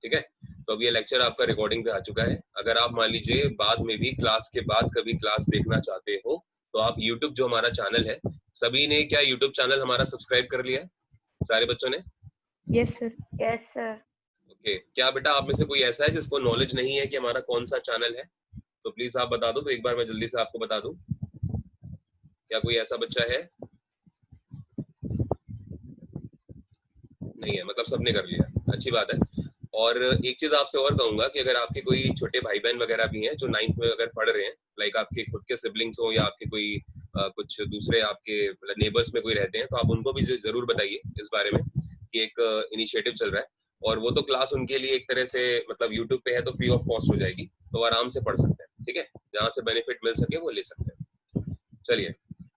ठीक है। तो अब ये लेक्चर आपका रिकॉर्डिंग पे आ चुका है। अगर आप मान लीजिए बाद में भी क्लास के बाद कभी क्लास देखना चाहते हो तो आप यूट्यूब जो हमारा चैनल है, सभी ने क्या यूट्यूब चैनल हमारा सब्सक्राइब कर लिया है? सारे बच्चों ने? Yes sir. Yes sir. Okay, क्या बेटा आप में से कोई ऐसा है जिसको नॉलेज नहीं है कि हमारा कौन सा चैनल है? तो प्लीज आप बता दो, तो एक बार मैं जल्दी से आपको बता दूं। क्या कोई ऐसा बच्चा है? नहीं है, मतलब सबने कर लिया, अच्छी बात है। और एक चीज आपसे और कहूंगा कि अगर आपके कोई छोटे भाई बहन वगैरह भी हैं जो 9th में अगर पढ़ रहे हैं, लाइक आपके खुद के सिबलिंग्स हो या आपके कोई कुछ दूसरे आपके मतलब नेबर्स में कोई रहते हैं, तो आप उनको भी जरूर बताइए इस बारे में कि एक इनिशिएटिव चल रहा है। और वो तो क्लास उनके लिए एक तरह से मतलब यूट्यूब पे है तो फ्री ऑफ कॉस्ट हो जाएगी, तो आराम से पढ़ सकते हैं, ठीक है। जहाँ से बेनिफिट मिल सके वो ले सकते हैं। चलिए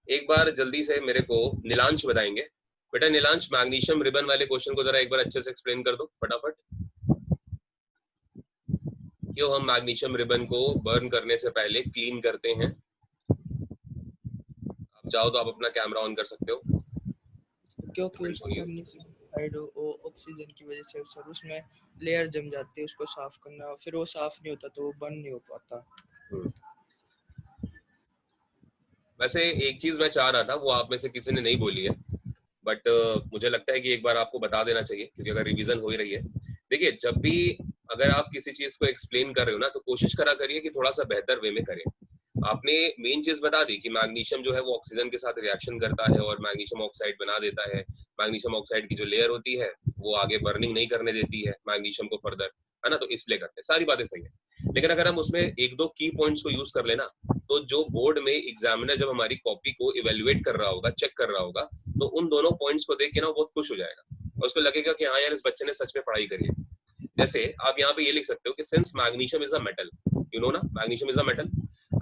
एक बार जल्दी से मेरे को नीलांश बताएंगे। बेटा नीलांश, मैग्नीशियम रिबन वाले क्वेश्चन को जरा एक बार अच्छे से एक्सप्लेन कर दो फटाफट। क्यों हम मैग्नीशियम रिबन को बर्न करने से पहले क्लीन करते हैं? आप चाहो तो आप अपना कैमरा ऑन कर सकते हो। क्योंकि ऑक्सीजन की वजह से सर उसमें लेयर जम जाती है, उसको साफ करना, फिर वो साफ नहीं होता तो वो बर्न नहीं हो पाता। वैसे एक चीज मैं चाह रहा था, वो आप में से किसी ने नहीं बोली है, बट मुझे लगता है कि एक बार आपको बता देना चाहिए, क्योंकि अगर रिवीजन हो ही रही है। देखिए जब भी अगर आप किसी चीज को एक्सप्लेन कर रहे हो ना, तो कोशिश करा करिए कि थोड़ा सा बेहतर वे में करें। आपने मेन चीज बता दी कि मैग्नीशियम जो है वो ऑक्सीजन के साथ रिएक्शन करता है और मैग्नीशियम ऑक्साइड बना देता है। मैग्नीशियम ऑक्साइड की जो लेयर होती है वो आगे बर्निंग नहीं करने देती है मैग्नीशियम को फर्दर, है ना, तो इसलिए करते हैं। सारी बातें सही है, लेकिन अगर हम उसमें एक दो की पॉइंट्स को यूज कर लेना, तो जो बोर्ड में एग्जामिनर जब हमारी कॉपी को इवेल्युएट कर रहा होगा, चेक कर रहा होगा, तो उन दोनों पॉइंट्स को देख के ना बहुत खुश हो जाएगा और उसको लगेगा कि हाँ यार इस बच्चे ने सच में पढ़ाई करी है। जैसे आप यहाँ पे ये लिख सकते हो कि since magnesium is a metal, you know ना, magnesium is a metal,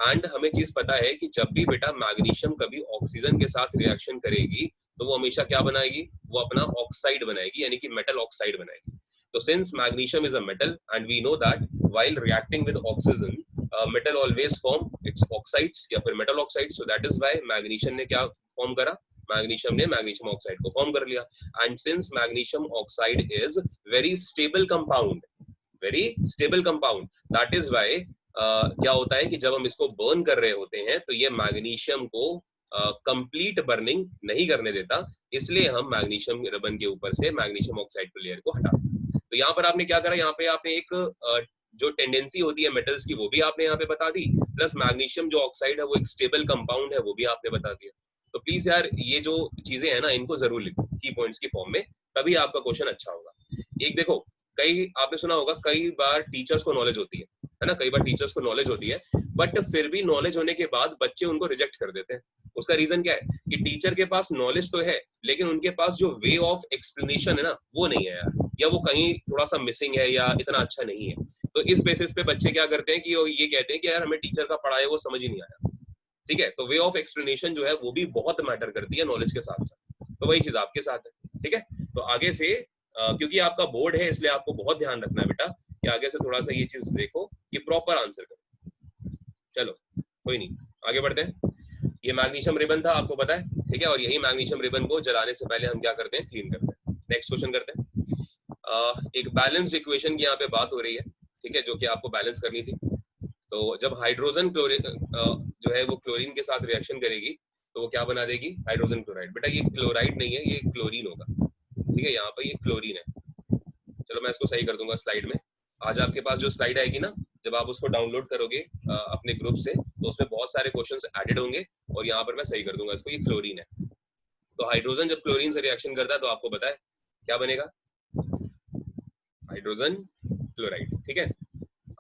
and हमें चीज पता है कि जब भी बेटा मैग्नीशियम कभी ऑक्सीजन के साथ रिएक्शन करेगी तो वो हमेशा क्या बनाएगी, वो अपना ऑक्साइड बनाएगी, यानी कि मेटल ऑक्साइड बनाएगी। तो since magnesium is a metal and we know that while reacting with oxygen metal always form its oxides या फिर metal oxides, so that is why magnesium ने क्या फॉर्म करा, मैग्नीशियम ने मैग्नीशियम ऑक्साइड को form कर लिया। And since magnesium oxide is very stable compound, very stable compound, that is why क्या होता है कि जब हम इसको बर्न कर रहे होते हैं तो ये मैग्नीशियम को कंप्लीट बर्निंग नहीं करने देता, इसलिए हम मैग्नीशियम रिबन के ऊपर से मैग्नीशियम ऑक्साइड की लेयर को हटा। तो यहाँ पर आपने क्या करा, यहाँ पे आपने एक जो टेंडेंसी होती है मेटल्स की वो भी आपने यहाँ पे बता दी, प्लस मैग्नीशियम जो ऑक्साइड है वो एक स्टेबल कंपाउंड है वो भी आपने बता दिया। तो प्लीज यार ये जो चीजें हैं ना इनको जरूर लिखो की पॉइंट्स की फॉर्म में, तभी आपका क्वेश्चन अच्छा होगा। एक देखो, कई आपने सुना होगा कई बार टीचर्स को नॉलेज होती है ना, कई बार टीचर्स को नॉलेज होती है, बट फिर भी नॉलेज होने के बाद बच्चे उनको रिजेक्ट कर देते हैं। उसका रीजन क्या है कि टीचर के पास नॉलेज तो है लेकिन उनके पास जो वे ऑफ एक्सप्लेनेशन है ना वो नहीं है यार, या वो कहीं थोड़ा सा मिसिंग है या इतना अच्छा नहीं है। तो इस बेसिस पे बच्चे क्या करते हैं कि वो ये कहते हैं कि यार हमें टीचर का पढ़ाया वो समझ ही नहीं आया। ठीक है, तो वे ऑफ एक्सप्लेनेशन जो है वो भी बहुत मैटर करती है नॉलेज के साथ साथ, तो वही चीज आपके साथ है। ठीक है, तो आगे से क्योंकि आपका बोर्ड है इसलिए आपको बहुत ध्यान रखना है बेटा कि आगे से थोड़ा सा ये चीज देखो कि प्रॉपर आंसर करो। चलो कोई नहीं, आगे बढ़ते हैं। ये मैग्नीशियम रिबन था, आपको पता है, ठीक है, और यही मैग्नीशियम रिबन को जलाने से पहले हम क्या करते हैं, क्लीन करते हैं। नेक्स्ट क्वेश्चन करते हैं। एक बैलेंस्ड इक्वेशन की यहाँ पे बात हो रही है, ठीक है, जो कि आपको बैलेंस करनी थी। तो जब हाइड्रोजन क्लोरीन जो है वो क्लोरीन के साथ रिएक्शन करेगी तो वो क्या बना देगी, हाइड्रोजन क्लोराइड। बेटा ये क्लोराइड नहीं है, ये क्लोरीन होगा, ठीक है, यहाँ पे ये क्लोरीन है। चलो मैं इसको सही कर दूंगा स्लाइड में। आज आपके पास जो स्लाइड आएगी ना, जब आप उसको डाउनलोड करोगे अपने ग्रुप से, तो उसमें बहुत सारे क्वेश्चंस एडेड होंगे और यहाँ पर मैं सही कर दूंगा इसको, ये क्लोरीन है। तो हाइड्रोजन जब क्लोरीन से रिएक्शन करता है तो आपको पता है क्या बनेगा, हाइड्रोजन क्लोराइड। ठीक है,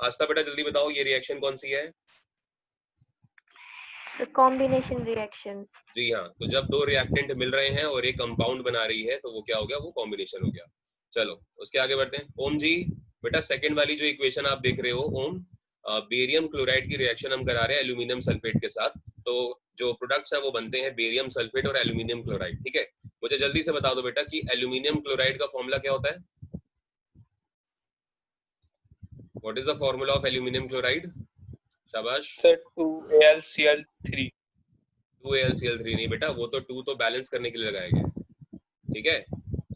आस्था बेटा जल्दी बताओ ये रिएक्शन कौन सी है? Combination reaction. जी हाँ, तो जब दो रिएक्टेंट मिल रहे हैं और एक कंपाउंड बना रही है तो वो क्या हो गया, वो कॉम्बिनेशन हो गया। चलो उसके आगे बढ़ते हैं। ओम जी बेटा सेकंड वाली जो इक्वेशन आप देख रहे हो ओम, बेरियम क्लोराइड की रिएक्शन हम करा रहे हैं एल्यूमिनियम सल्फेट के साथ, तो जो प्रोडक्ट्स हैं वो बनते हैं बेरियम सल्फेट और एल्यूमिनियम क्लोराइड। ठीक है, मुझे जल्दी से बता दो बेटा कि एल्यूमिनियम क्लोराइड का फॉर्मूला क्या होता है? What is the formula of aluminium chloride? शाबाश सर 2AlCl3। 2AlCl3 नहीं बेटा, वो तो 2 तो बैलेंस करने के लिए लगाया गया है। ठीक है,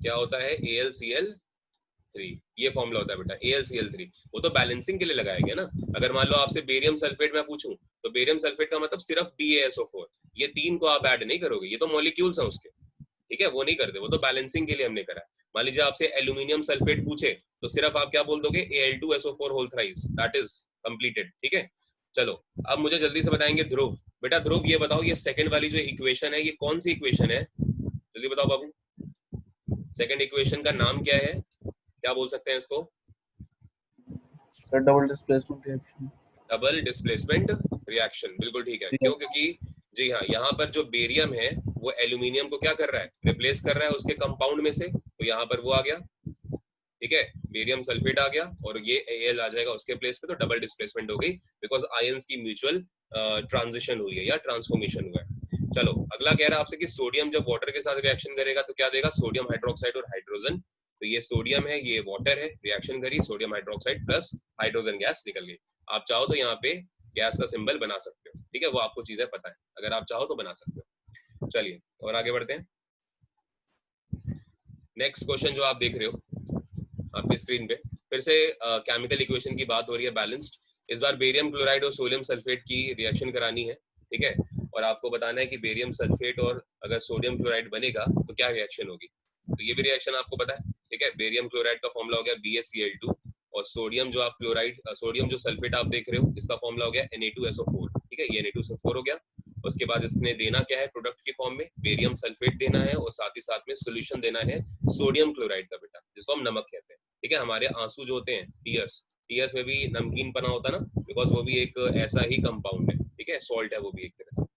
क्या होता है AlCl3, ये फॉर्मूला होता है बेटा AlCl3। वो तो बैलेंसिंग के लिए लगाया गया ना। अगर मान लो आपसे बेरियम सल्फेट मैं पूछूं तो बेरियम सल्फेट का मतलब सिर्फ BaSO4, ये 3 को आप ऐड नहीं करोगे, ये तो मॉलिक्यूल्स हैं उसके, ठीक है, वो नहीं करते, वो तो बैलेंसिंग के लिए हमने करा है। मान लीजिए आपसे एल्यूमिनियम सल्फेट पूछे तो सिर्फ आप क्या बोल दोगे Al2SO4 whole thrice, that is completed, ठीक है। चलो अब मुझे जल्दी से बताएंगे ध्रुव। बेटा ध्रुव ये बताओ, ये सेकंड वाली जो इक्वेशन है ये कौन सी इक्वेशन है, जल्दी बताओ बाबू। सेकंड इक्वेशन का नाम क्या है, क्या बोल सकते हैं इसको? Sir double displacement reaction. Double displacement reaction, बिल्कुल ठीक है। क्यों? क्योंकि जी हाँ, यहाँ पर जो बेरियम है वो एल्यूमिनियम को क्या कर रहा है, रिप्लेस कर रहा है उसके कंपाउंड में से, तो यहाँ पर वो आ गया, ठीक है, बेरियम सल्फेट आ गया और ये Al आ जाएगा उसके प्लेस पे, तो डबल डिस्प्लेसमेंट हो गई बिकॉज आयंस की म्यूचुअल ट्रांजिशन हुई है या ट्रांसफॉर्मेशन हुआ है। चलो अगला कह रहा है आपसे कि सोडियम जब वाटर के साथ रिएक्शन करेगा तो क्या देगा, सोडियम हाइड्रोक्साइड और हाइड्रोजन। तो ये सोडियम है, ये वाटर है, रिएक्शन करी, sodium hydroxide plus hydrogen gas निकल गई। आप चाहो तो यहाँ पे गैस का सिंबल बना सकते हो, ठीक है, वो आपको चीजें पता है, अगर आप चाहो तो बना सकते हो। चलिए और आगे बढ़ते हैं। नेक्स्ट क्वेश्चन जो आप देख रहे हो आपकी स्क्रीन पे, फिर से केमिकल इक्वेशन की बात हो रही है, बैलेंस्ड। इस बार बेरियम क्लोराइड और सोडियम सल्फेट की रिएक्शन करानी है, ठीक है, और आपको बताना है कि बेरियम सल्फेट और अगर सोडियम क्लोराइड बनेगा तो क्या रिएक्शन होगी। तो ये भी रिएक्शन आपको पता है, ठीक है। बेरियम क्लोराइड का फॉर्मूला हो गया BaCl2 और सोडियम जो आप क्लोराइड, सोडियम जो सल्फेट आप देख रहे हो इसका फॉर्मूला हो गया Na2SO4, ठीक है, ये Na2SO4 हो गया। उसके बाद इसने देना क्या है प्रोडक्ट की फॉर्म में, बेरियम सल्फेट देना है और साथ ही साथ में सोल्यूशन देना है सोडियम क्लोराइड का बेटा, जिसको हम नमक कहते हैं, ठीक है। हमारे आंसू जो होते हैं टीयर्स में भी नमकीन पना होता है ना, बिकॉज वो भी एक ऐसा ही कंपाउंड है, ठीक है, सॉल्ट है वो भी एक तरह से।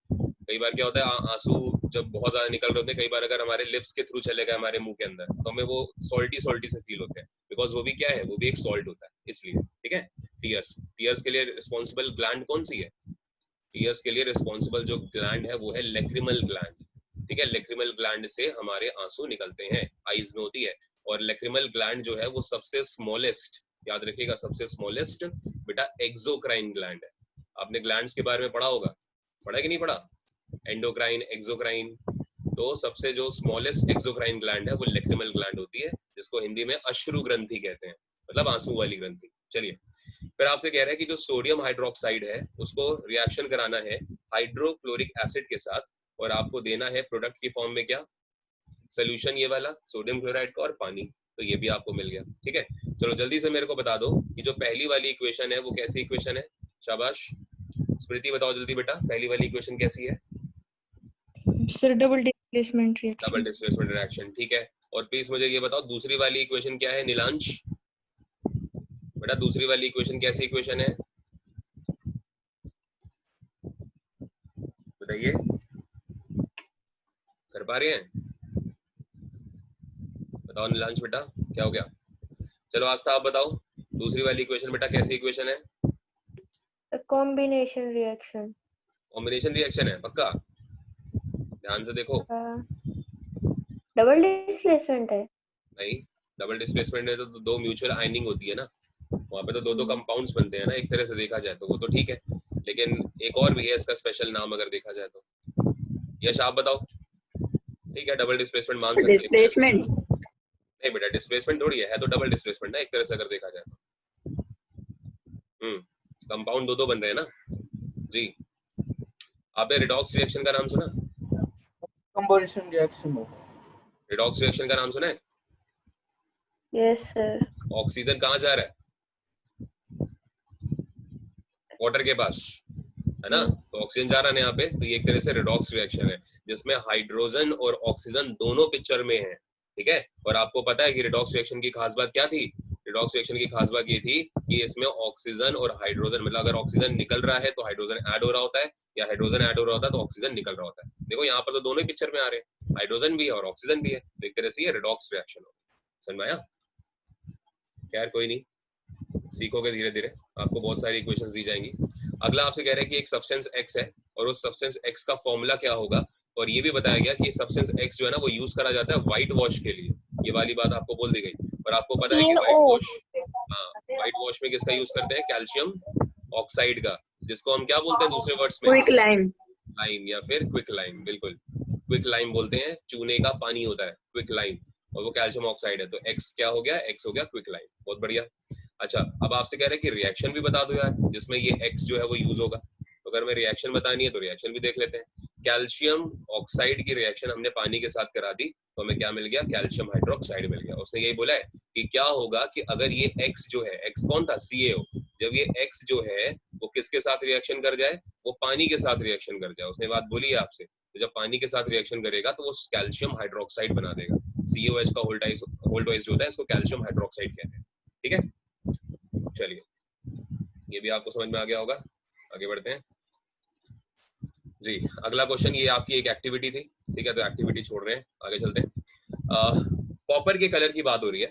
कई बार क्या होता है आंसू जब बहुत ज्यादा निकल रहे होते हैं, कई बार अगर हमारे लिप्स के थ्रू चले गए हमारे मुंह के अंदर तो हमें वो सॉल्टी से फील होते हैं, बिकॉज वो भी क्या है, वो भी एक सॉल्ट होता है, इसलिए, ठीक है। टीयर्स के लिए रिस्पॉन्सिबल ग्लैंड कौन सी है, टीयर्स के लिए रिस्पॉन्सिबल जो ग्लैंड है वो है लेक्रिमल ग्लैंड, ठीक है। लेक्रिमल ग्लैंड से हमारे आंसू निकलते हैं, आईज में होती है, और लेक्रिमल ग्लैंड जो है वो सबसे स्मॉलेस्ट, याद रखिएगा, सबसे स्मॉलेस्ट बेटा एक्सोक्राइन ग्लैंड है। आपने ग्लैंड्स के बारे में पढ़ा होगा, पढ़ा कि नहीं पढ़ा, एंडोक्राइन, एक्सोक्राइन। तो सबसे जो स्मॉलेस्ट एक्सोक्राइन ग्लैंड है वो लेक्रिमल ग्लैंड होती है, जिसको हिंदी में अश्रु ग्रंथि कहते हैं, मतलब आंसू वाली ग्रंथि। चलिए फिर आपसे कह रहा है कि जो सोडियम हाइड्रोक्साइड है उसको रिएक्शन कराना है हाइड्रोक्लोरिक एसिड के साथ, और आपको देना है प्रोडक्ट की फॉर्म में क्या, सोल्यूशन ये वाला सोडियम क्लोराइड का और पानी, तो ये भी आपको मिल गया, ठीक है। चलो जल्दी से मेरे को बता दो कि जो पहली वाली इक्वेशन है वो कैसी इक्वेशन है, शाबाश स्मृति बताओ जल्दी बेटा, पहली वाली इक्वेशन कैसी है? Sir double displacement reaction. Double displacement reaction, ठीक है। और प्लीज मुझे ये बताओ दूसरी वाली इक्वेशन क्या है, नीलांश बेटा दूसरी वाली इक्वेशन कैसी इक्वेशन है, बताइए, कर पा रहे हैं? बताओ नीलांश बेटा क्या हो गया। चलो आस्था आप बताओ दूसरी वाली इक्वेशन बेटा कैसी इक्वेशन है? Combination reaction. कॉम्बिनेशन रिएक्शन है पक्का, ध्यान से देखो। डबल डिस्प्लेसमेंट है? नहीं, डबल डिस्प्लेसमेंट में तो दो म्यूचुअल आयनिंग होती है ना, वहां पे तो दो कंपाउंड्स बनते हैं ना, एक तरह से देखा जाए तो वो तो ठीक है, लेकिन एक और भी है इसका स्पेशल नाम अगर देखा जाए तो। यश आप बताओ, ठीक है डबल डिस्प्लेसमेंट मान सकते हैं। डिस्प्लेसमेंट नहीं बेटा डिस्प्लेसमेंट थोड़ी है तो डबल डिस्प्लेसमेंट ना, एक तरह से अगर देखा जाए तो। कंपाउंड दो बन रहे हैं ना जी। आपने रिडॉक्स रिएक्शन का नाम सुना? कंबशन रिएक्शन हो। रिडॉक्स रिएक्शन का नाम सुना है? Yes sir. ऑक्सीजन कहाँ जा रहा है, वाटर के पास, है ना, तो ऑक्सीजन जा रहा है यहाँ पे, तो ये एक तरह से रिडॉक्स रिएक्शन है जिसमें हाइड्रोजन और ऑक्सीजन दोनों पिक्चर में है, ठीक है। और आपको पता है कि रिडॉक्स रिएक्शन की खास बात क्या थी, रिडॉक्स रिएक्शन की खास बात ये थी कि इसमें ऑक्सीजन और हाइड्रोजन, मतलब अगर ऑक्सीजन निकल रहा है तो हाइड्रोजन ऐड हो रहा होता है, या हाइड्रोजन ऐड हो रहा होता है तो ऑक्सीजन निकल रहा होता है। देखो यहाँ पर तो दोनों ही पिक्चर में आ रहे हैं, हाइड्रोजन भी है और ऑक्सीजन भी है, तो एक तरह से ये रिडॉक्स रिएक्शन हो। समझ में आया? खैर कोई नहीं, सीखोगे धीरे धीरे, आपको बहुत सारी इक्वेशंस दी जाएंगी। अगला आपसे कह रहा है कि एक सब्सटेंस एक्स है और उस सब्सटेंस एक्स का फॉर्मूला क्या होगा, और ये भी बताया गया कि सब्सटेंस एक्स जो है ना वो यूज करा जाता है व्हाइट वॉश के लिए, ये वाली बात आपको बोल दी गई। और आपको पता है कि व्हाइट वॉश, हाँ व्हाइट वॉश में किसका यूज करते हैं, कैल्शियम ऑक्साइड का, जिसको हम क्या बोलते हैं दूसरे वर्ड्स में, क्विक लाइम, लाइम या फिर क्विक लाइम, बिल्कुल क्विक लाइम बोलते हैं, चूने का पानी होता है क्विक लाइम। और वो कैल्शियम ऑक्साइड है, तो X क्या हो गया, X हो गया क्विकलाइन। बहुत बढ़िया। अच्छा, अब आपसे कह रहे हैं कि रिएक्शन भी बता दो यार जिसमें ये X जो है वो यूज होगा। तो अगर हमें रिएक्शन बतानी है तो रिएक्शन भी देख लेते हैं। कैल्शियम ऑक्साइड की रिएक्शन हमने पानी के साथ करा दी तो हमें क्या मिल गया, कैल्शियम हाइड्रोक्साइड मिल गया। उसने यही बोला है कि क्या होगा कि अगर ये X जो है, X कौन था, CaO, जब ये X जो है वो किसके साथ रिएक्शन कर जाए, वो पानी के साथ रिएक्शन कर जाए। उसने बात बोली है आपसे, तो जब पानी के साथ रिएक्शन करेगा तो वो कैल्शियम हाइड्रोक्साइड बना देगा। CaOH का होल्ड वाइज जो होता है इसको कैल्शियम हाइड्रोक्साइड कहते हैं। ठीक है, चलिए ये भी आपको समझ में आ गया होगा। आगे बढ़ते हैं जी। अगला क्वेश्चन, ये आपकी एक एक्टिविटी थी, ठीक है, तो एक्टिविटी छोड़ रहे हैं, आगे चलते हैं। कॉपर के कलर की बात हो रही है,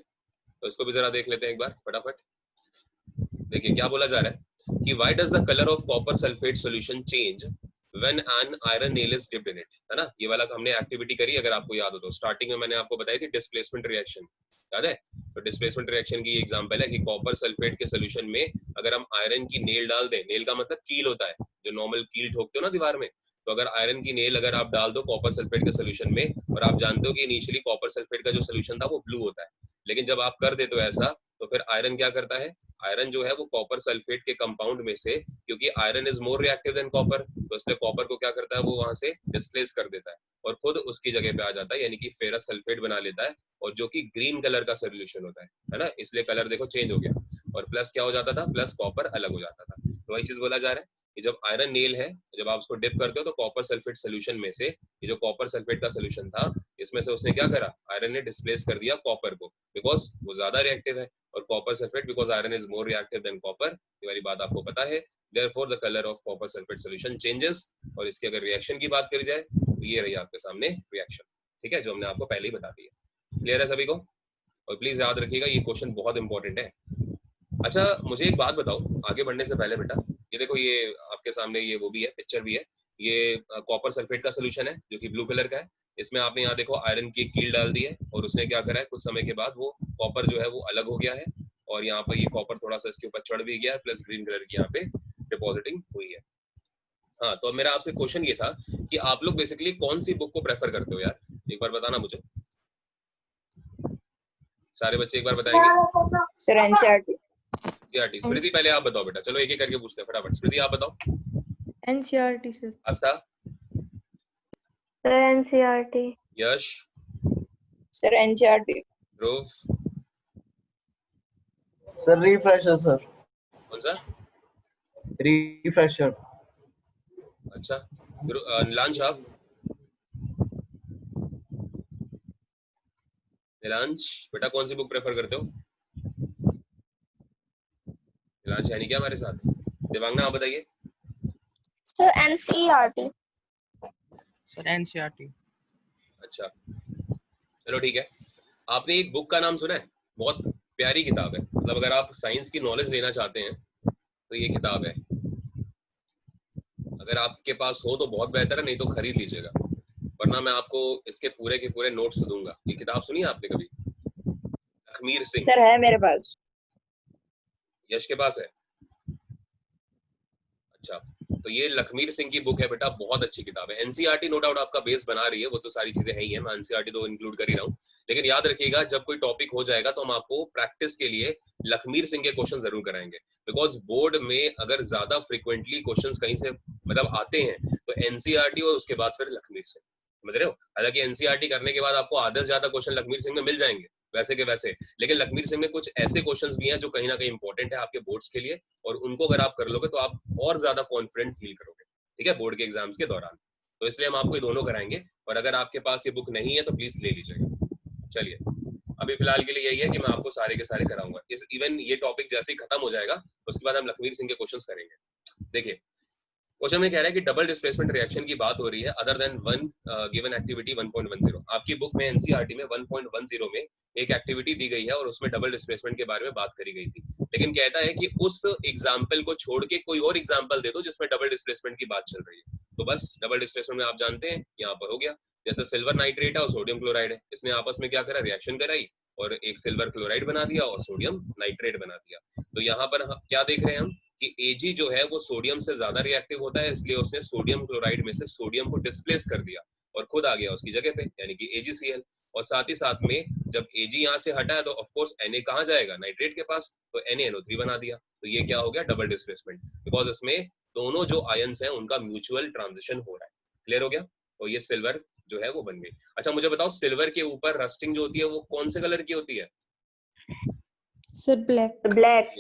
तो इसको भी जरा देख लेते हैं एक बार फटाफट। देखिए क्या बोला जा रहा है कि why does the colour of copper sulphate solution change when an iron nail is dipped in it, है ना। ये वाला हमने एक्टिविटी करी, अगर आपको याद हो तो स्टार्टिंग में मैंने आपको बताई थी डिस्प्लेसमेंट रिएक्शन, याद है। तो डिस्प्लेसमेंट रिएक्शन की एग्जांपल है कि कॉपर सल्फेट के सॉल्यूशन में अगर हम आयरन की नेल डाल दें, नेल का मतलब कील होता है, जो नॉर्मल कील ठोकते हो ना दीवार में, तो अगर आयरन की नेल अगर आप डाल दो कॉपर सल्फेट के सॉल्यूशन में, और आप जानते हो कि इनिशियली कॉपर सल्फेट का जो सॉल्यूशन था वो ब्लू होता है, लेकिन जब आप कर देते हो ऐसा तो फिर आयरन क्या करता है, आयरन जो है वो कॉपर सल्फेट के कंपाउंड में से, क्योंकि iron is more reactive than copper, तो इसलिए कॉपर को क्या करता है, वो वहां से डिस्प्लेस कर देता है और खुद उसकी जगह पे आ जाता है, यानी कि फेरस सल्फेट बना लेता है, और जो कि ग्रीन कलर का सॉल्यूशन होता है ना, इसलिए कलर देखो चेंज हो गया। और प्लस क्या हो जाता था, प्लस कॉपर अलग हो जाता था। तो वही चीज बोला जा रहा है कि जब आयरन नेल है, जब आप उसको डिप करते हो तो कॉपर सल्फेट सोल्यूशन में से, ये जो कॉपर सल्फेट का सोल्यूशन था इसमें से उसने क्या करा, आयरन ने डिस्प्लेस कर दिया कॉपर को, बिकॉज वो ज्यादा रिएक्टिव है, और copper sulphate because iron is more reactive than copper, ये वाली बात आपको पता है। Therefore the colour of copper sulphate solution changes. और इसकी अगर रिएक्शन की बात करी जाए तो ये रही आपके सामने रिएक्शन, ठीक है, जो हमने आपको पहले ही बता दी है। क्लियर है सभी को? और प्लीज याद रखिएगा ये क्वेश्चन बहुत इंपॉर्टेंट है। अच्छा मुझे एक बात बताओ आगे बढ़ने से पहले बेटा, ये देखो ये आपके सामने ये वो भी है, पिक्चर भी है, ये कॉपर सल्फेट का सॉल्यूशन है जो कि ब्लू कलर का है। इसमें आपने यहाँ देखो आयरन की कील डाल दी है, और उसने क्या करा है, कुछ समय के बाद वो कॉपर जो है वो अलग हो गया है, और यहाँ पर ये कॉपर थोड़ा सा इसके ऊपर चढ़ भी गया है, प्लस ग्रीन कलर की यहाँ पे डिपॉजिटिंग हुई है। हाँ, तो अब मेरा आपसे क्वेश्चन ये था कि आप लोग बेसिकली कौन सी बुक को प्रेफर करते हो यार, एक बार बताना मुझे, सारे बच्चे एक बार बताएंगे। Sir NCERT. स्मृति पहले आप बताओ बेटा, चलो एक एक करके पूछते हैं फटाफट। स्मृति आप बताओ। NCERT sir. Aastha? Sir NCERT. Yash? Sir NCERT. Dhruv? Sir refresher sir. कौन सा? रिफ्रेशर। अच्छा, नीलांश आप? नीलांश बेटा कौन सी बुक प्रेफर करते हो? नीलांश है नहीं क्या हमारे साथ? दिवांगना आप बताइए। Sir NCERT. Sir NCERT. अच्छा चलो ठीक है। आपने एक बुक का नाम सुना है, बहुत प्यारी किताब है, मतलब अगर आप साइंस की नॉलेज लेना चाहते हैं तो ये किताब है, अगर आपके पास हो तो बहुत बेहतर है, नहीं तो खरीद लीजिएगा, वरना मैं आपको इसके पूरे के पूरे नोट्स दूंगा। ये किताब सुनी है आपने कभी? लखमीर सिंह। सर है मेरे पास। यश के पास है? अच्छा, तो ये लखमीर सिंह की बुक है बेटा, बहुत अच्छी किताब है। एनसीईआरटी नो डाउट आपका बेस बना रही है, वो तो सारी चीजें है ही है, मैं एनसीईआरटी तो इंक्लूड कर ही रहा हूँ, लेकिन याद रखिएगा जब कोई टॉपिक हो जाएगा तो हम आपको प्रैक्टिस के लिए लखमीर सिंह के क्वेश्चन जरूर कराएंगे, बिकॉज बोर्ड में अगर ज्यादा फ्रिक्वेंटली क्वेश्चंस कहीं से मतलब आते हैं तो एनसीईआरटी और उसके बाद फिर लखमीर सिंह, समझ रहे हो। हालांकि एनसीईआरटी करने के बाद आपको आधे से ज्यादा क्वेश्चन लखमीर सिंह में मिल जाएंगे वैसे के वैसे, लेकिन लखमीर सिंह में कुछ ऐसे क्वेश्चंस भी हैं जो कहीं ना कहीं इंपॉर्टेंट है आपके बोर्ड्स के लिए, और उनको अगर आप कर लोगे तो आप और ज्यादा कॉन्फिडेंट फील करोगे, ठीक है, बोर्ड के एग्जाम्स के दौरान। तो इसलिए हम आपको ये दोनों कराएंगे, और अगर आपके पास ये बुक नहीं है तो प्लीज ले लीजिएगा। चलिए अभी फिलहाल के लिए यही है कि मैं आपको सारे के सारे कराऊंगा, इस इवन ये टॉपिक जैसे ही खत्म हो जाएगा उसके बाद हम लखमीर सिंह के क्वेश्चंस करेंगे। देखिए क्वेश्चन में कह रहा है कि डबल डिस्प्लेसमेंट रिएक्शन की बात हो रही है other than one given activity 1.10। आपकी बुक में एनसीईआरटी में 1.10 में एक एक्टिविटी दी गई है और उसमें डबल डिस्प्लेसमेंट के बारे में बात करी गई थी, लेकिन कहता है कि उस एग्जाम्पल को छोड़ के कोई और एग्जाम्पल दे दो जिसमें डबल डिस्प्लेसमेंट की बात चल रही है। तो बस डबल डिस्प्लेसमेंट में आप जानते हैं यहाँ पर हो गया, जैसे सिल्वर नाइट्रेट है और सोडियम क्लोराइड है, इसने आपस में क्या करा, रिएक्शन कराई और एक सिल्वर क्लोराइड बना दिया और सोडियम नाइट्रेट बना दिया। तो यहाँ पर क्या देख रहे हैं हम कि Ag जो है वो सोडियम से ज्यादा रिएक्टिव होता है, इसलिए उसने सोडियम क्लोराइड में से सोडियम को डिस्प्लेस कर दिया और खुद आ गया उसकी जगह पे, यानी कि AgCl। और साथ ही साथ में जब Ag यहाँ से हटा है तो ऑफ कोर्स Na कहाँ जाएगा, नाइट्रेट के पास, तो NaNO3 बना दिया, तो ये क्या हो गया, डबल डिस्प्लेसमेंट, बिकॉज इसमें दोनों जो आयंस हैं उनका म्यूचुअल ट्रांजिशन हो रहा है। क्लियर हो गया? और ये सिल्वर जो है वो बन गई। अच्छा मुझे बताओ, सिल्वर के ऊपर रस्टिंग जो होती है वो कौन से कलर की होती है? Sir black. ब्लैक।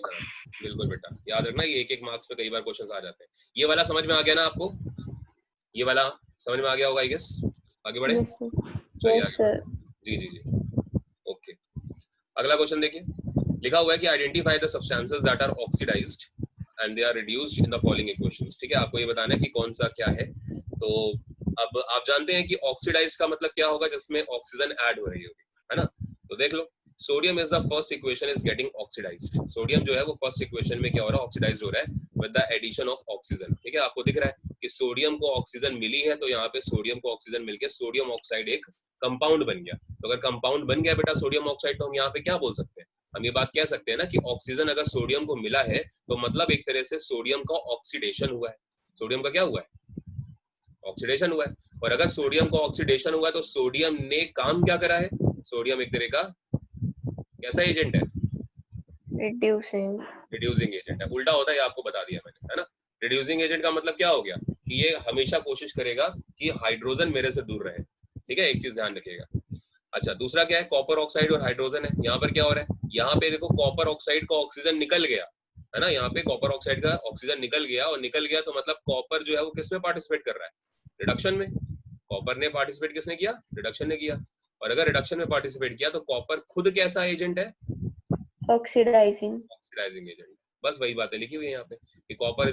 बिल्कुल बेटा, याद रखना, ये एक एक मार्क्स पे कई बार क्वेश्चन आ जाते हैं। ये वाला समझ में आ गया ना आपको? ये वाला समझ में आ गया होगा आई गेस। आगे बढ़े? Yes sir. चलिए यस आगे। सर। जी जी जी, ओके। अगला क्वेश्चन देखिए, लिखा हुआ है कि identify the substances that are oxidised and they are reduced in the following equations. ठीक है, आपको ये बताना है कि कौन सा क्या है। तो अब आप जानते हैं कि ऑक्सीडाइज का मतलब क्या होगा, जिसमें ऑक्सीजन ऐड हो रही होगी, है ना? तो देख लो, sodium is the first equation is getting oxidised. Sodium जो है वो फर्स्ट इक्वेशन में क्या हो रहा है, ऑक्सीडाइज हो रहा है with the addition of oxygen. ठीक है, आपको दिख रहा है कि सोडियम को ऑक्सीजन मिली है, तो यहाँ पे सोडियम को ऑक्सीजन मिलके सोडियम ऑक्साइड एक कंपाउंड बन गया। तो अगर कंपाउंड बन गया बेटा सोडियम ऑक्साइड, तो हम यहाँ पे क्या बोल सकते हैं, हम ये बात कह सकते हैं ना कि ऑक्सीजन अगर सोडियम को मिला है तो मतलब एक तरह से सोडियम का ऑक्सीडेशन हुआ है। सोडियम का क्या हुआ है, ऑक्सीडेशन हुआ है। और अगर सोडियम का ऑक्सीडेशन हुआ है तो सोडियम ने काम क्या करा है, सोडियम एक तरह का कैसा एजेंट है, रिड्यूसिंग। रिड्यूसिंग एजेंट है। उल्टा होता है, आपको बता दिया मैंने, है ना? रिड्यूसिंग एजेंट का मतलब क्या हो गया कि ये हमेशा कोशिश करेगा कि हाइड्रोजन मेरे से दूर रहे। ठीक है, एक चीज ध्यान रखिएगा। अच्छा दूसरा क्या है, कॉपर ऑक्साइड और हाइड्रोजन है। यहाँ पर क्या हो रहा है, यहाँ पे देखो कॉपर ऑक्साइड का ऑक्सीजन निकल गया, है ना? यहाँ पे कॉपर ऑक्साइड का ऑक्सीजन निकल गया, और निकल गया तो मतलब कॉपर जो है वो किस में पार्टिसिपेट कर रहा है, रिडक्शन में। कॉपर ने पार्टिसिपेट किसने किया, रिडक्शन ने किया। और अगर रिडक्शन में पार्टिसिपेट किया तो कॉपर खुद कैसा एजेंट है, ऑक्सीडाइजिंग। Oxidising agent. बस वही बातें लिखी हुई है यहाँ पे कि copper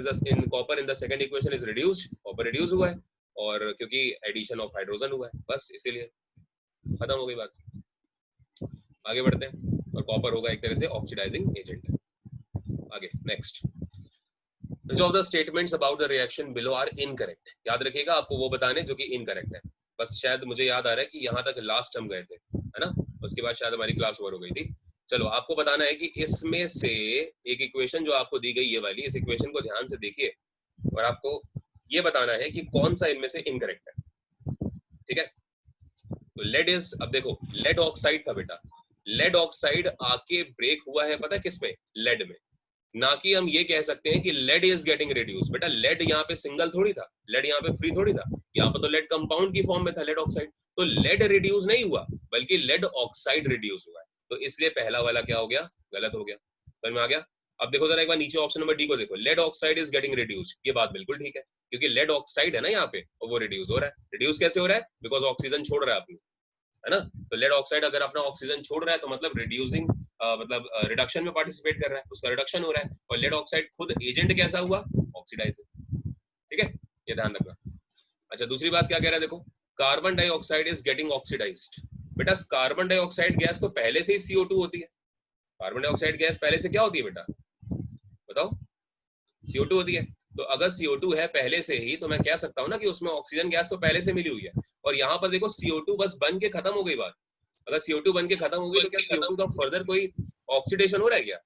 in the second equation is reduced, copper reduce हुआ है, और क्योंकि एडिशन ऑफ हाइड्रोजन हुआ है, बस इसीलिए खत्म हो गई बात। आगे बढ़ते हैं, और कॉपर होगा एक तरह से ऑक्सीडाइजिंग एजेंट। आगे next, which of the statements about the reaction below are incorrect। याद रखिएगा, आपको वो बताने जो कि इनकरेक्ट है। बस शायद मुझे याद आ रहा है कि यहाँ तक लास्ट हम गए थे, है ना? उसके बाद शायद हमारी क्लास ओवर हो गई थी। चलो आपको बताना है कि इसमें से एक इक्वेशन जो आपको दी गई ये वाली, इस इक्वेशन को ध्यान से देखिए और आपको ये बताना है कि कौन सा इनमें से इनकरेक्ट है। ठीक है, तो लेड इज, अब देखो लेड ऑक्साइड था बेटा, लेड ऑक्साइड आके ब्रेक हुआ है पता है किस में, लेड में। ना कि हम ये कह सकते हैं कि लेड इज गेटिंग रिड्यूस। बेटा लेड यहाँ पे सिंगल थोड़ी था, लेड यहाँ पे फ्री थोड़ी था, यहाँ पे तो लेड कंपाउंड की फॉर्म में था, लेड ऑक्साइड। तो लेड रिड्यूस नहीं हुआ बल्कि लेड ऑक्साइड रिड्यूस हुआ है। तो इसलिए पहला वाला क्या हो गया, गलत हो गया। समझ में आ गया? अब देखो जरा एक बार नीचे ऑप्शन नंबर डी को देखो, lead oxide is getting reduce. ये बात बिल्कुल ठीक है, क्योंकि लेड ऑक्साइड है ना यहाँ पे, और वो रिड्यूस हो रहा है। रिड्यूस कैसे हो रहा है, बिकॉज ऑक्सीजन छोड़ रहा है अपनी, है ना? तो लेड ऑक्साइड अगर अपना ऑक्सीजन छोड़ रहा है तो मतलब रिड्यूसिंग मतलब रिडक्शन में पार्टिसिपेट कर रहा है, उसका रिडक्शन हो रहा है। और लेड ऑक्साइड खुद एजेंट कैसा हुआ, ऑक्सीडाइजिंग। ठीक है, ये ध्यान रखना। अच्छा दूसरी बात क्या कह रहा है, देखो carbon dioxide is getting oxidised. बेटा कार्बन डाइऑक्साइड गैस तो पहले से ही CO2 होती है। कार्बन डाइऑक्साइड गैस पहले से क्या होती है बेटा, बताओ? CO2 होती है। तो अगर CO2 है पहले से ही, तो मैं कह सकता हूँ ना कि उसमें ऑक्सीजन गैस तो पहले से मिली हुई है। और यहाँ पर देखो CO2 बस बन के खत्म हो गई बात। अगर CO2 बन के खत्म हो गई तो क्या CO2 का फर्दर कोई ऑक्सीडेशन हो रहा है क्या?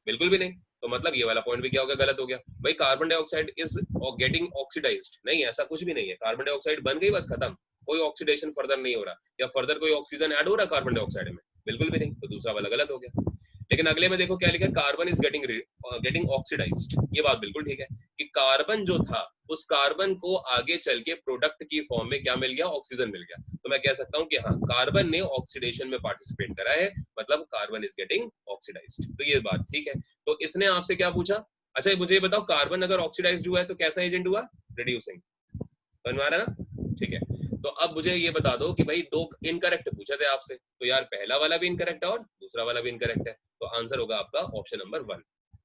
बिल्कुल भी नहीं। तो मतलब ये वाला पॉइंट भी क्या हो गया, गलत हो गया। भाई carbon dioxide is getting oxidised नहीं, ऐसा कुछ भी नहीं है। कार्बन डाइऑक्साइड बन गई बस खत्म, कोई ऑक्सीडेशन फर्दर नहीं हो रहा, या फर्दर कोई ऑक्सीजन ऐड हो रहा है कार्बन डाइऑक्साइड में, बिल्कुल भी नहीं। तो दूसरा वाला गलत हो गया। लेकिन अगले में देखो क्या लिखा है, कार्बन इज गेटिंग ऑक्सीडाइज्ड। ये बात बिल्कुल ठीक है कि कार्बन जो था उस कार्बन को आगे चल के प्रोडक्ट की फॉर्म में क्या मिल गया, ऑक्सीजन मिल गया। तो मैं कह सकता हूं कि हाँ कार्बन ने ऑक्सीडेशन में पार्टिसिपेट करा है, मतलब कार्बन इज गेटिंग ऑक्सीडाइज्ड। तो ये बात ठीक है। तो इसने आपसे क्या पूछा, अच्छा मुझे ये बताओ कार्बन अगर ऑक्सीडाइज्ड हुआ है तो कैसा एजेंट हुआ, रिड्यूसिंग। समझ में आ रहा है ना? ठीक है, तो अब मुझे ये बता दो कि भाई दो इनकरेक्ट पूछे थे आपसे, तो यार पहला वाला भी इनकरेक्ट है और दूसरा वाला भी इनकरेक्ट है। तो आंसर होगा आपका ऑप्शन नंबर 1।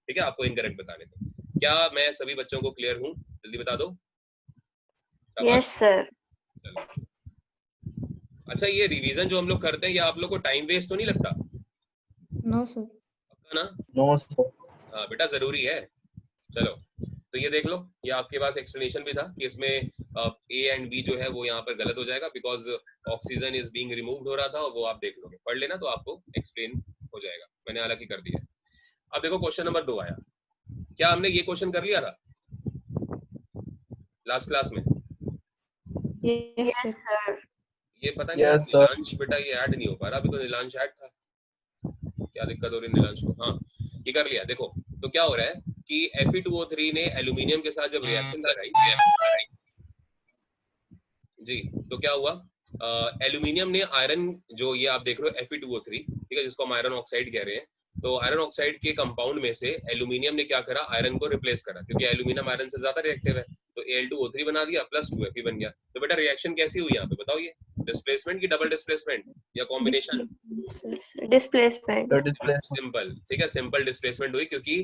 ठीक है, आपको इनकरेक्ट बताने थे। क्या मैं सभी बच्चों को क्लियर हूँ? जल्दी बता दो। Yes sir. अच्छा ये रिवीजन जो हम लोग करते हैं, ये आप लोग को टाइम वेस्ट तो नहीं लगता? No sir. पक्का ना? No sir. हाँ बेटा जरूरी है। चलो तो ये देख लो, ये आपके पास एक्सप्लेनेशन भी था कि इसमें A एंड B जो है वो यहाँ पर गलत हो जाएगा, because oxygen is being removed हो रहा था, और वो आप देख लोगे, पढ़ लेना तो आपको एक्सप्लेन हो जाएगा। मैंने हालांकि कर दिया। अब देखो क्वेश्चन नंबर 2 आया। क्या हमने ये क्वेश्चन कर लिया था लास्ट क्लास में? Yes sir. ये पता नहीं Yes, sir. नीलांश बेटा ये ऐड नहीं हो पा रहा, अभी तो नीलांश ऐड था, क्या दिक्कत हो रही है नीलांश को? हाँ ये कर लिया। देखो तो क्या हो रहा है कि Fe2O3 ने एल्यूमिनियम के साथ जब रिएक्शन कराई जी, तो क्या हुआ, एल्यूमिनियम ने आयरन, जो ये आप देख रहे हो Fe2O3, ठीक है, जिसको हम आयरन ऑक्साइड कह रहे हैं, तो आयरन ऑक्साइड के कंपाउंड में से एल्यूमिनियम ने क्या करा, आयरन को रिप्लेस करा, क्योंकि एल्यूमिनियम आयरन से ज्यादा रिएक्टिव है, तो Al2O3 बना दिया प्लस 2Fe बन गया। तो बेटा रिएक्शन कैसी हुई यहाँ पे बताओ, ये डिस्प्लेसमेंट की डबल डिस्प्लेसमेंट या combination? Displacement. The displacement. Simple, ठीक है, सिंपल डिस्प्लेसमेंट हुई, क्योंकि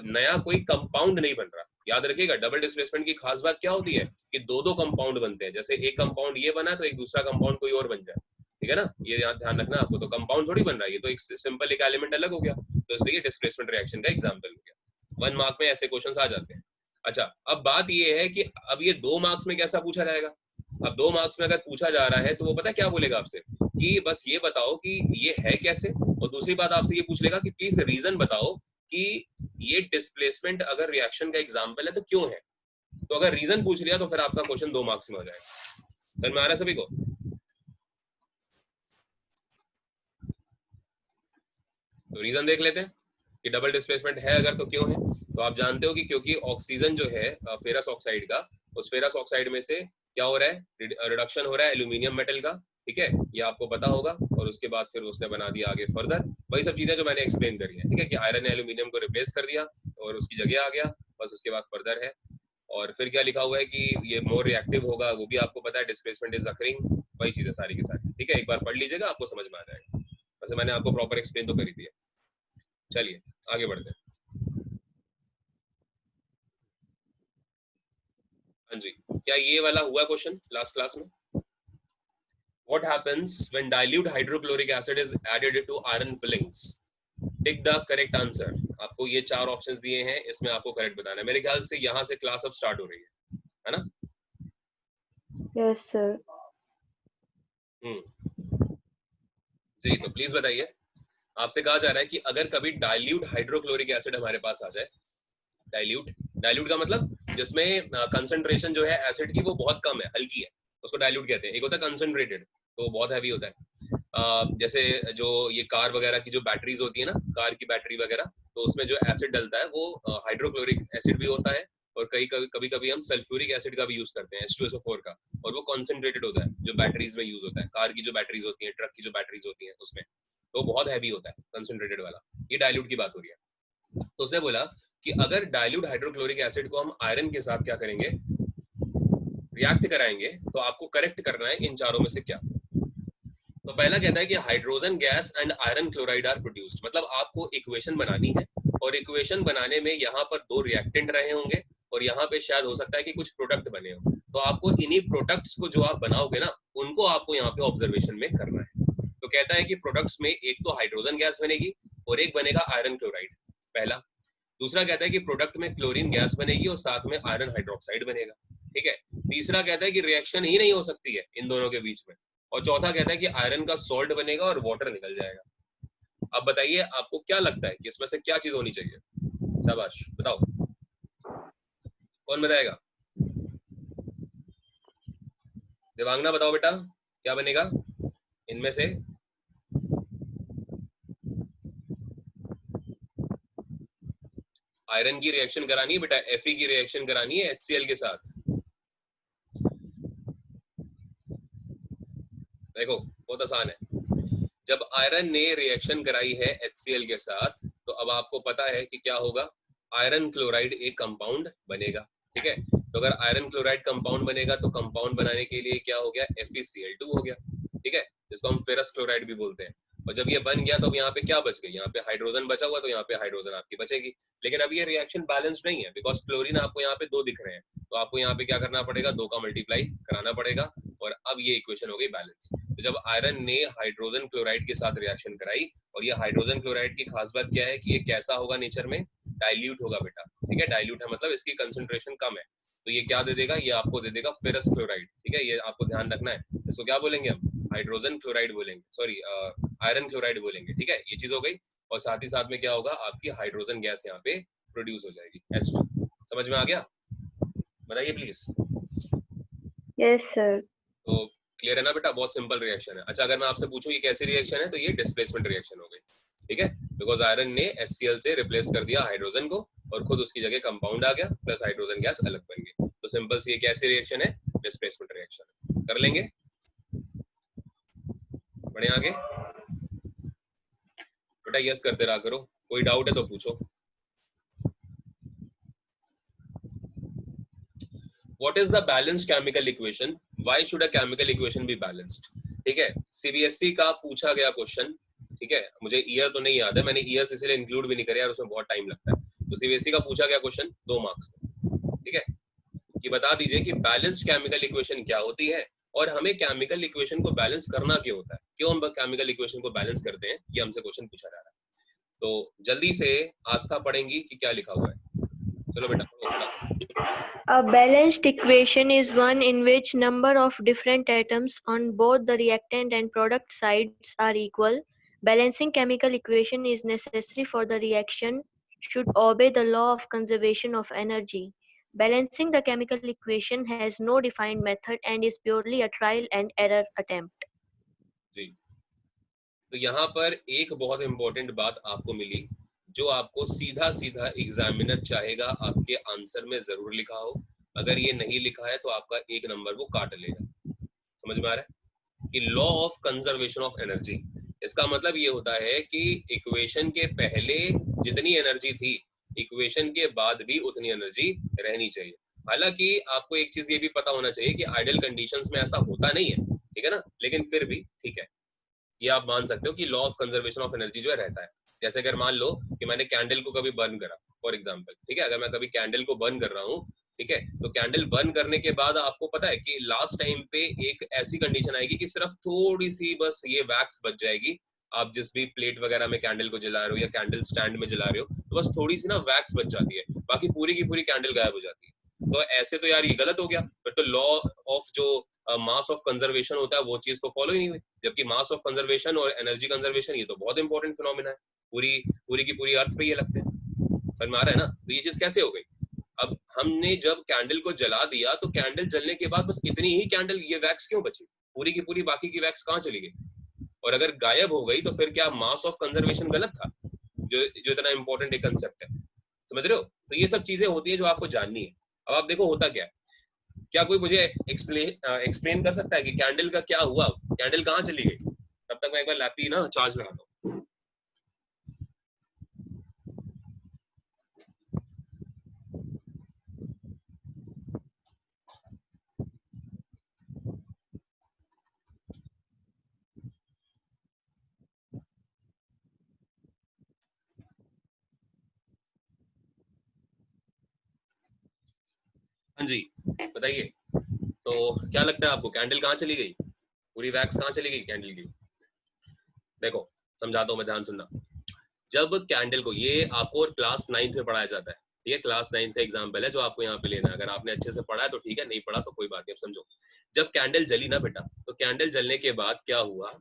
नया कोई कंपाउंड नहीं बन रहा। याद रखिएगा डबल डिस्प्लेसमेंट की खास बात क्या होती है कि दो दो कंपाउंड बनते हैं, जैसे एक कंपाउंड ये बना तो एक दूसरा कंपाउंड कोई और बन जाए, ठीक है ना, ये ध्यान रखना आपको। तो कंपाउंड थोड़ी बन रहा है, ये तो एक सिंपल एक एलिमेंट अलग हो गया, तो इसलिए डिस्प्लेसमेंट रिएक्शन का एग्जांपल हो गया। 1 मार्क में ऐसे क्वेश्चंस आ जाते हैं। अच्छा अब बात ये है कि अब ये 2 मार्क्स में कैसा पूछा जाएगा। अब 2 मार्क्स में अगर पूछा जा रहा है तो वो पता क्या बोलेगा आपसे कि बस ये बताओ कि ये है कैसे, और दूसरी बात आपसे ये पूछ लेगा कि प्लीज रीजन बताओ कि ये डिस्प्लेसमेंट अगर रिएक्शन का एग्जांपल है तो क्यों है। तो अगर रीजन पूछ लिया तो फिर आपका क्वेश्चन 2 मार्क्स में हो जाएगा। समझ में आ रहा है सभी को? तो रीजन देख लेते हैं कि डबल डिस्प्लेसमेंट है अगर तो क्यों है। तो आप जानते हो कि क्योंकि ऑक्सीजन जो है फेरस ऑक्साइड का, उस फेरस ऑक्साइड में से क्या हो रहा है, रिडक्शन हो रहा है एल्यूमिनियम मेटल का, ठीक है, ये आपको पता होगा। और उसके बाद फिर उसने बना दिया आगे फर्दर वही सब चीजें जो मैंने एक्सप्लेन करी है, ठीक है, कि आयरन ने एल्यूमिनियम को रिप्लेस कर दिया और उसकी जगह आ गया, बस उसके बाद फर्दर है। और फिर क्या लिखा हुआ है कि ये मोर रिएक्टिव होगा, वो भी आपको पता है, डिस्प्लेसमेंट इज अकरिंग, वही चीजें सारी की सारी, ठीक है, एक बार पढ़ लीजिएगा आपको समझ में आ जाएगा। वैसे मैंने आपको प्रॉपर एक्सप्लेन तो करी थी। चलिए आगे बढ़ते हैं। हाँ जी, क्या ये वाला हुआ क्वेश्चन लास्ट क्लास में? What happens when dilute hydrochloric acid is added to iron fillings? Take the correct answer. आपको ये 4 ऑप्शंस दिए हैं, इसमें आपको करेक्ट बताना है। मेरे ख्याल से यहाँ से क्लास अब स्टार्ट हो रही है ना? Yes, sir. जी तो प्लीज बताइए, आपसे कहा जा रहा है कि अगर कभी डाइल्यूट हाइड्रोक्लोरिक एसिड हमारे पास आ जाए, डाइल्यूट का मतलब जिसमें कंसंट्रेशन जो है एसिड की वो बहुत कम है, हल्की है, उसको डाइल्यूट कहते हैं। एक होता है कंसंट्रेटेड, तो बहुत हैवी होता है। जैसे जो ये कार वगैरह की जो बैटरीज होती है ना, कार की बैटरी वगैरह, तो उसमें जो एसिड डलता है वो हाइड्रोक्लोरिक एसिड भी होता है, और कभी कभी हम सल्फ्यूरिक एसिड का भी यूज करते हैं, H2SO4 का, और वो कॉन्सेंट्रेटेड होता है, जो बैटरीज में यूज होता है, कार की जो बैटरीज होती है, ट्रक की जो बैटरीज होती है उसमें, तो बहुत हैवी होता है कंसंट्रेटेड वाला। ये डाइल्यूट की बात हो रही है। तो उसने बोला कि अगर डाइल्यूट हाइड्रोक्लोरिक एसिड को हम आयरन के साथ क्या करेंगे, रिएक्ट कराएंगे, तो आपको करेक्ट करना है इन चारों में से क्या। तो पहला कहता है कि hydrogen gas and iron chloride are produced, मतलब आपको इक्वेशन बनानी है, और इक्वेशन बनाने में यहाँ पर 2 रिएक्टेंट रहे होंगे, और यहाँ पे शायद हो सकता है कि कुछ प्रोडक्ट बने हो, तो आपको इन्हीं प्रोडक्ट्स को जो आप बनाओगे ना, उनको आपको यहाँ पे ऑब्जर्वेशन में करना है। तो कहता है कि प्रोडक्ट्स में एक तो हाइड्रोजन गैस बनेगी और एक बनेगा आयरन क्लोराइड, पहला। दूसरा कहता है कि प्रोडक्ट में क्लोरीन गैस बनेगी और साथ में आयरन हाइड्रोक्साइड बनेगा, ठीक है। तीसरा कहता है कि रिएक्शन ही नहीं हो सकती है इन दोनों के बीच में, और चौथा कहता है कि आयरन का सॉल्ट बनेगा और वाटर निकल जाएगा। अब बताइए आपको क्या लगता है कि इसमें से क्या चीज होनी चाहिए? शाबाश, बताओ कौन बताएगा? देवांगना बताओ बेटा, क्या बनेगा इनमें से? आयरन की रिएक्शन करानी है बेटा, Fe की रिएक्शन करानी है HCl के साथ। देखो बहुत आसान है, जब आयरन ने रिएक्शन कराई है HCl के साथ, तो अब आपको पता है कि क्या होगा, आयरन क्लोराइड एक कंपाउंड बनेगा, ठीक है। तो अगर आयरन क्लोराइड कंपाउंड बनेगा तो कंपाउंड बनाने के लिए क्या हो गया, FeCl2 हो गया, ठीक है, जिसको हम फेरस क्लोराइड भी बोलते हैं। और जब ये बन गया तो अब यहाँ पे क्या बच गई, यहाँ पे हाइड्रोजन बचा हुआ, तो यहाँ पे हाइड्रोजन आपकी बचेगी। लेकिन अब ये रिएक्शन बैलेंस्ड नहीं है, बिकॉज क्लोरीन आपको यहाँ पे 2 दिख रहे हैं, तो आपको यहाँ पे क्या करना पड़ेगा, 2 का मल्टीप्लाई कराना पड़ेगा, और अब ये इक्वेशन हो गई बैलेंस। तो जब आयरन ने हाइड्रोजन क्लोराइड के साथ रिएक्शन कराई, और ये हाइड्रोजन क्लोराइड की खास बात क्या है कि ये कैसा होगा नेचर में, डाइल्यूट होगा बेटा, ठीक है, डाइल्यूट है मतलब इसकी कंसंट्रेशन कम है, तो ये क्या दे देगा, ये आपको दे देगा फेरस क्लोराइड, ठीक है, ये आपको ध्यान रखना है। इसको क्या बोलेंगे हम, हाइड्रोजन क्लोराइड बोलेंगे, सॉरी आयरन क्लोराइड बोलेंगे, ठीक है, ये चीज हो गई। और साथ ही साथ में क्या होगा, आपकी हाइड्रोजन गैस यहाँ पे प्रोड्यूस हो जाएगी, H2। समझ में आ गया? बताइए प्लीज। Yes, sir. तो क्लियर है ना बेटा? बहुत सिंपल रिएक्शन है। अच्छा अगर मैं आपसे पूछूं ये कैसी रिएक्शन है, तो ये डिस्प्लेसमेंट रिएक्शन हो गई, ठीक है, बिकॉज आयरन ने HCl से रिप्लेस कर दिया हाइड्रोजन को और खुद उसकी जगह कंपाउंड आ गया प्लस हाइड्रोजन गैस अलग बन गई। तो सिंपल सी ये कैसी रिएक्शन है? Displacement reaction. कर लेंगे, बढ़े आगे बेटा, यस करते रहा करो, कोई डाउट है तो पूछो। What is the balanced chemical equation? Why should a chemical equation be balanced? ठीक है, CBSE का पूछा गया क्वेश्चन, ठीक है, मुझे ईयर तो नहीं याद है, मैंने ईयर्स इसलिए इंक्लूड भी नहीं करे यार, उसमें बहुत टाइम लगता है। तो CBSE का पूछा गया क्वेश्चन 2 मार्क्स में, ठीक है, कि बता दीजिए कि बैलेंस्ड केमिकल इक्वेशन क्या होती है और हमें केमिकल इक्वेशन को बैलेंस करना क्यों होता है, क्यों हम केमिकल इक्वेशन को बैलेंस करते हैं, ये हमसे क्वेश्चन पूछा जा रहा है। तो जल्दी से आस्था पढ़ेंगी कि क्या लिखा हुआ है। चलो बेटा पढ़ो। A balanced equation is one in which number of different atoms on both the reactant and product sides are equal. Balancing chemical equation is necessary for the reaction should obey the law of conservation of energy. Balancing the chemical equation has no defined method and is purely a trial and error attempt. जी, तो यहाँ पर एक बहुत important बात आपको मिली जो आपको सीधा सीधा एग्जामिनर चाहेगा आपके आंसर में जरूर लिखा हो, अगर ये नहीं लिखा है तो आपका 1 नंबर वो काट लेगा। समझ में आ रहा है कि law of conservation of energy, इसका मतलब ये होता है कि इक्वेशन के पहले जितनी एनर्जी थी इक्वेशन के बाद भी उतनी एनर्जी रहनी चाहिए। हालांकि आपको एक चीज ये भी पता होना चाहिए कि आइडियल कंडीशंस में ऐसा होता नहीं है, ठीक है ना, लेकिन फिर भी ठीक है, ये आप मान सकते हो कि law of conservation of energy जो है रहता है। जैसे अगर मान लो कि मैंने कैंडल को कभी बर्न करा फॉर एग्जांपल, ठीक है, अगर मैं कभी कैंडल को बर्न कर रहा हूँ, ठीक है, तो कैंडल बर्न करने के बाद आपको पता है कि लास्ट टाइम पे एक ऐसी कंडीशन आएगी कि सिर्फ थोड़ी सी बस ये वैक्स बच जाएगी। आप जिस भी प्लेट वगैरह में कैंडल को जला रहे हो या कैंडल स्टैंड में जला रहे हो तो बस थोड़ी सी ना वैक्स बच जाती है, बाकी पूरी की पूरी कैंडल गायब हो जाती है। तो ऐसे तो यार ये गलत हो गया, फिर तो लॉ ऑफ जो मास ऑफ कंजर्वेशन होता है वो चीज तो फॉलो ही नहीं हुई, जबकि मास ऑफ कंजर्वेशन और एनर्जी कंजर्वेशन ये तो बहुत इंपॉर्टेंट फिनोमेना है, पूरी की पूरी अर्थ पे ये लगते हैं। समझ में आ रहा है ना? तो ये चीज कैसे हो गई? अब हमने जब कैंडल को जला दिया तो कैंडल जलने के बाद बस इतनी ही कैंडल, ये वैक्स क्यों बची? पूरी की पूरी बाकी की वैक्स कहाँ चली गई? और अगर गायब हो गई तो फिर क्या मास ऑफ कंजर्वेशन गलत था, जो इतना इंपॉर्टेंट एक कंसेप्ट है? समझ रहे हो? तो ये सब चीजें होती है जो आपको जाननी है। अब आप देखो होता क्या है, क्या कोई मुझे एक्सप्लेन कर सकता है कि कैंडल का क्या हुआ, कैंडल कहाँ चली गई? तब तक मैं एक बार लैपी ना चार्ज लगाता हूँ। हाँ जी बताइए, तो क्या लगता है आपको कैंडल कहाँ चली गई? पूरी वैक्स कहाँ चली गई कैंडल की? देखो समझाता हूँ मैं, ध्यान सुनना। जब कैंडल को, ये आपको क्लास 9th में पढ़ाया जाता है, ये क्लास 9th का एग्जाम्पल है जो आपको यहाँ पे लेना है। अगर आपने अच्छे से पढ़ा है तो ठीक है, नहीं पढ़ा तो कोई बात नहीं। अब समझो, जब कैंडल जली ना बेटा, तो कैंडल जलने के बाद क्या हुआ,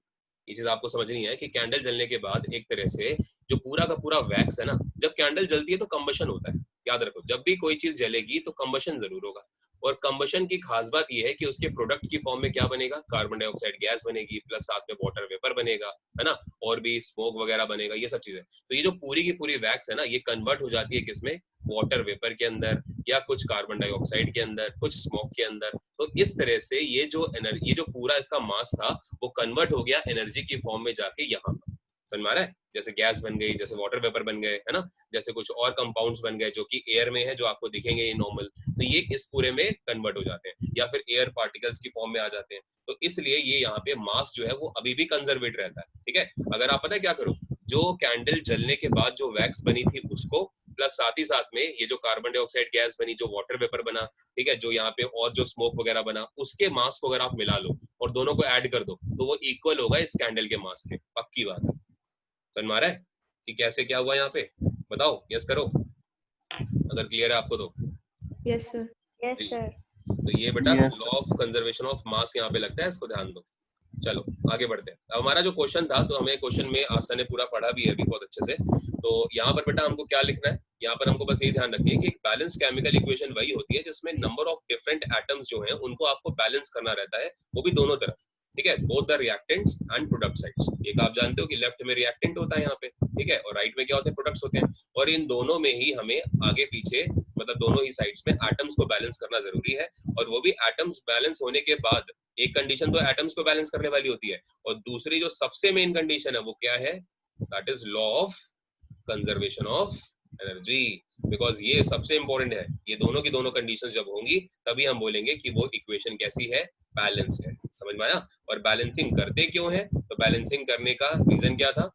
ये चीज आपको समझनी है कि कैंडल जलने के बाद एक तरह से जो पूरा का पूरा वैक्स है ना, जब कैंडल जलती है तो कंबशन होता है। याद रखो, जब भी कोई चीज जलेगी तो कंबशन जरूर होगा, और कंबशन की खास बात यह है कि उसके प्रोडक्ट की फॉर्म में क्या बनेगा, कार्बन डाइऑक्साइड गैस बनेगी, प्लस साथ में वाटर वेपर बनेगा, है ना, और भी स्मोक वगैरह बनेगा, ये सब चीजें। तो ये जो पूरी की पूरी वैक्स है ना, ये कन्वर्ट हो जाती है किसमें, वाटर वेपर के अंदर, या कुछ कार्बन डाइऑक्साइड के अंदर, कुछ स्मोक के अंदर। तो इस तरह से ये जो एनर्जी, ये जो पूरा इसका मास था वो कन्वर्ट हो गया एनर्जी की फॉर्म में जाके यहाँ पर। समझ में आ रहा है? जैसे गैस बन गई, जैसे वाटर वेपर बन गए, है ना, जैसे कुछ और कंपाउंड्स बन गए जो कि एयर में है, जो आपको दिखेंगे ये नॉर्मल, तो ये इस पूरे में कन्वर्ट हो जाते हैं, या फिर एयर पार्टिकल्स की फॉर्म में आ जाते हैं। तो इसलिए ये यहाँ पे मास जो है वो अभी भी कंजर्वेट रहता है, ठीक है। अगर आप पता है क्या करो, जो कैंडल जलने के बाद जो वैक्स बनी थी उसको, प्लस साथ ही साथ में ये जो कार्बन डाइऑक्साइड गैस बनी, जो वाटर वेपर बना, ठीक है, जो यहाँ पे और जो स्मोक वगैरह बना, उसके मास को अगर आप मिला लो और दोनों को ऐड कर दो तो वो इक्वल होगा इस कैंडल के मास के। पक्की बात है। समझ में आ रहा है कि कैसे क्या हुआ यहाँ पे? बताओ, यस करो अगर क्लियर है आपको तो। Yes sir. Yes, sir. तो ये बेटा Yes, law of conservation of mass यहाँ पे लगता है, इसको ध्यान दो। चलो आगे बढ़ते हैं। अब हमारा जो क्वेश्चन था, तो हमें क्वेश्चन में आस्था ने पूरा पढ़ा भी है अभी बहुत अच्छे से। तो यहाँ पर बेटा हमको क्या लिखना है, यहाँ पर हमको बस ये ध्यान रखिए कि बैलेंस केमिकल इक्वेशन वही होती है जिसमें नंबर ऑफ डिफरेंट एटम्स जो हैं उनको आपको बैलेंस करना रहता है, वो भी दोनों तरफ, ठीक है, both the reactants and product sides. एक आप जानते हो कि लेफ्ट में रिएक्टेंट होता है यहाँ पे, ठीक है, और राइट में क्या होते हैं, प्रोडक्ट्स होते हैं, और इन दोनों में ही हमें आगे पीछे मतलब दोनों ही साइड्स में एटम्स को बैलेंस करना जरूरी है, और वो भी एटम्स बैलेंस होने के बाद एक कंडीशन तो एटम्स को बैलेंस करने वाली होती है, और दूसरी जो सबसे मेन कंडीशन है वो क्या है, that is law of conservation of energy, because ये सबसे इंपॉर्टेंट है। ये दोनों की दोनों कंडीशंस जब होंगी तभी हम बोलेंगे कि वो इक्वेशन कैसी है, बैलेंस्ड है। समझ में आया? और बैलेंसिंग करते क्यों है, तो बैलेंसिंग करने का रीजन क्या था,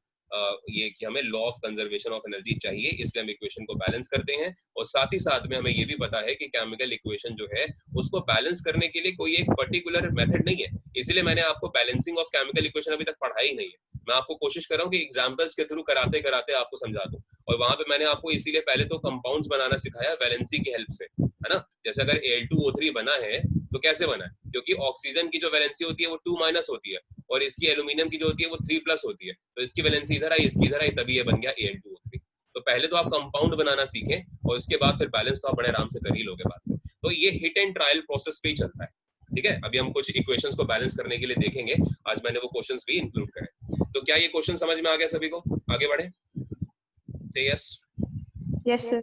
ये कि हमें law of conservation of energy चाहिए, इसलिए हम इक्वेशन को बैलेंस करते हैं, और साथ ही साथ में हमें ये भी पता है कि केमिकल इक्वेशन जो है उसको बैलेंस करने के लिए कोई एक पर्टिकुलर मेथड नहीं है, इसलिए मैंने आपको बैलेंसिंग ऑफ केमिकल इक्वेशन अभी तक पढ़ाई ही नहीं है। मैं आपको कोशिश कर रहा हूँ कि एग्जांपल्स के थ्रू कराते कराते आपको समझा दूं, और वहां पे मैंने आपको इसीलिए पहले तो कंपाउंड्स बनाना सिखाया वैलेंसी की हेल्प से, है ना। जैसे अगर Al2O3 बना है तो कैसे बना है, क्योंकि ऑक्सीजन की जो वैलेंसी होती है वो 2- होती है, और इसकी एल्यूमिनियम की जो होती है वो 3+ होती है, तो इसकी वैलेंसी इधर आई, इसकी इधर आई, तभी ये बन गया Al2O3। तो पहले तो आप कंपाउंड बनाना सीखें, और उसके बाद फिर बैलेंस तो आप बड़े आराम से कर ही लोगे बाद में। तो ये हिट एंड ट्रायल प्रोसेस पे ही चलता है, ठीक है। अभी हम कुछ इक्वेशंस को बैलेंस करने के लिए देखेंगे, आज मैंने वो क्वेश्चंस भी इंक्लूड करे। तो क्या ये क्वेश्चन समझ में आ गया सभी को? आगे बढ़े, से यस। Yes, sir.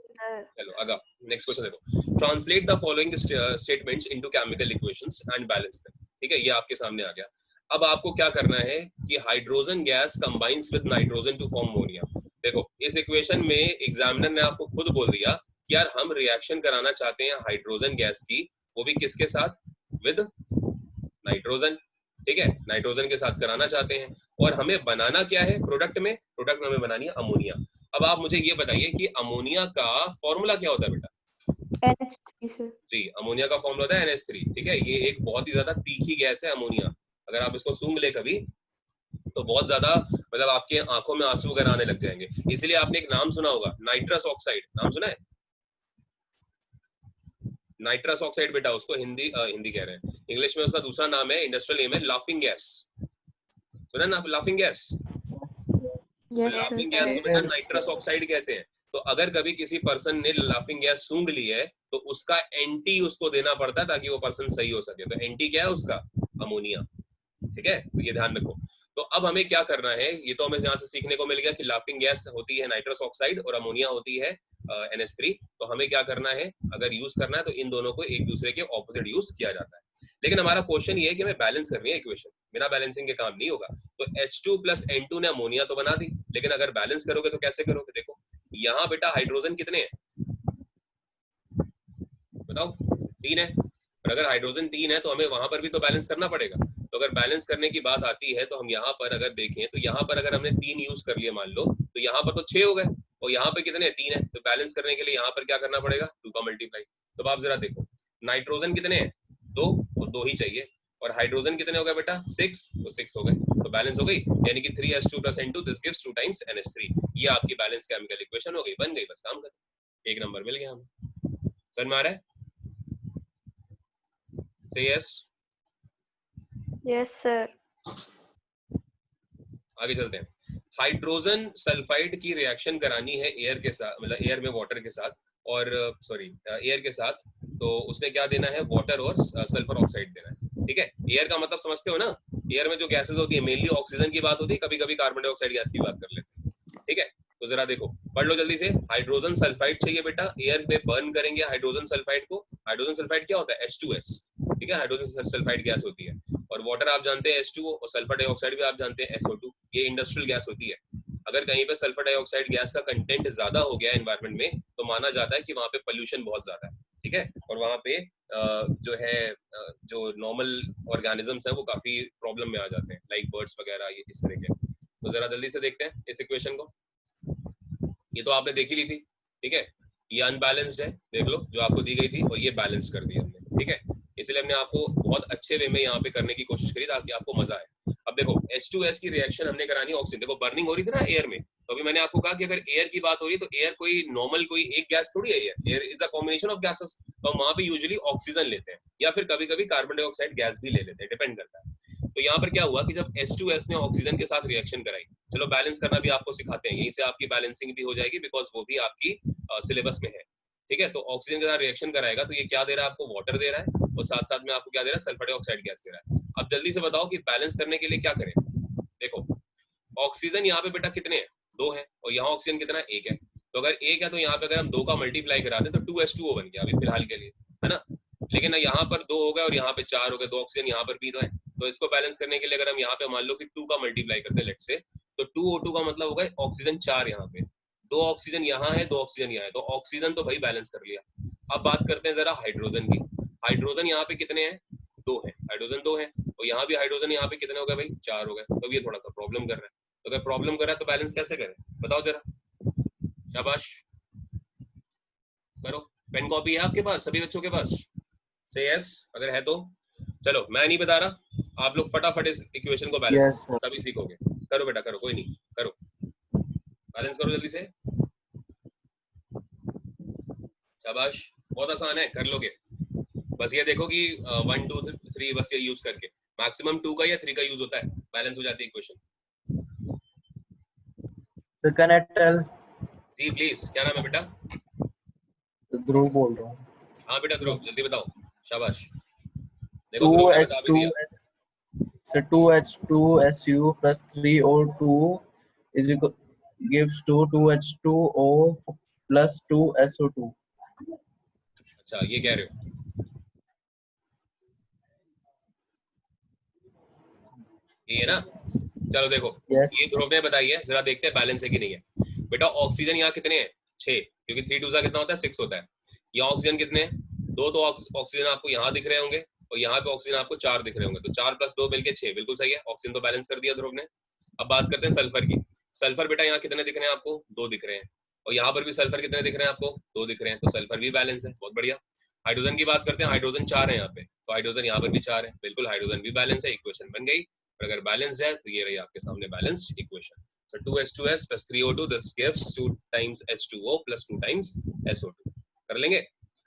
चलो आगे नेक्स्ट क्वेश्चन देखो, translate the following statements into chemical equations and balance them, ठीक है, ये आपके सामने आ गया। अब आपको क्या करना है कि hydrogen gas combines with nitrogen to form ammonia. देखो इस इक्वेशन में एग्जामिनर ने आपको खुद बोल दिया कि यार हम रिएक्शन कराना चाहते हैं हाइड्रोजन गैस की, वो भी किसके साथ, विद नाइट्रोजन, ठीक है, नाइट्रोजन के साथ कराना चाहते हैं, और हमें बनाना क्या है, प्रोडक्ट में हमें बनानी है अमोनिया। अब आप मुझे ये बताइए कि अमोनिया का फॉर्मूला क्या होता है बेटा? NH3, sir. जी, अमोनिया का फॉर्मूला होता है NH3, ठीक है। ये एक बहुत ही ज्यादा तीखी गैस है अमोनिया, अगर आप इसको सूंघ ले कभी तो बहुत ज्यादा मतलब आपके आंखों में आंसू वगैरह आने लग जाएंगे। इसलिए आपने एक नाम सुना होगा, नाइट्रस ऑक्साइड, नाम सुना है? नाइट्रस ऑक्साइड बेटा उसको हिंदी कह रहे हैं, इंग्लिश में उसका दूसरा नाम है, इंडस्ट्रियल नेम है लाफिंग गैस। सुना ना laughing gas? Yes, sir. Laughing gas को बेटा नाइट्रस ऑक्साइड कहते हैं। तो अगर कभी किसी पर्सन ने लाफिंग गैस सूंघ ली है तो उसका एंटी उसको देना पड़ता है ताकि वो पर्सन सही हो सके। तो एंटी क्या है उसका? अमोनिया, ठीक है, तो ये ध्यान रखो। तो अब हमें क्या करना है, ये तो हमें यहाँ से सीखने को मिल गया कि लाफिंग गैस होती है नाइट्रस ऑक्साइड और अमोनिया होती है NH3। तो हमें क्या करना है, अगर यूज करना है तो इन दोनों को एक दूसरे के ऑपोजिट यूज किया जाता है। लेकिन हमारा क्वेश्चन ये है कि हमें बैलेंस करनी है इक्वेशन, बिना बैलेंसिंग के काम नहीं होगा। तो H2 + N2 ने अमोनिया तो बना दी, लेकिन अगर बैलेंस करोगे तो कैसे करोगे? देखो यहाँ बेटा हाइड्रोजन कितने हैं बताओ? 3 है, और अगर हाइड्रोजन 3 है तो हमें वहां पर भी तो बैलेंस करना पड़ेगा। तो अगर बैलेंस करने की बात आती है तो हम यहाँ पर अगर देखें तो यहाँ पर अगर हमने 3 यूज कर लिए मान लो, तो यहाँ पर तो 6 हो गए, और यहाँ पर कितने? 3 है। तो बैलेंस करने के लिए यहाँ पर क्या करना पड़ेगा? 2 का मल्टीप्लाई। तो आप जरा देखो नाइट्रोजन कितने हैं? 2, तो 2 ही चाहिए, और हाइड्रोजन कितने हो गए बेटा? 6, तो 6 हो गए, तो बैलेंस हो गई, यानी कि 3H2 + N2 this gives 2 times NH3। ये आपकी बैलेंस केमिकल इक्वेशन हो गई, बन गई, बस काम कर, एक नंबर मिल गया हमें। समझ में आ रहा है? Say yes. Yes, sir. आगे चलते हैं। हाइड्रोजन सल्फाइड की रिएक्शन करानी है एयर के साथ, मतलब एयर में वाटर के साथ, और सॉरी एयर के साथ, तो उसने क्या देना है? वाटर और सल्फर ऑक्साइड देना है, ठीक है। एयर का मतलब समझते हो ना? एयर में जो गैसेस होती है मेनली ऑक्सीजन की बात होती है, कभी कभी कार्बन डाइऑक्साइड गैस की बात कर लेते हैं, ठीक है। तो जरा देखो, पढ़ लो जल्दी से। हाइड्रोजन सल्फाइड चाहिए बेटा, एयर में बर्न करेंगे हाइड्रोजन सल्फाइड को। हाइड्रोजन सल्फाइड क्या होता है? H2S, ठीक है, हाइड्रोजन सल्फाइड गैस होती है, और वाटर आप जानते हैं H2O, और सल्फर डाइऑक्साइड भी आप जानते हैं SO2। ये इंडस्ट्रियल गैस होती है। अगर कहीं पे सल्फर डाइऑक्साइड गैस का कंटेंट ज्यादा हो गया एनवायरनमेंट में तो माना जाता है कि वहां पे पोल्यूशन बहुत ज्यादा है, ठीक है, और वहां पे जो है जो नॉर्मल ऑर्गेनिजम्स हैं वो काफी प्रॉब्लम में आ जाते हैं, लाइक बर्ड्स वगैरह, ये इस तरह के। तो जरा जल्दी से देखते हैं इस इक्वेशन को। ये तो आपने देख ही ली थी, ठीक है, ये अनबैलेंस्ड है, देख लो जो आपको दी गई थी, और ये बैलेंस्ड कर दी हमने, ठीक है। इसलिए हमने आपको बहुत अच्छे वे में यहाँ पे करने की कोशिश करी ताकि आपको मजा आए। अब देखो H2S की रिएक्शन हमने करानी है ऑक्सीजन, देखो बर्निंग हो रही थी ना एयर में, तो अभी मैंने आपको कहा कि अगर एयर की बात हो रही है तो एयर कोई नॉर्मल कोई एक गैस थोड़ी है, air is a combination of gases. तो हम वहां पे यूजुअली ऑक्सीजन लेते हैं, या फिर कभी कभी कार्बन डाइऑक्साइड गैस भी ले लेते हैं, डिपेंड करता है। तो यहाँ पर क्या हुआ कि जब H2S ने ऑक्सीजन के साथ रिएक्शन कराई चलो बैलेंस करना भी आपको सिखाते हैं, यहीं से आपकी बैलेंसिंग भी हो जाएगी, बिकॉज वो भी आपकी सिलेबस में है। ठीक है, तो ऑक्सीजन के साथ रिएक्शन कराएगा तो ये क्या दे रहा है आपको, वाटर दे रहा है, और साथ साथ में आपको क्या दे रहा है, सल्फर डाइऑक्साइड गैस दे रहा है। अब जल्दी से बताओ कि बैलेंस करने के लिए क्या करें। देखो ऑक्सीजन यहाँ पे बेटा कितने हैं, 2 है, और यहाँ ऑक्सीजन कितना है, 1 है। तो अगर 1 है तो यहाँ पे अगर हम 2 का मल्टीप्लाई करा दें तो 2H2O बन गया अभी फिलहाल के लिए, है ना। लेकिन यहाँ पर 2 हो गए और यहाँ पे 4 हो गए, 2 ऑक्सीजन यहाँ पर भी तो है। तो इसको बैलेंस करने के लिए अगर हम यहाँ पे मान लो कि 2 का मल्टीप्लाई करते हैं लेट से, तो 2O2 का मतलब होगा ऑक्सीजन 4 यहाँ पे, 2 ऑक्सीजन यहाँ है, 2 ऑक्सीजन यहाँ है, तो ऑक्सीजन तो भाई बैलेंस कर लिया। अब बात करते हैं जरा हाइड्रोजन की। हाइड्रोजन यहाँ पे कितने हैं, 2 है, हाइड्रोजन 2 है, और यहाँ भी हाइड्रोजन यहाँ पे कितने हो गए भाई, 4 हो गए। तो ये थोड़ा सा प्रॉब्लम कर रहा है, तो अगर प्रॉब्लम कर रहा है तो बैलेंस कैसे करें, बताओ जरा, शाबाश करो। पेन कॉपी है आपके पास सभी बच्चों के पास, से यस अगर है तो। चलो मैं नहीं बता रहा, आप लोग फटाफट इस इक्वेशन को बैलेंस Yes, करो, तभी सीखोगे। करो बेटा करो, कोई नहीं, करो बैलेंस करो जल्दी से, शाबाश, बहुत आसान है, कर लोगे। बस ये देखो कि 1 2 3 बस ये यूज करके, मैक्सिमम 2 का या 3 का यूज होता है, बैलेंस हो जाती है equation. So can I tell? जी प्लीज, क्या नाम है बेटा? ध्रुव बोल रहा हूँ। हाँ बेटा ध्रुव, जल्दी बताओ, शाबाश। देखो ध्रुव ने बता भी दिया। 2H2SU plus 3O2 is equal gives to 2H2O plus 2SO2. अच्छा ये कह रहे हो, ये है ना। चलो देखो Yes. ये ध्रुव ने बताई है, जरा देखते हैं बैलेंस है कि नहीं है। बेटा ऑक्सीजन यहाँ कितने हैं, 6, क्योंकि 3 2 कितना होता है, 6 होता है। यहाँ ऑक्सीजन कितने हैं, 2, तो ऑक्सीजन आपको यहाँ दिख रहे होंगे, और यहाँ पे ऑक्सीजन आपको 4 दिख रहे होंगे, तो 4 + 2 मिलके 6, बिल्कुल सही है, ऑक्सीजन तो बैलेंस कर दिया ध्रुव ने। अब बात करते हैं सल्फर की। सल्फर बेटा यहाँ कितने दिख रहे हैं आपको, 2 दिख रहे हैं, और यहाँ पर भी सल्फर कितने दिख रहे हैं आपको, 2 दिख रहे हैं, तो सल्फर भी बैलेंस है, बहुत बढ़िया। हाइड्रोजन की बात करते हैं, हाइड्रोजन 4 है यहाँ पे, तो हाइड्रोजन यहाँ पर भी 4 है, बिल्कुल हाइड्रोजन भी बैलेंस है, इक्वेशन बन गई। और अगर बैलेंस्ड है तो ये रही आपके सामने balanced equation. So 2H2S plus 3O2 this gives 2 times H2O plus 2 times SO2। कर लेंगे।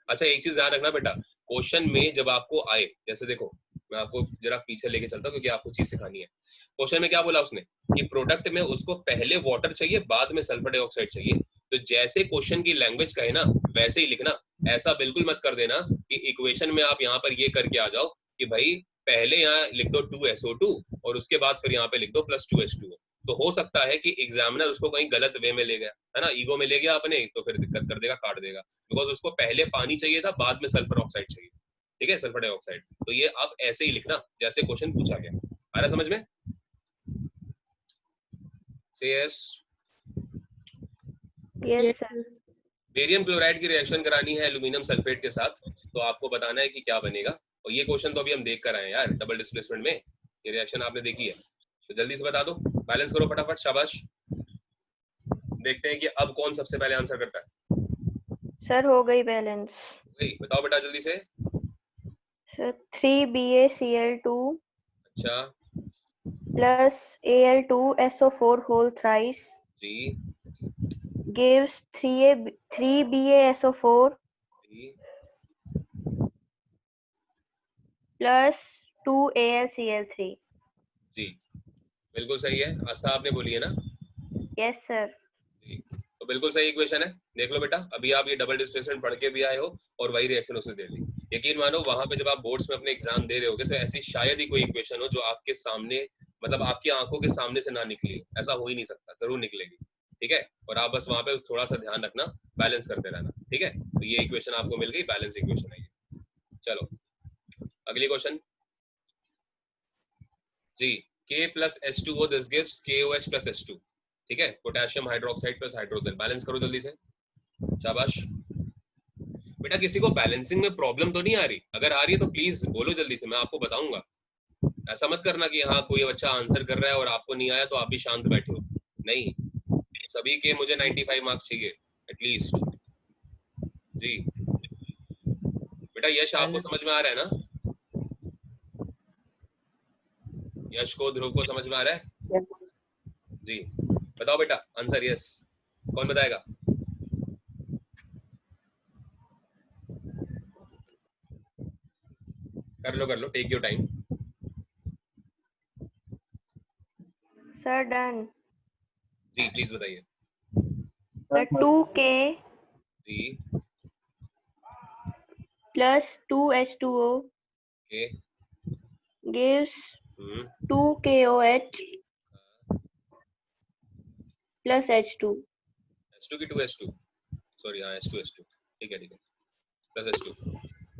अच्छा एक चीज ध्यान रखना बेटा, क्वेश्चन में जब आपको आए, जैसे देखो मैं आपको जरा पीछे लेके चलता हूँ क्योंकि आपको चीज सिखानी है। क्वेश्चन में क्या बोला उसने कि प्रोडक्ट में उसको पहले वाटर चाहिए बाद में सल्फर डाइऑक्साइड चाहिए, तो जैसे क्वेश्चन की लैंग्वेज कहे ना वैसे ही लिखना। ऐसा बिल्कुल मत कर देना कि इक्वेशन में आप यहाँ पर ये करके आ जाओ कि भाई पहले यहाँ लिख दो 2SO2 और उसके बाद फिर यहाँ पे लिख दो plus 2H2O। तो हो सकता है कि एग्जामिनर उसको कहीं गलत वे में ले गया, है ना, ईगो में ले गया अपने, तो फिर दिक्कत कर देगा, काट देगा, बिकॉज उसको पहले पानी चाहिए था बाद में सल्फर ऑक्साइड चाहिए, ठीक है, सल्फर डाइऑक्साइड। तो ये आप ऐसे ही लिखना जैसे क्वेश्चन पूछा गया। आ रहा समझ में? Yes Yes, sir. Barium chloride की रिएक्शन करानी है एल्यूमिनियम सल्फेट के साथ, तो आपको बताना है कि क्या बनेगा। और ये क्वेश्चन तो अभी हम देख कर आए हैं यार, डबल डिस्प्लेसमेंट में ये रिएक्शन आपने देखी है, तो जल्दी से बता दो, बैलेंस करो फटाफट, शाबाश। देखते हैं कि अब कौन सबसे पहले आंसर करता है। Sir, हो गई बैलेंस। बताओ बेटा जल्दी से। Sir, 3BaCl2 अच्छा plus Al2SO4 whole thrice जी, gives 3BaSO4 जी plus 2AlCl3। जी बिल्कुल सही है, आस्था आपने बोली है ना। Yes, sir. जी तो बिल्कुल सही इक्वेशन है, देख लो बेटा, अभी आप ये डबल डिस्प्लेसमेंट पढ़ के भी आए हो और वही रिएक्शन उसने दे दी। यकीन मानो वहां पे जब आप बोर्ड्स में अपने एग्जाम दे रहे होगे तो ऐसी शायद ही कोई इक्वेशन हो जो आपके सामने, मतलब आपकी आंखों के सामने से ना निकली हो, ऐसा हो ही नहीं सकता, जरूर निकलेगी, ठीक है। और आप बस वहां पे थोड़ा सा ध्यान रखना, बैलेंस करते रहना, ठीक है। तो ये इक्वेशन आपको मिल गई, बैलेंस इक्वेशन है ये। चलो अगली question ji, K plus H2O this gives KOH plus H2, ठीक है, potassium hydroxide plus hydrogen. Balance करो जल्दी से, शाबाश। बेटा किसी को बैलेंसिंग में प्रॉब्लम तो नहीं आ रही? अगर आ रही है तो प्लीज बोलो जल्दी से, मैं आपको बताऊंगा। ऐसा मत करना कि हाँ कोई बच्चा आंसर कर रहा है और आपको नहीं आया तो आप भी शांत बैठे हो, नहीं, सभी के मुझे 95 मार्क्स चाहिए एटलीस्ट। जी बेटा यश आपको समझ में आ रहा है ना? यश को, ध्रुव को समझ में आ रहा है? Yes. जी बताओ बेटा आंसर। यस कौन बताएगा? कर लो take your time. Sir, done. जी प्लीज बताइए। Sir, 2K जी plus 2H2O के gives हम्म 2KOH plus H2. H2 की 2H2 सॉरी हाँ H2 ठीक है प्लस H2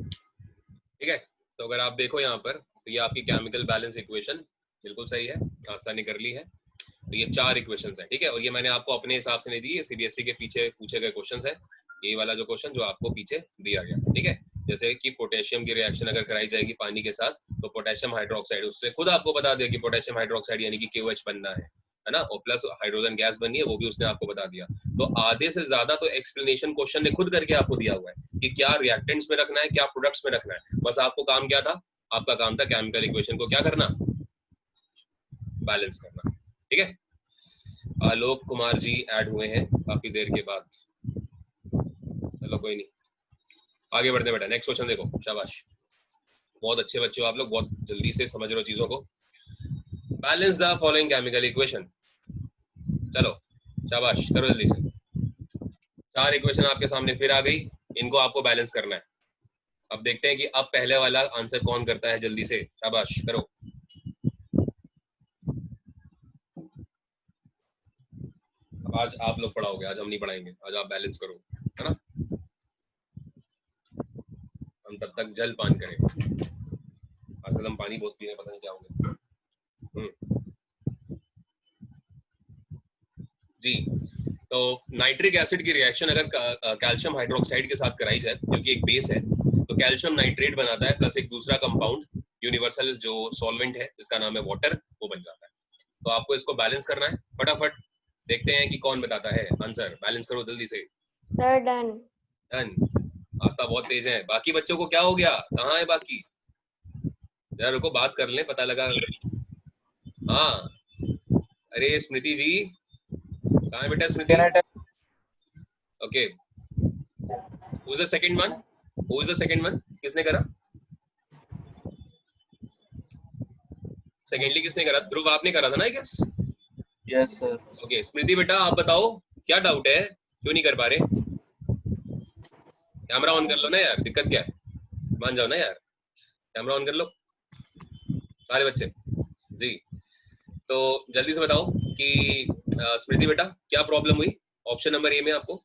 ठीक है। तो अगर आप देखो यहाँ पर तो ये आपकी केमिकल बैलेंस इक्वेशन बिल्कुल सही है, आसानी कर ली है। तो ये 4 इक्वेशंस हैं, ठीक है। और ये मैंने आपको अपने हिसाब से नहीं दी, ये सीबीएसई के पीछे पूछे गए क्वेश्चंस है। यही वाला जो क्वेश्चन जो आपको पीछे दिया गया, ठीक है। जैसे कि पोटेशियम की रिएक्शन अगर कराई जाएगी पानी के साथ तो पोटेशियम हाइड्रोक्साइड, उससे खुद आपको बता दिया कि पोटेशियम हाइड्रोक्साइड यानी कि KOH बनना है ना, और प्लस हाइड्रोजन गैस बननी है, वो भी उसने आपको बता दिया। तो आधे से ज्यादा तो एक्सप्लेनेशन क्वेश्चन ने खुद करके आपको दिया हुआ है कि क्या रिएक्टेंट्स में रखना है, क्या प्रोडक्ट्स में रखना है। बस आपको काम क्या था, आपका काम था केमिकल इक्वेशन को क्या करना, बैलेंस करना, ठीक है। आलोक कुमार जी ऐड हुए हैं काफी देर के बाद, चलो कोई नहीं, आगे बढ़ते बेटा। नेक्स्ट क्वेश्चन देखो, शाबाश, बहुत अच्छे बच्चे हो आप लोग, बहुत जल्दी से समझ रहे हो चीजों को। Balance the following chemical equation, चलो शाबाश करो जल्दी से। 4 इक्वेशन आपके सामने फिर आ गई, इनको आपको बैलेंस करना है। अब देखते हैं कि अब पहले वाला आंसर कौन करता है, जल्दी से शाबाश करो। अब आज आप लोग पढ़ाओगे, आज हम नहीं पढ़ाएंगे, आज आप बैलेंस करो, है ना। हम तब तक जल पान करें, आजकल हम पानी बहुत पी रहे हैं, पता नहीं क्या हो गया। जी, तो नाइट्रिक एसिड की रिएक्शन अगर कैल्शियम हाइड्रोक्साइड के साथ कराई जाए, जो कि एक बेस है, तो कैल्शियम नाइट्रेट बनाता है प्लस एक दूसरा कंपाउंड यूनिवर्सल जो सॉल्वेंट है जिसका नाम है वाटर, वो बन जाता है। तो आपको इसको बैलेंस करना है, फटाफट देखते हैं कि कौन बताता है आंसर। बैलेंस करो जल्दी से। Sir, done. डन। आस्था बहुत तेज है, बाकी बच्चों को क्या हो गया, कहाँ है बाकी, जरा रुको बात कर लें, पता लगा। हाँ अरे स्मृति जी कहाँ है बेटा, स्मृति? Can I tell? Okay, who is the second one, who is the second one, किसने करा सेकेंडली, किसने करा? ध्रुव आपने करा था ना, I guess. Yes, sir. Okay Smriti बेटा आप बताओ क्या डाउट है, क्यों नहीं कर पा रहे? कैमरा ऑन कर लो ना यार, दिक्कत क्या है, मान जाओ ना यार, कैमरा ऑन कर लो सारे बच्चे जी। तो जल्दी से बताओ कि स्मृति बेटा क्या प्रॉब्लम हुई ऑप्शन नंबर ए में आपको?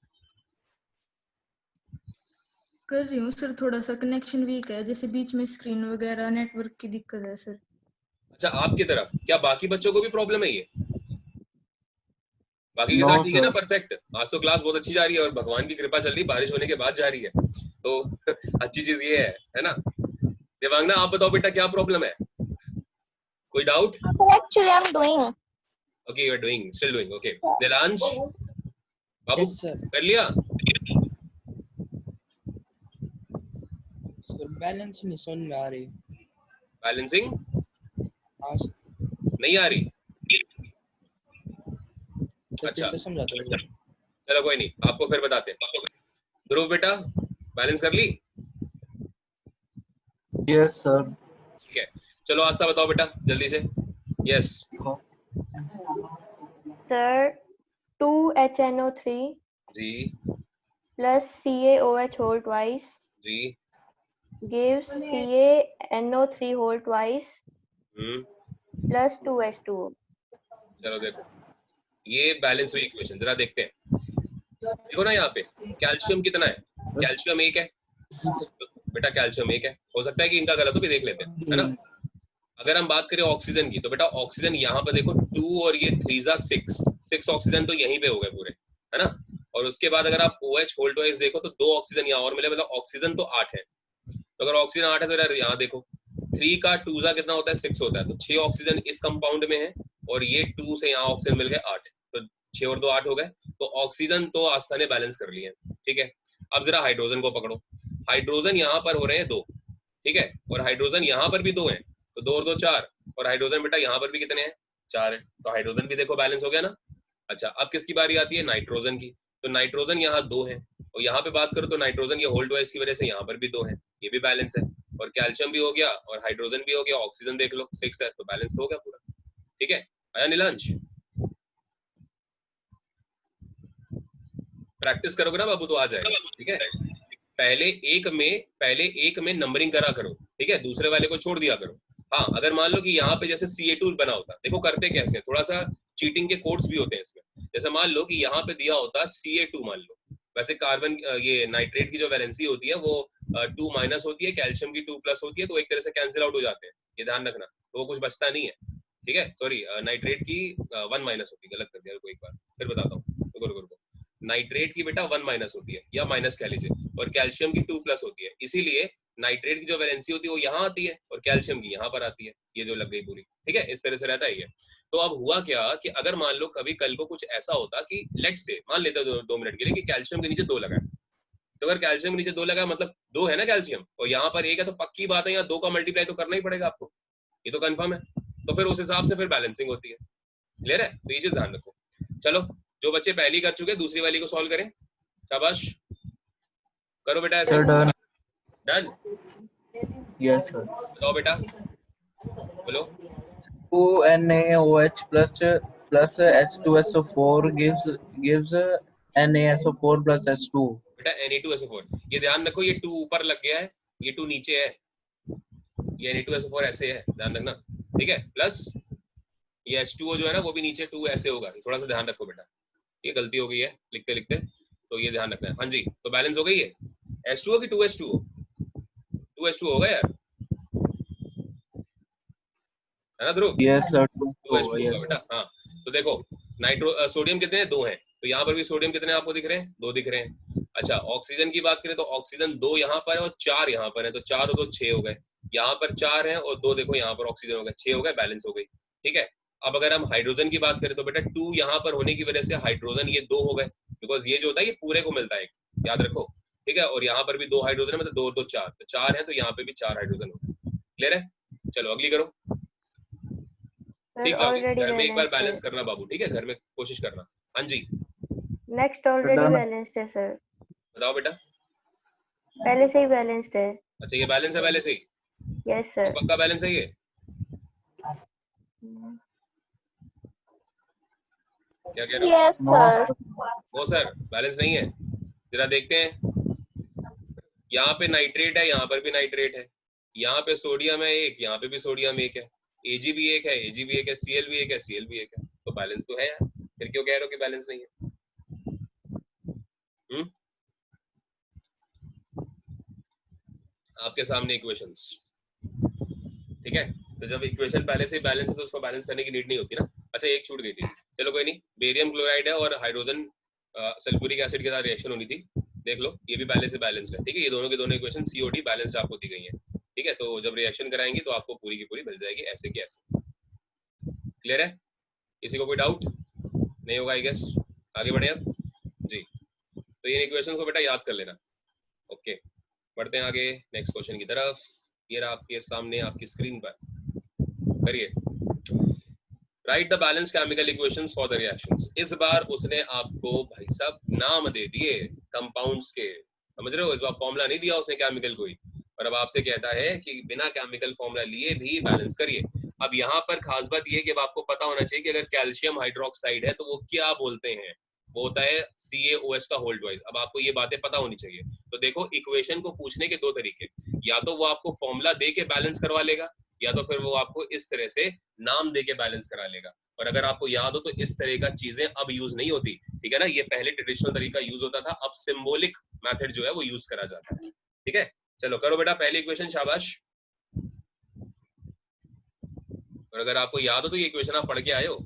कर रही हूँ सर, थोड़ा सा कनेक्शन वीक है, जैसे बीच में स्क्रीन वगैरह नेटवर्क की दिक्कत है सर। अच्छा आपकी तरफ, क्या बाकी बच्चों को भी प्रॉब्लम है ये? बाकी के No, साथ ठीक है ना, sir. परफेक्ट। आज तो क्लास बहुत अच्छी जा रही है और भगवान की कृपा चल रही, बारिश होने के बाद जा रही है, तो अच्छी चीज ये है ना। देवांगना आप बताओ बेटा क्या प्रॉब्लम है, कोई doubt? Actually, I'm doing. Okay you are doing, still doing, okay. Neelansh बाबू Yes, sir. कर लिया? सर बैलेंस नहीं समझ में आ रही। बैलेंसिंग हाँ सर, नहीं आ रही? फिर अच्छा से समझाता हूँ सर। चलो कोई नहीं, आपको फिर बताते हैं। ध्रुव बेटा बैलेंस कर ली? Yes, sir. ठीक है, चलो आस्था बताओ बेटा जल्दी से। यस Sir, 2HNO3 जी plus CaOH whole twice जी gives CaNO3 whole twice plus 2H2O. चलो देखो ये बैलेंस हुई इक्वेशन, जरा देखते हैं। देखो ना यहाँ पे कैल्शियम कितना है, कैल्शियम 1 है, तो बेटा कैल्शियम 1 है, हो सकता है कि इनका गलत हो भी, देख लेते हैं, है ना। अगर हम बात करें ऑक्सीजन की, तो बेटा ऑक्सीजन यहाँ पर देखो 2 और ये 3 जा 6 ऑक्सीजन तो यहीं पे हो गए पूरे, है ना। और उसके बाद अगर आप OH होल ट्वाइस देखो तो 2 ऑक्सीजन यहाँ और मिले, मतलब ऑक्सीजन तो 8 है। तो अगर ऑक्सीजन 8 है तो यार यहाँ देखो 3 का 2 जा कितना होता है, 6 होता है, तो 6 ऑक्सीजन इस कंपाउंड में है और ये 2 से यहाँ ऑक्सीजन मिल गए 8, तो 6 और 2 8 हो गए। तो ऑक्सीजन तो आस्था ने बैलेंस कर लिए, ठीक है। अब जरा हाइड्रोजन को पकड़ो, हाइड्रोजन यहाँ पर हो रहे हैं 2, ठीक है, और हाइड्रोजन यहाँ पर भी 2 है, तो 2 और 2 4, और हाइड्रोजन बेटा यहाँ पर भी कितने हैं, 4 है, तो हाइड्रोजन भी देखो बैलेंस हो गया ना। अच्छा अब किसकी बारी आती है, नाइट्रोजन की। तो नाइट्रोजन यहाँ 2 है, और यहाँ पे बात करो तो नाइट्रोजन ये होल्ड वाइज की वजह से यहाँ पर भी 2 है, ये भी बैलेंस है, और कैल्शियम भी हो गया और हाइड्रोजन भी हो गया, ऑक्सीजन देख लो 6 है, तो बैलेंस हो गया पूरा, ठीक है। आया नीलांश? प्रैक्टिस करोगे ना बाबू तो आ जाएगा, ठीक है। पहले एक में नंबरिंग करा करो, ठीक है, दूसरे वाले को छोड़ दिया करो। हाँ, अगर मान लो कि यहाँ पे जैसे Ca2 बना होता, देखो करते कैसे, थोड़ा सा चीटिंग के कोड्स भी होते हैं इसमें। जैसे मान लो कि यहाँ पे दिया होता Ca2, मान लो, वैसे कार्बन ये नाइट्रेट की जो वैलेंसी होती है वो 2 माइनस होती है, कैल्शियम की 2 प्लस होती है, तो एक तरह से कैंसिल आउट हो जाते हैं, ये ध्यान रखना, तो वो कुछ बचता नहीं है, ठीक है। सॉरी, नाइट्रेट की 1 माइनस होती है, गलत कर दिया, रुको एक बार फिर बताता हूँ, रुको। नाइट्रेट की बेटा 1 माइनस होती है, या माइनस कह लीजिए, और कैल्शियम की 2 प्लस होती है, इसीलिए नाइट्रेट की जो वैलेंसी होती है वो यहाँ आती है और कैल्शियम की यहाँ पर आती है, ये जो लग गई पूरी, ठीक है, इस तरह से रहता है ये। तो अब हुआ क्या कि अगर मान लो कभी कल को कुछ ऐसा होता कि लेट से मान लेते हैं 2 मिनट के लिए कि कैल्शियम के नीचे 2 लगा है, तो अगर कैल्शियम के नीचे 2 लगा मतलब 2 है ना कैल्शियम, और यहाँ पर 1 है, तो पक्की बात है यहाँ 2 का मल्टीप्लाई तो करना ही पड़ेगा आपको, ये तो कंफर्म है, तो फिर उस हिसाब से फिर बैलेंसिंग होती है, क्लियर है, तो ये चीज ध्यान रखो। चलो, जो बच्चे पहली कर चुके दूसरी वाली को सॉल्व करें, शाबाश, करो बेटा ऐसे। Done, yes sir. बताओ बेटा, बोलो। 2NaOH plus H2SO4 gives NaSO4 plus H2। बेटा Na2SO4, ये ध्यान रखो, ये 2 ऊपर लग गया है, ये 2 नीचे है, ये Na2SO4 ऐसे है, ध्यान रखना, ठीक है, प्लस ये H2O जो है ना वो भी नीचे 2 ऐसे होगा, थोड़ा सा ध्यान रखो बेटा, ये गलती हो गई है लिखते लिखते, तो ये ध्यान रखना है। हाँ जी, तो बैलेंस हो गई है, H2O की 2H2O, 2H2O होगा यार, है ना ध्रुव? यस सर, 2H2O होगा बेटा। हाँ, तो देखो सोडियम कितने हैं, 2 हैं, तो यहाँ पर भी सोडियम कितने आपको दिख रहे हैं, 2 दिख रहे हैं। अच्छा, ऑक्सीजन की बात करें तो ऑक्सीजन 2 यहाँ पर है और 4 यहाँ पर है, तो 4 और 2 6 हो गए, यहाँ पर 4 है और 2 देखो यहाँ पर ऑक्सीजन हो गए, 6 हो गए, बैलेंस हो गई, ठीक है। अब अगर हम हाइड्रोजन की बात करें तो बेटा 2 यहाँ पर होने की वजह से हाइड्रोजन ये 2 हो गए, बिकॉज ये जो होता है ये पूरे को मिलता है, याद रखो, ठीक है, और यहाँ पर भी 2 हाइड्रोजन है, मतलब 2 और 2 4, तो 4 है, तो यहाँ पे भी 4 हाइड्रोजन हो, क्लियर है। चलो अगली करो, ठीक है, घर में एक बार बैलेंस करना बाबू, ठीक है, घर में कोशिश करना। हाँ जी, नेक्स्ट ऑलरेडी बैलेंस्ड है सर, बताओ बेटा। पहले से ही बैलेंस्ड है। अच्छा, ये बैलेंस है पहले से ही? Yes sir. पक्का बैलेंस है ये? क्या कह रहे हो? Yes sir. वो सर बैलेंस नहीं है, जरा देखते हैं, यहाँ पे नाइट्रेट है, यहाँ पर भी नाइट्रेट है, यहाँ पे सोडियम है एक, यहाँ पे भी सोडियम एक है, Ag भी एक है, Ag भी एक है, Cl भी एक है, Cl भी एक है, तो बैलेंस तो है यार, फिर क्यों कह रहे हो कि बैलेंस नहीं है? आपके सामने इक्वेशंस, ठीक है, तो जब इक्वेशन पहले से बैलेंस है तो उसको बैलेंस करने की नीड नहीं होती ना। अच्छा, एक छूट गई थी, चलो कोई नहीं, बेरियम क्लोराइड है और हाइड्रोजन सल्फ्यूरिक एसिड के साथ रिएक्शन होनी थी, देख लो, ये भी पहले से बैलेंस्ड है, ठीक है, ये दोनों के दोनों इक्वेशन COD बैलेंस्ड आपको दी गई है, ठीक है, तो जब रिएक्शन कराएंगे तो आपको पूरी की पूरी मिल जाएगी ऐसे की ऐसे, क्लियर है? किसी को कोई डाउट नहीं होगा आई गेस, आगे बढ़े अब जी। तो ये इक्वेशन को बेटा याद कर लेना, ओके, बढ़ते हैं आगे नेक्स्ट क्वेश्चन की तरफ, ये रहा आपके सामने आपकी स्क्रीन पर, करिए, right the balance chemical equations for the reactions. इस बार उसने आपको भाई साहब नाम दे दिए कंपाउंड्स के, समझ रहे हो, इस बार फॉर्मूला नहीं दिया उसने केमिकल कोई, और अब आपसे कहता है कि बिना केमिकल फॉर्मूला लिए भी बैलेंस करिए। अब यहाँ पर खास बात ये है कि अब आपको पता होना चाहिए कि अगर कैल्शियम हाइड्रोक्साइड है तो वो क्या बोलते हैं, वो होता है CaOH का होल ट्वाइस। अब आपको ये बातें पता होनी चाहिए। तो देखो, इक्वेशन को पूछने के 2 तरीके, या तो वो आपको फॉर्मूला दे के बैलेंस करवा लेगा, या तो फिर वो आपको इस तरह से नाम दे के बैलेंस करा लेगा। और अगर आपको याद हो तो इस तरह का चीजें अब यूज नहीं होती, ठीक है ना, ये पहले ट्रेडिशनल तरीका यूज होता था, अब सिंबॉलिक मेथड जो है वो यूज करा जाता है, ठीक है। चलो करो बेटा पहली इक्वेशन, शाबाश। और अगर आपको याद हो तो ये इक्वेशन आप पढ़ के आए हो,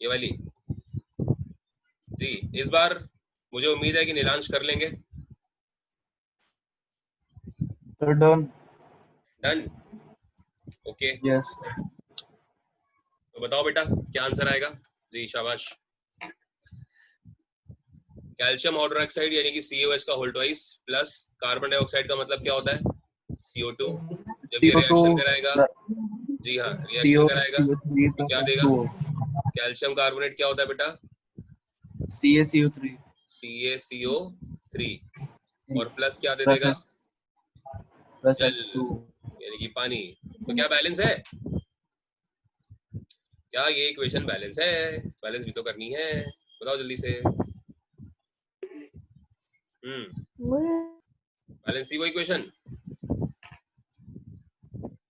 ये वाली जी। इस बार मुझे उम्मीद है कि नीलांश कर लेंगे। डन। Done, okay, yes. तो बताओ बेटा क्या आंसर आएगा जी, शाबाश। कैल्शियम हाइड्रोक्साइड यानी कि CaOH का whole twice plus carbon dioxide का मतलब क्या होता है, CO2। जब ये रिएक्शन कराएगा, जी हाँ, रिएक्शन कराएगा तो क्या देगा, कैल्शियम कार्बोनेट क्या होता है बेटा, CaCO3। CaCO3 और प्लस क्या दे देगा, जल यानी कि पानी। तो क्या बैलेंस है, क्या ये इक्वेशन बैलेंस है? बैलेंस भी तो करनी है, बताओ जल्दी से। बैलेंस थी वो इक्वेशन?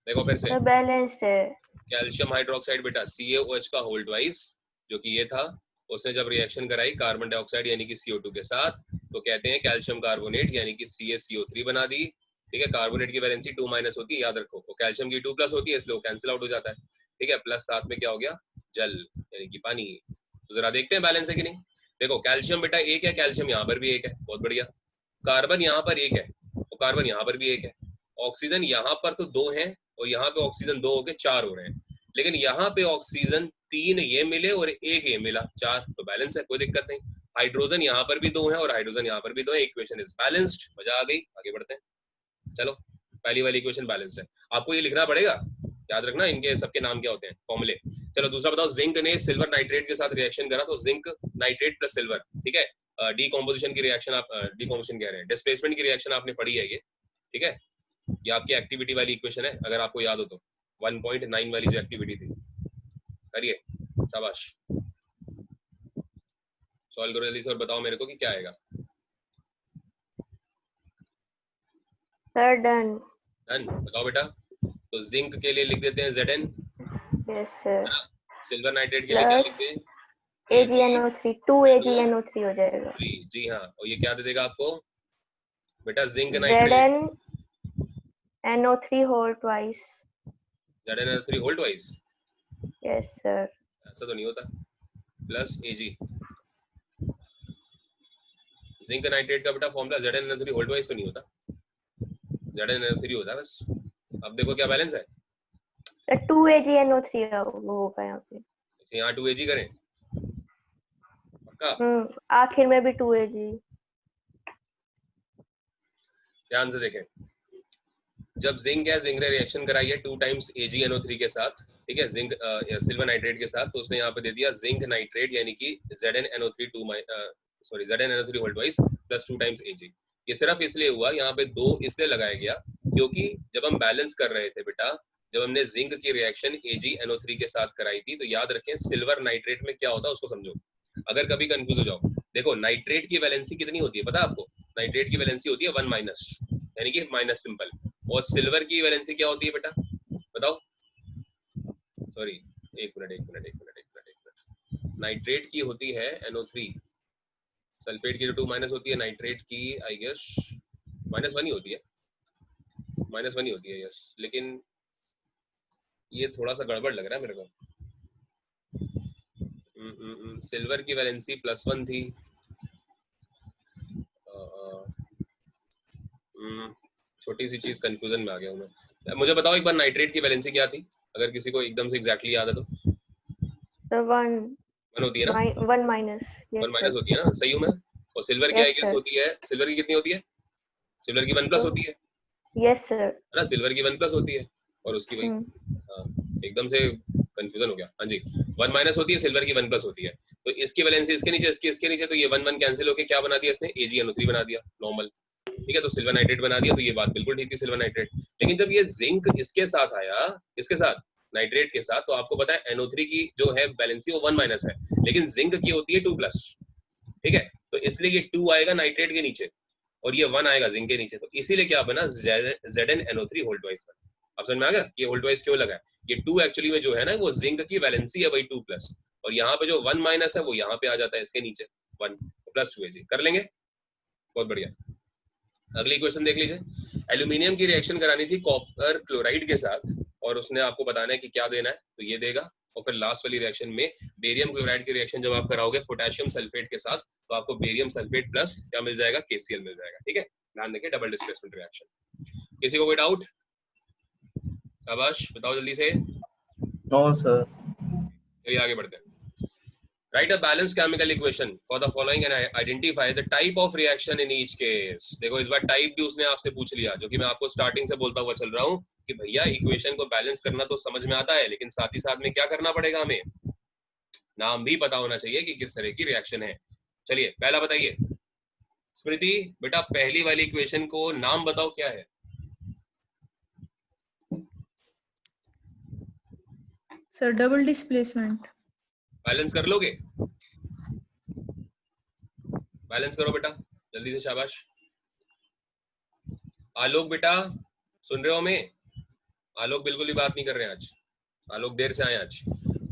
देखो फिर से, सर बैलेंस्ड है। कैल्शियम हाइड्रोक्साइड बेटा CaOH का होल ट्वाइस, जो कि ये था, उसने जब रिएक्शन कराई कार्बन डाइऑक्साइड यानी कि CO2 के साथ, तो कहते हैं कैल्शियम कार्बोनेट यानी कि CaCO3 बना दी। ठीक है, कार्बोनेट की वैलेंसी 2- होती है, याद रखो, तो कैल्शियम की 2+ होती है, इसलिए वो कैंसिल आउट हो जाता है। ठीक है, प्लस साथ में क्या हो गया, जल यानी कि पानी। तो जरा देखते हैं बैलेंस है कि नहीं। देखो कैल्शियम बेटा एक है, कैल्शियम यहाँ पर भी एक है, बहुत बढ़िया। कार्बन यहाँ पर एक है और कार्बन यहाँ पर भी एक है। ऑक्सीजन यहाँ पर तो 2 है और यहाँ पे ऑक्सीजन 2 होके 4 हो रहे हैं, लेकिन यहाँ पे ऑक्सीजन 3 ये मिले और 1 ये मिला, 4, तो बैलेंस है, कोई दिक्कत नहीं। हाइड्रोजन यहाँ पर भी 2 है और हाइड्रोजन यहाँ पर भी 2 है, इक्वेशन इज बैलेंस्ड। मजा आ गई, आगे बढ़ते हैं। चलो, पहली वाली इक्वेशन बैलेंस्ड है, आपको ये लिखना पड़ेगा, याद रखना इनके सबके नाम क्या होते हैं, फॉर्मूले। चलो दूसरा बताओ, जिंक ने सिल्वर नाइट्रेट के साथ रिएक्शन करा, तो जिंक नाइट्रेट प्लस सिल्वर, ठीक है, डीकॉम्पोजिशन की रिएक्शन, आप डीकॉम्पोजिशन कह रहे हैं, डिस्प्लेसमेंट की रिएक्शन आपने पढ़ी है ये, ठीक है, ये आपकी एक्टिविटी वाली इक्वेशन है, अगर आपको याद हो तो 1.9 वाली जो एक्टिविटी थी, करिए, शाबाश, सॉल्व करो जल्दी से और बताओ मेरे को कि क्या आएगा। Sir done. डन, बताओ बेटा। तो जिंक के लिए लिख देते हैं Zn, yes sir. Silver nitrate के लिए क्या लिखते हैं, AgNO3, 2 AgNO3 हो जाएगा। जी हाँ, और ये क्या दे देगा आपको बेटा, zinc nitrate ZnNO3 whole twice. ZnNO3 whole twice, yes sir. ऐसा तो नहीं होता, प्लस Ag, जिंक नाइट्रेट का बेटा फॉर्मूला ZnNO3 होल ट्वाइस तो नहीं होता, ZnNO3 होता है बस। अब देखो क्या बैलेंस है, 2 AgNO3 वो होगा यहाँ पे। यहाँ 2 Ag करें पक्का, आखिर में भी 2 Ag। ध्यान से देखें, जब जिंक ने रिएक्शन कराई है 2 टाइम्स AgNO3 के साथ, ठीक है, जिंक सिल्वर नाइट्रेट के साथ, तो उसने यहाँ पे दे दिया जिंक नाइट्रेट यानी कि ZnNO3 whole twice plus 2 times Ag। ये सिर्फ इसलिए हुआ, यहाँ पे 2 इसलिए लगाया गया क्योंकि जब हम बैलेंस कर रहे थे बेटा, जब हमने जिंक की रिएक्शन AgNO3 के साथ कराई थी, तो याद रखें सिल्वर नाइट्रेट में क्या होता है उसको समझो, अगर कभी कंफ्यूज हो जाओ। देखो नाइट्रेट की वैलेंसी कितनी होती है पता है आपको, नाइट्रेट की वैलेंसी होती है 1- यानी कि माइनस सिंपल, और सिल्वर की वैलेंसी क्या होती है बेटा, बताओ, सॉरी एक मिनट, नाइट्रेट की होती है NO3, सल्फेट की जो 2- होती है, नाइट्रेट की आई गेस -1 ही होती है, -1 ही होती है, यस, लेकिन ये थोड़ा सा गड़बड़ लग रहा है मेरे को। सिल्वर की वैलेंसी +1 थी, छोटी सी चीज कंफ्यूजन में आ गया हूँ मैं। मुझे बताओ एक बार नाइट्रेट की वैलेंसी क्या थी, अगर किसी को एकदम से एग्जैक्टली याद है तो। सर 1 होती है ना, 1 माइनस। यस 1- होती है ना, सही हूँ मैं। और सिल्वर की आई गेस होती है, सिल्वर की कितनी होती है, सिल्वर की 1+ होती है, यस सर, है ना, सिल्वर की 1+ होती है, और उसकी वही, हाँ एकदम से कंफ्यूजन हो गया, हाँ जी, 1- होती है, सिल्वर की 1+ होती है, तो इसकी वैलेंसी इसके नीचे, इसके नीचे, तो ये 1 कैंसिल होके क्या बना दिया इसने, AgNO3 बना दिया नॉर्मल, ठीक है, तो सिल्वर नाइट्रेट बना दिया, तो ये बात बिल्कुल ठीक थी, सिल्वर नाइट्रेट। लेकिन जब ये जिंक इसके साथ आया, इसके साथ नाइट्रेट के साथ, तो आपको पता है NO3 की जो है बैलेंसी वो 1- है, लेकिन जिंक की होती है 2+, ठीक है, तो इसलिए ये 2 आएगा नाइट्रेट के नीचे और ये 1 आएगा जिंक के नीचे, तो इसीलिए क्या बना, ZnNO3 होल ट्वाइस बना। अब समझ में आ गया ये होल ट्वाइस क्यों लगा है, ये 2 एक्चुअली में जो है ना, वो जिंक की वैलेंसी है वही 2+, और यहाँ पे जो 1- है वो यहाँ पे आ जाता है इसके नीचे 1 + 2 Ag, कर लेंगे, बहुत बढ़िया। अगली क्वेश्चन देख लीजिए, एल्यूमिनियम की रिएक्शन करानी थी कॉपर क्लोराइड के साथ, और उसने आपको बताना है कि क्या देना है, तो ये देगा, और फिर लास्ट वाली रिएक्शन में बेरियम क्लोराइड की रिएक्शन जब आप कराओगे पोटेशियम सल्फेट के साथ, तो आपको बेरियम सल्फेट प्लस क्या मिल जाएगा, KCl मिल जाएगा, ठीक है, ध्यान देंगे, डबल डिस्प्लेसमेंट रिएक्शन। किसी को कोई डाउट, शाबाश, बताओ जल्दी से। No sir. चलिए आगे बढ़ते हैं। Write a balanced chemical equation for the following and identify the type of reaction in each case. देखो इस बार टाइप भी उसने आपसे पूछ लिया, जो कि मैं आपको स्टार्टिंग से बोलता हुआ चल रहा हूँ कि भैया इक्वेशन को बैलेंस करना तो समझ में आता है, लेकिन साथ ही साथ में क्या करना पड़ेगा, हमें नाम भी पता होना चाहिए कि किस तरह की रिएक्शन है। चलिए पहला बताइए, स्मृति बेटा पहली वाली इक्वेशन को नाम बताओ क्या है। Sir double displacement. बैलेंस कर लोगे, बैलेंस करो बेटा, जल्दी से, शाबाश। आलोक बेटा सुन रहे हो हमें? आलोक बिल्कुल भी बात नहीं कर रहे हैं आज, आलोक देर से आए आज।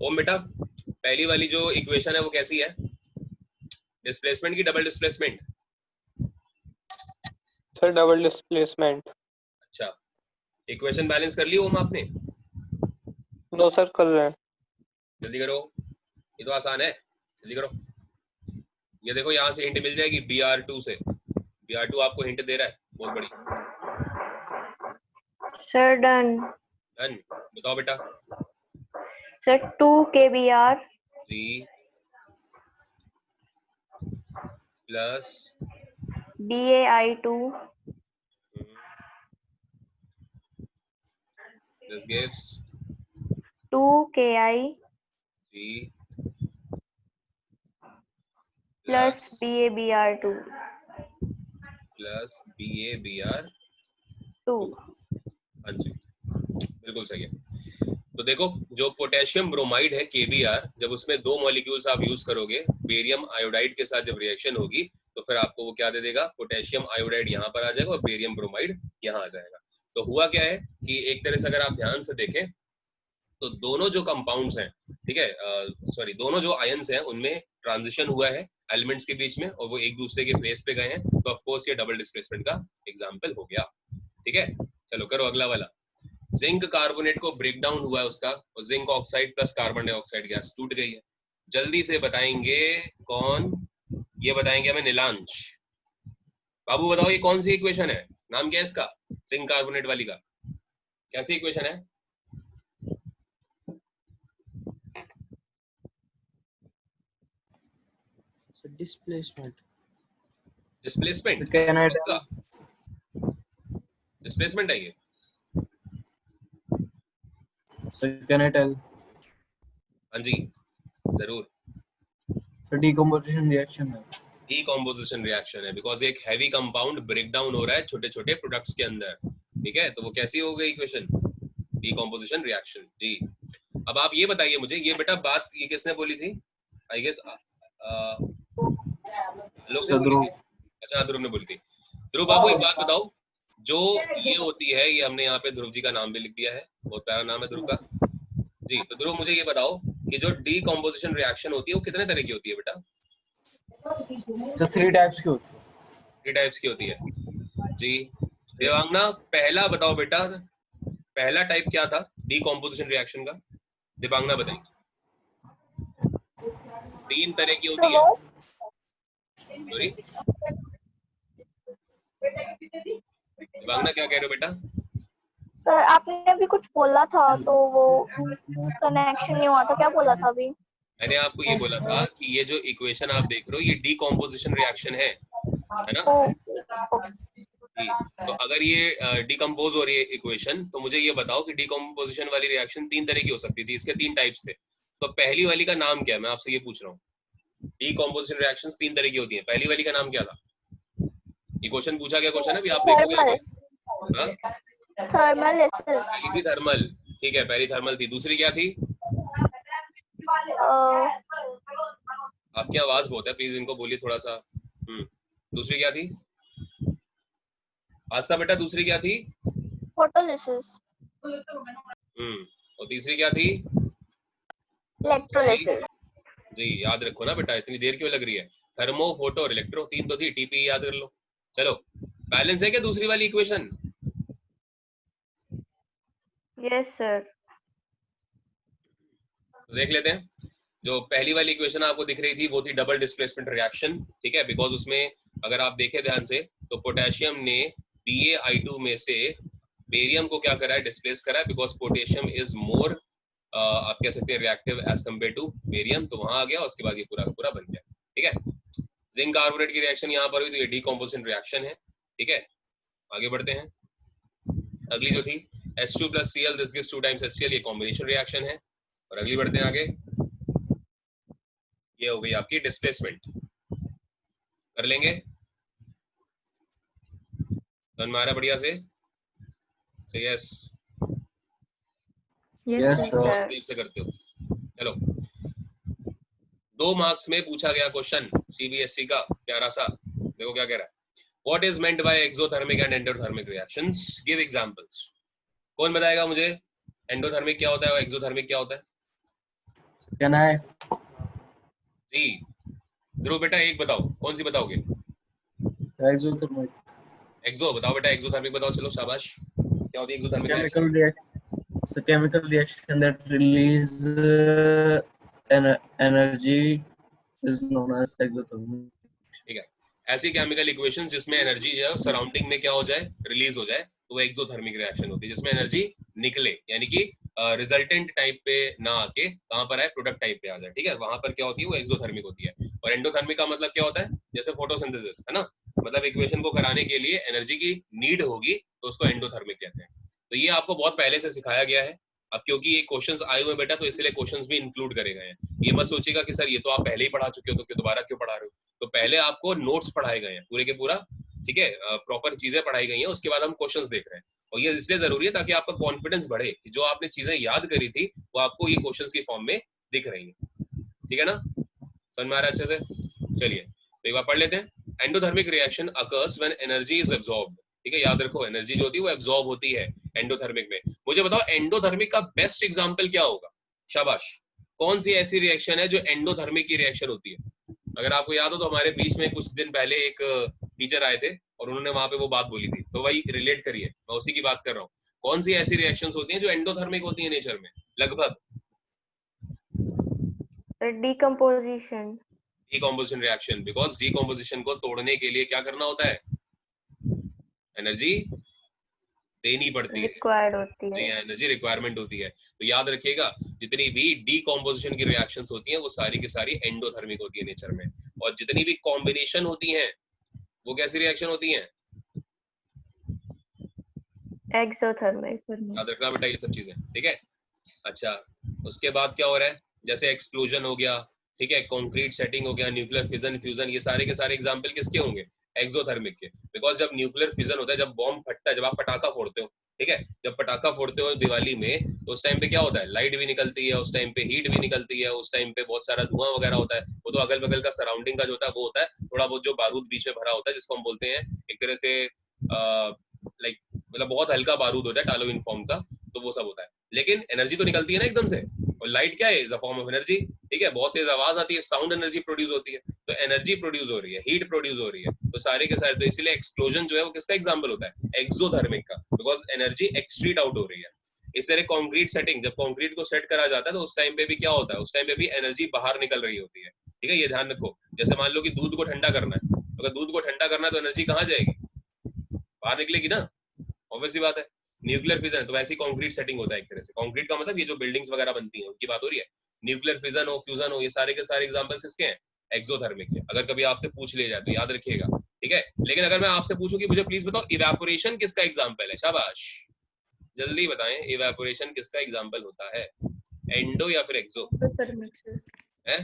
ओम बेटा पहली वाली जो इक्वेशन है वो कैसी है? डिस्प्लेसमेंट की double displacement? Sir double displacement. अच्छा, इक्वेशन बैलेंस कर ली ओम आपने? नो सर कर रहे हैं। जल्दी करो, ये तो आसान है, जल्दी करो। ये देखो यहाँ से हिंट मिल जाएगी BR2 से, BR2 आपको हिंट दे रहा है, बहुत बड़ी। Sir done. डन, बताओ बेटा। सर 2 kbr जी plus DAI2 this gives 2 ki जी plus BABR2 प्लस BABR2। हाँ जी बिल्कुल सही है। तो देखो जो पोटेशियम ब्रोमाइड है KBr, जब उसमें 2 मॉलिक्यूल्स आप यूज करोगे बेरियम आयोडाइड के साथ, जब रिएक्शन होगी तो फिर आपको वो क्या दे देगा? पोटेशियम आयोडाइड यहाँ पर आ जाएगा और बेरियम ब्रोमाइड यहाँ आ जाएगा। तो हुआ क्या है कि एक तरह से अगर आप ध्यान से देखें तो दोनों जो कंपाउंड्स हैं, ठीक है, सॉरी दोनों जो आयंस हैं उनमें ट्रांजिशन हुआ है एलिमेंट्स के बीच में और वो एक दूसरे के प्लेस पे गए हैं, तो ऑफ कोर्स ये डबल डिस्प्लेसमेंट का एग्जांपल हो गया। ठीक है, चलो करो अगला वाला। जिंक कार्बोनेट को ब्रेक डाउन हुआ है उसका, और zinc oxide plus carbon dioxide gas टूट गई है। जल्दी से बताएंगे कौन? ये बताएंगे हमें नीलांश। बाबू बताओ ये कौन सी इक्वेशन है? नाम क्या है इसका? जिंक कार्बोनेट वाली का कैसी इक्वेशन है? डिस्प्लेसमेंट। डिस्प्लेसमेंट डिस्प्लेसमेंट है ये। हाँ जी जरूर, डीकंपोजिशन रिएक्शन है। डीकंपोजिशन रिएक्शन है, बिकॉज एक हैवी कंपाउंड ब्रेक डाउन हो रहा है छोटे छोटे प्रोडक्ट्स के अंदर। ठीक है, तो वो कैसी हो गई इक्वेशन? Decomposition reaction. जी अब आप ये बताइए मुझे, ये बेटा बात ये किसने बोली थी? आई गेस लोग ने बोली थी। अच्छा ध्रुव ने बोली थी। ध्रुव बाबू एक बात बताओ, जो ये होती है, ये हमने यहाँ पे ध्रुव जी का नाम भी लिख दिया है, बहुत प्यारा नाम है ध्रुव का जी। तो ध्रुव मुझे ये बताओ कि जो डीकंपोजिशन रिएक्शन होती है वो कितने तरह की होती है बेटा? तो 3 टाइप्स की होती है। 3 टाइप्स की होती है जी। देवांगना पहला बताओ बेटा, पहला टाइप क्या था डीकंपोजिशन रिएक्शन का? देवांगना बताइए। 3 तरह की होती है। सॉरी देवांगना क्या कह रहे हो बेटा? सर आपने अभी कुछ बोला था तो वो कनेक्शन नहीं हुआ था, क्या बोला था अभी? मैंने आपको ये बोला था कि ये जो इक्वेशन आप देख रहे हो ये डीकंपोजिशन रिएक्शन है ना? जी, तो अगर ये डिकम्पोज हो रही है इक्वेशन, तो मुझे ये बताओ कि डिकम्पोजिशन वाली रिएक्शन 3 तरह की हो सकती थी, इसके 3 टाइप्स थे। तो पहली वाली का नाम क्या है? मैं आपसे ये पूछ रहा हूँ। डिकम्पोजिशन रिएक्शंस 3 तरह की होती हैं, पहली वाली का नाम क्या था? ये क्वेश्चन पूछा गया क्वेश्चन है, अभी आप देखोगे आगे। हाँ थर्मलिसिस। पहली थी थर्मल, ठीक है, पहली थर्मल थी। दूसरी क्या थी? आपकी आवाज बहुत है, प्लीज इनको बोलिए थोड़ा सा। दूसरी क्या थी आस्था बेटा? दूसरी क्या थी? फोटोलिसिस। और तीसरी क्या थी? इलेक्ट्रोलिसिस। जी याद रखो ना बेटा, इतनी देर क्यों लग रही है? थर्मो, फोटो और इलेक्ट्रो, 3 तो थी, टीपी याद कर लो। चलो बैलेंस है क्या दूसरी वाली इक्वेशन? Yes sir. तो देख लेते हैं। जो पहली वाली इक्वेशन आपको दिख रही थी वो थी डबल डिस्प्लेसमेंट रिएक्शन, ठीक है, बिकॉज उसमें अगर आप देखें ध्यान से तो पोटेशियम ने BaI2 में से बेरियम को क्या करा है? डिस्प्लेस करा है, बिकॉज पोटेशियम इज मोर आप कह सकते हैं reactive as compared to barium, तो वहां आ गया, उसके बाद ये पूरा का पूरा बन गया। ठीक है, जिंक कार्बोनेट की रिएक्शन यहाँ पर हुई तो ये डीकंपोजिशन रिएक्शन है। ठीक है, आगे बढ़ते हैं। अगली जो थी H2 plus Cl, this gives 2 times HCl, ये कॉम्बिनेशन रिएक्शन है। और अगली बढ़ते हैं आगे, ये हो गई आपकी डिस्प्लेसमेंट। कर लेंगे? समझ में आ रहा बढ़िया से? यस यस बहुत देर से करते हो। चलो 2 मार्क्स में पूछा गया क्वेश्चन CBSE का प्यारा सा, देखो क्या कह रहा है, what is meant by exothermic and endothermic reactions, give examples. कौन बताएगा मुझे एंडोथर्मिक क्या होता है और एक्सोथर्मिक क्या होता है? क्या है जी ध्रुव बेटा एक बताओ, कौन सी बताओगे? एक्सोथर्मिक एक्सो बताओ बेटा, एक्सोथर्मिक बताओ, चलो शाबाश। क्या होती है exothermic reaction? chemical reaction, so chemical reaction that release energy is known as exothermic. ठीक है, ऐसी केमिकल इक्वेशन जिसमें एनर्जी जो है सराउंडिंग में क्या हो जाए, रिलीज हो जाए, तो वो एक्सोथर्मिक रिएक्शन होती है, जिसमें एनर्जी निकले, यानी कि रिजल्टेंट टाइप पे ना आके कहां पर आए, प्रोडक्ट टाइप पे आ जाए। ठीक है, वहां पर क्या होती है, वो एक्सोथर्मिक होती है। और एंडोथर्मिक का मतलब क्या होता है, जैसे फोटोसिंथेसिस है ना, मतलब इक्वेशन को कराने के लिए एनर्जी की नीड होगी, तो उसको एंडोथर्मिक कहते हैं। तो ये आपको बहुत पहले से सिखाया गया है। अब क्योंकि ये क्वेश्चंस आए हुए बेटा, तो इसलिए क्वेश्चंस भी इंक्लूड करे गए हैं। ये मत सोचिएगा कि सर ये तो आप पहले ही पढ़ा चुके हो, तो क्यों दोबारा क्यों पढ़ा रहे हो। तो पहले आपको नोट्स पढ़ाए गए हैं पूरे के पूरा, ठीक है, प्रॉपर चीजें पढ़ाई गई हैं, उसके बाद हम क्वेश्चंस देख रहे हैं। और ये इसलिए जरूरी है ताकि आपका कॉन्फिडेंस बढ़े कि जो आपने चीजें याद करी थी वो आपको ये क्वेश्चंस की फॉर्म में दिख रही है। ठीक है ना, समझ में आ रहा है अच्छे से? चलिए तो एक बार पढ़ लेते हैं। Endothermic reaction occurs when energy is absorbed. ठीक है, याद रखो एनर्जी जो होती है वो एब्जॉर्ब होती है एंडोथर्मिक में। मुझे बताओ एंडोथर्मिक का बेस्ट एग्जांपल क्या होगा? शाबाश, कौन सी ऐसी रिएक्शन है जो एंडोथर्मिक की रिएक्शन होती है? अगर आपको याद हो तो हमारे बीच में कुछ दिन पहले एक टीचर आए थे और उन्होंने वहां पे वो बात बोली थी, तो वही रिलेट करिए, मैं उसी की बात कर रहा हूँ। कौन सी ऐसी रिएक्शंस होती हैं जो एंडोथर्मिक होती हैं नेचर में? लगभग decomposition. Decomposition reaction, because decomposition को तोड़ने के लिए क्या करना होता है, एनर्जी देनी पड़ती है, रिक्वायर्ड होती जी है। एनर्जी रिक्वायरमेंट होती है। तो याद रखिएगा जितनी भी डीकॉम्पोजिशन की रिएक्शंस होती हैं वो सारी की सारी एंडोथर्मिक होती है नेचर में। और जितनी भी कॉम्बिनेशन होती हैं वो कैसी रिएक्शन होती हैं? एक्सोथर्मिक। याद रखना बेटा ये सब चीजें, ठीक है। अच्छा, उसके बाद क्या हो रहा है, जैसे एक्सप्लोजन हो गया, ठीक है, कंक्रीट सेटिंग हो गया, न्यूक्लियर फिजन फ्यूजन, ये सारे के सारे एग्जांपल किसके होंगे? एक्सोथर्मिक के। बिकॉज जब न्यूक्लियर फिजन होता है, जब बॉम्ब फटता है, जब आप पटाखा फोड़ते हो, ठीक है, जब पटाखा फोड़ते हो दिवाली में, तो उस टाइम पे क्या होता है, लाइट भी निकलती है, उस टाइम पे हीट भी निकलती है, उस टाइम पे बहुत सारा धुआं वगैरह होता है। वो तो अगल बगल का सराउंडिंग का जो होता है वो होता है थोड़ा बहुत जो बारूद बीच में भरा होता है, जिसको हम बोलते हैं एक तरह से लाइक मतलब बहुत हल्का बारूद होता है टालोइन फॉर्म का, तो वो सब होता है। लेकिन एनर्जी तो निकलती है ना एकदम से, और लाइट क्या है, is a form of energy, ठीक है, बहुत तेज आवाज आती है, साउंड एनर्जी प्रोड्यूस होती है, तो एनर्जी प्रोड्यूस हो रही है, हीट प्रोड्यूस हो रही है, तो सारे के सारे, तो इसलिए एक्सप्लोजन जो है वो किसका एग्जांपल होता है? एक्सोथर्मिक का, बिकॉज एनर्जी एक्सट्रीट आउट हो रही है। इस तरह कंक्रीट सेटिंग, जब कंक्रीट को सेट करा जाता है तो उस टाइम पे भी क्या होता है, उस टाइम पे भी एनर्जी बाहर निकल रही होती है, ठीक है, ये ध्यान रखो। जैसे मान लो कि दूध को ठंडा करना है, तो अगर दूध को ठंडा करना है तो एनर्जी कहाँ जाएगी, बाहर निकलेगी ना, ऑब्वियस सी बात है। न्यूक्लियर फिजन तो वैसी कंक्रीट सेटिंग होता है एक तरह से। कंक्रीट का मतलब ये जो बिल्डिंग्स वगैरह बनती हैं उनकी बात हो रही है। न्यूक्लियर फिजन हो, फ्यूजन हो, ये सारे के सारे एग्जांपल्स किसके हैं? एक्सोथर्मिक के। अगर कभी आपसे पूछ लिया जाए तो याद रखिएगा, ठीक है। लेकिन अगर मैं आपसे पूछूं कि मुझे प्लीज बताओ इवेपोरेशन किसका एग्जांपल है? शाबाश, जल्दी बताएं, इवेपोरेशन किसका एग्जांपल होता है? एंडो या फिर एक्सो? Endothermic sir. है,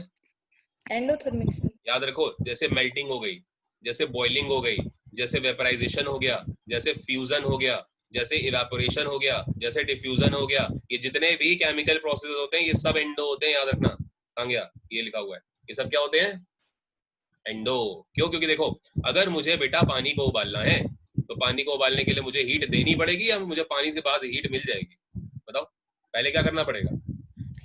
एंडोथर्मिक सर। याद रखो, जैसे मेल्टिंग हो गई, जैसे बॉइलिंग हो गई, जैसे वेपराइजेशन हो गया, जैसे फ्यूजन हो गया, जैसे इवेपोरेशन हो गया, जैसे डिफ्यूजन हो गया, ये जितने भी केमिकल प्रोसेस होते हैं ये सब एंडो होते हैं, याद रखना। कहां गया, ये लिखा हुआ है, ये सब क्या होते हैं? एंडो। क्यों? क्योंकि देखो, अगर मुझे बेटा पानी को उबालना है तो पानी को उबालने के लिए मुझे हीट देनी पड़ेगी या मुझे पानी के बाद हीट मिल जाएगी? बताओ, पहले क्या करना पड़ेगा?